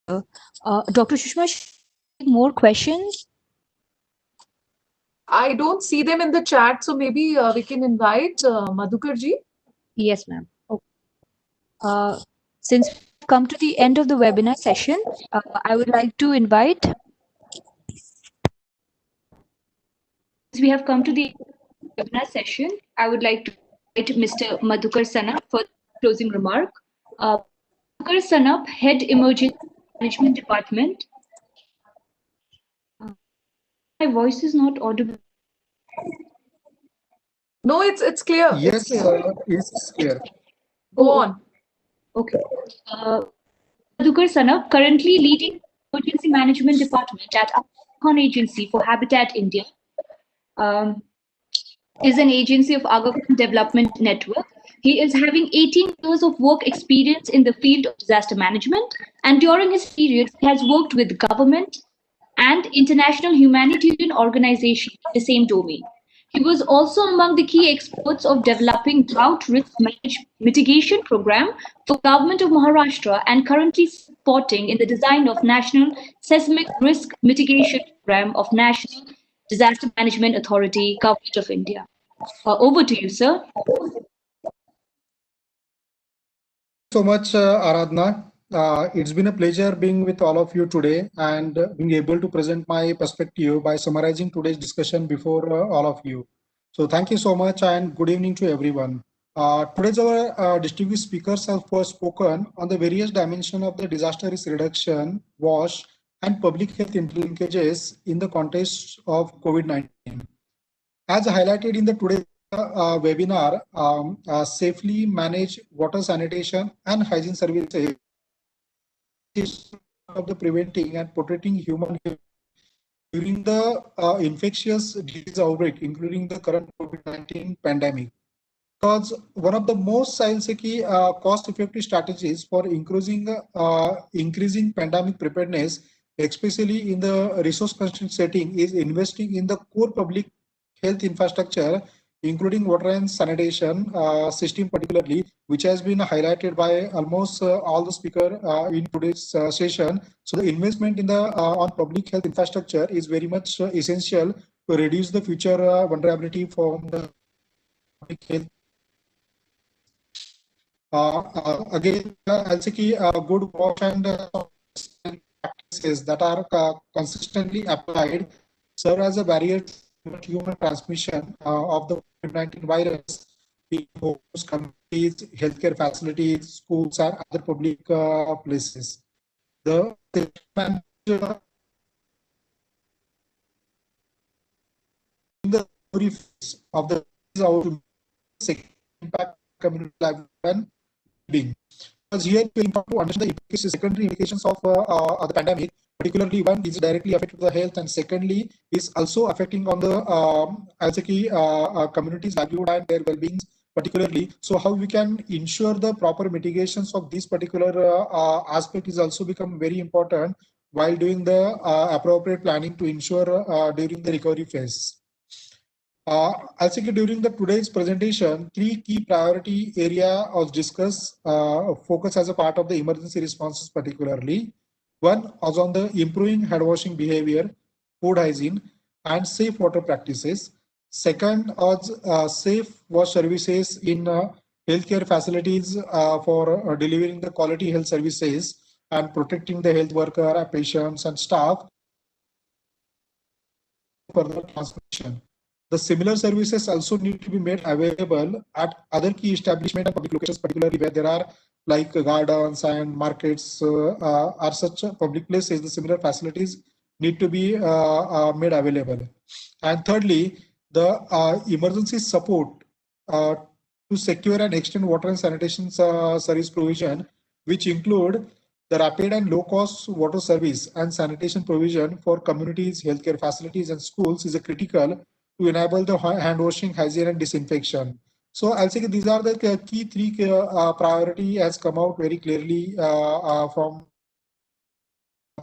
Dr. Sushma, more questions? I don't see them in the chat, so maybe we can invite Madhukar ji. Yes, ma'am. Okay. Since we've come to the end of the webinar session, I would like to invite. Since we have come to the webinar session, I would like to invite Mr. Madhukar Sanap for the closing remark. Madhukar Sanap, Head Emergency Management Department. My voice is not audible. No, it's clear. Yes, it's clear. Go on. Okay. Madhukar Sanap, currently leading Emergency Management Department at Agha Agency for Habitat India, is an agency of Agha Development Network. He is having 18 years of work experience in the field of disaster management, and during his period, he has worked with government and international humanitarian organizations in the same domain. He was also among the key experts of developing drought risk mitigation program for government of Maharashtra, and currently supporting in the design of national seismic risk mitigation program of National Disaster Management Authority, Government of India. Over to you, sir. So much, Aradhna. It's been a pleasure being with all of you today and being able to present my perspective by summarizing today's discussion before all of you. So thank you so much and good evening to everyone. Today's our distinguished speakers have first spoken on the various dimensions of the disaster risk reduction, WASH, and public health interlinkages in the context of COVID-19. As highlighted in the today's webinar, safely manage water sanitation and hygiene services of the preventing and protecting human health during the infectious disease outbreak, including the current COVID-19 pandemic. Because one of the most cost-effective strategies for increasing pandemic preparedness, especially in the resource-constrained setting, is investing in the core public health infrastructure, including water and sanitation system particularly, which has been highlighted by almost all the speakers in today's session. So the investment in the on public health infrastructure is very much essential to reduce the future vulnerability from the public health. Again, I'll say good watch and practices that are consistently applied serve as a barrier to human transmission of the COVID-19 virus in homes, communities, healthcare facilities, schools, and other public places. The manager in the of the impact community life and being. Because here we important to understand the secondary indications of the pandemic, particularly one is directly affected the health, and secondly is also affecting on the communities' livelihood and their well-being particularly. So how we can ensure the proper mitigations of this particular aspect is also become very important while doing the appropriate planning to ensure during the recovery phase. I'll say during today's presentation, three key priority area was discussed, focus as a part of the emergency responses particularly. One was on the improving hand washing behavior, food hygiene, and safe water practices. Second was safe wash services in healthcare facilities for delivering the quality health services and protecting the health worker, patients, and staff for the transmission. The similar services also need to be made available at other key establishment and public locations, particularly where there are like gardens and markets are such public places. The similar facilities need to be made available. And thirdly, the emergency support to secure and extend water and sanitation service provision, which include the rapid and low-cost water service and sanitation provision for communities, healthcare facilities, and schools is a critical to enable the hand washing, hygiene, and disinfection. So I'll say these are the key three priority has come out very clearly from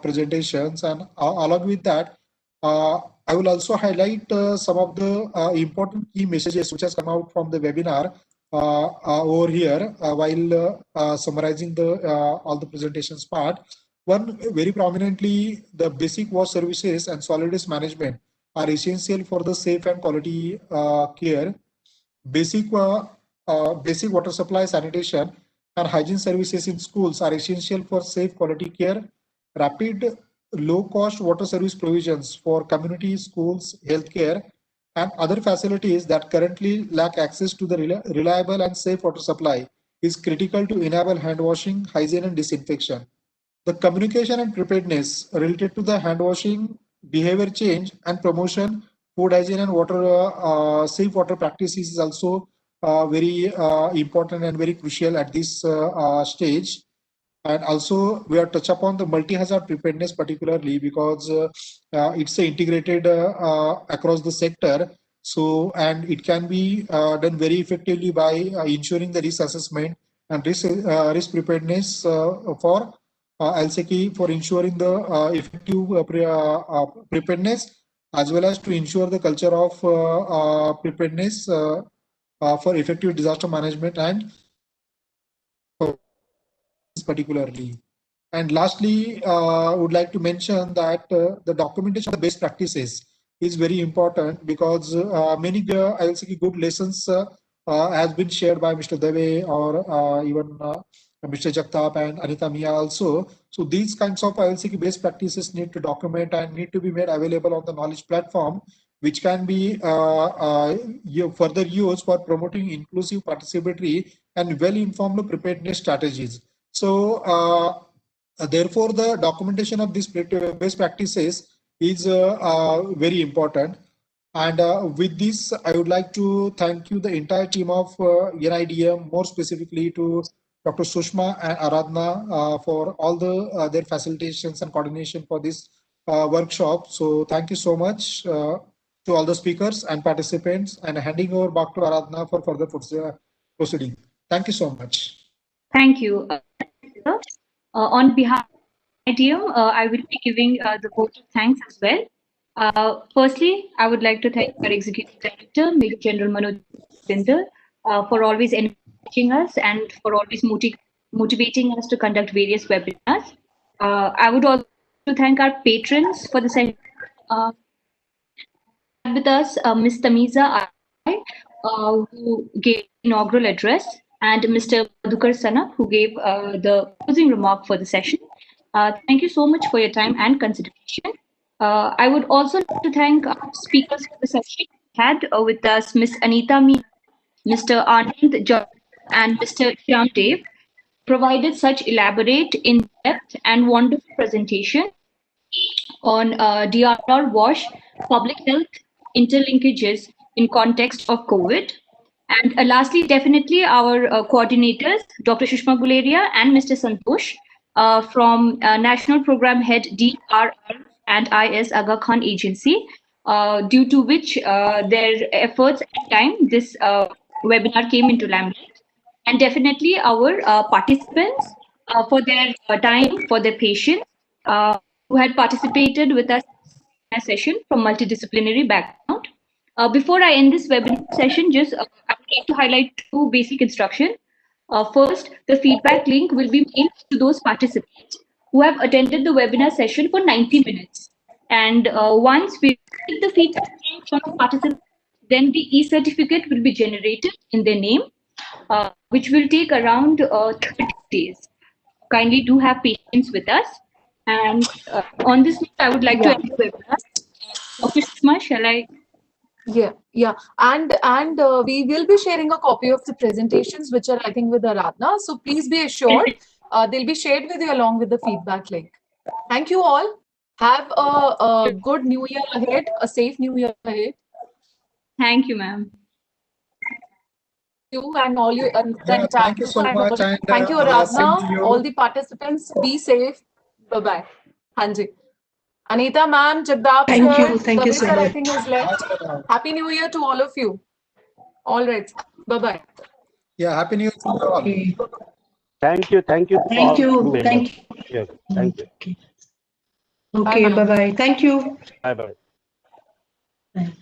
presentations, and along with that, I will also highlight some of the important key messages which has come out from the webinar over here while summarizing the all the presentations part. One, very prominently, the basic wash services and solid waste management are essential for the safe and quality care. Basic water supply, sanitation, and hygiene services in schools are essential for safe quality care. Rapid, low-cost water service provisions for communities, schools, healthcare, and other facilities that currently lack access to the reliable and safe water supply is critical to enable hand washing, hygiene, and disinfection. The communication and preparedness related to the hand washing, behavior change, and promotion, food hygiene, and water safe water practices is also very important and very crucial at this stage. And also, we are touch upon the multi-hazard preparedness particularly because it's integrated across the sector. So, and it can be done very effectively by ensuring the risk assessment and risk preparedness for LCK for ensuring the effective preparedness, as well as to ensure the culture of preparedness for effective disaster management and particularly. And lastly, would like to mention that the documentation of the best practices is very important because many I will say good lessons has been shared by Mr. Dave or even Mr. Jagtap and Anita Mia also. So these kinds of I will say best practices need to document and need to be made available on the knowledge platform, which can be further used for promoting inclusive, participatory, and well-informed preparedness strategies. So therefore, the documentation of these best practices is very important. And with this, I would like to thank you, the entire team of NIDM, more specifically to Dr. Sushma and Aradhana for all the their facilitations and coordination for this workshop. So thank you so much to all the speakers and participants, and handing over back to Aradhana for further proceeding. Thank you so much. Thank you. On behalf of NIDM, I will be giving the vote of thanks as well. Firstly, I would like to thank our Executive Director, Major General Manoj Sindel, for always encouraging us and for always motivating us to conduct various webinars. I would also like to thank our patrons for the session. With us, Ms. Tamiza who gave inaugural address, and Mr. Madhukar Sanap, who gave the closing remark for the session. Thank you so much for your time and consideration. I would also like to thank our speakers for the session. We had with us Ms. Anita Mia, Mr. Anand John, and Mr. Shyam Dev, provided such elaborate, in-depth, and wonderful presentation on DRR WASH, public health interlinkages in context of COVID. And lastly, definitely our coordinators, Dr. Sushma Guleria and Mr. Santosh from National Program Head DRR and IS Agha Khan Agency, due to which their efforts and time this webinar came into limelight. And definitely our participants for their time, for their patience, who had participated with us in a session from multidisciplinary background. Before I end this webinar session, just I would like to highlight two basic instructions. First, the feedback link will be mailed to those participants who have attended the webinar session for 90 minutes. And once we get the feedback from the participants, then the e-certificate will be generated in their name, which will take around 30 days. Kindly do have patience with us. And on this note, I would like to end the webinar. Dr. Sushma, shall I? Yeah, and we will be sharing a copy of the presentations, which are, I think, with Aradhana. So please be assured, they'll be shared with you along with the feedback link. Thank you all. Have a good New Year ahead, a safe New Year ahead. Thank you, ma'am. You and all you, and Yeah, thank you so much. And thank you, same to Aradhana. you. All the participants, be safe. Bye-bye. Hanji. Anita ma'am, Jagdap Thank sir, you. Thank you Davi so sir, I much. think is left. Happy New Year to all of you. All right. Bye-bye. Yeah, happy New Year to you all. Okay. Thank you. Thank you. Thank you. Members. Thank you. Yes, thank you. Okay. Bye-bye. Thank you. Bye bye. Bye.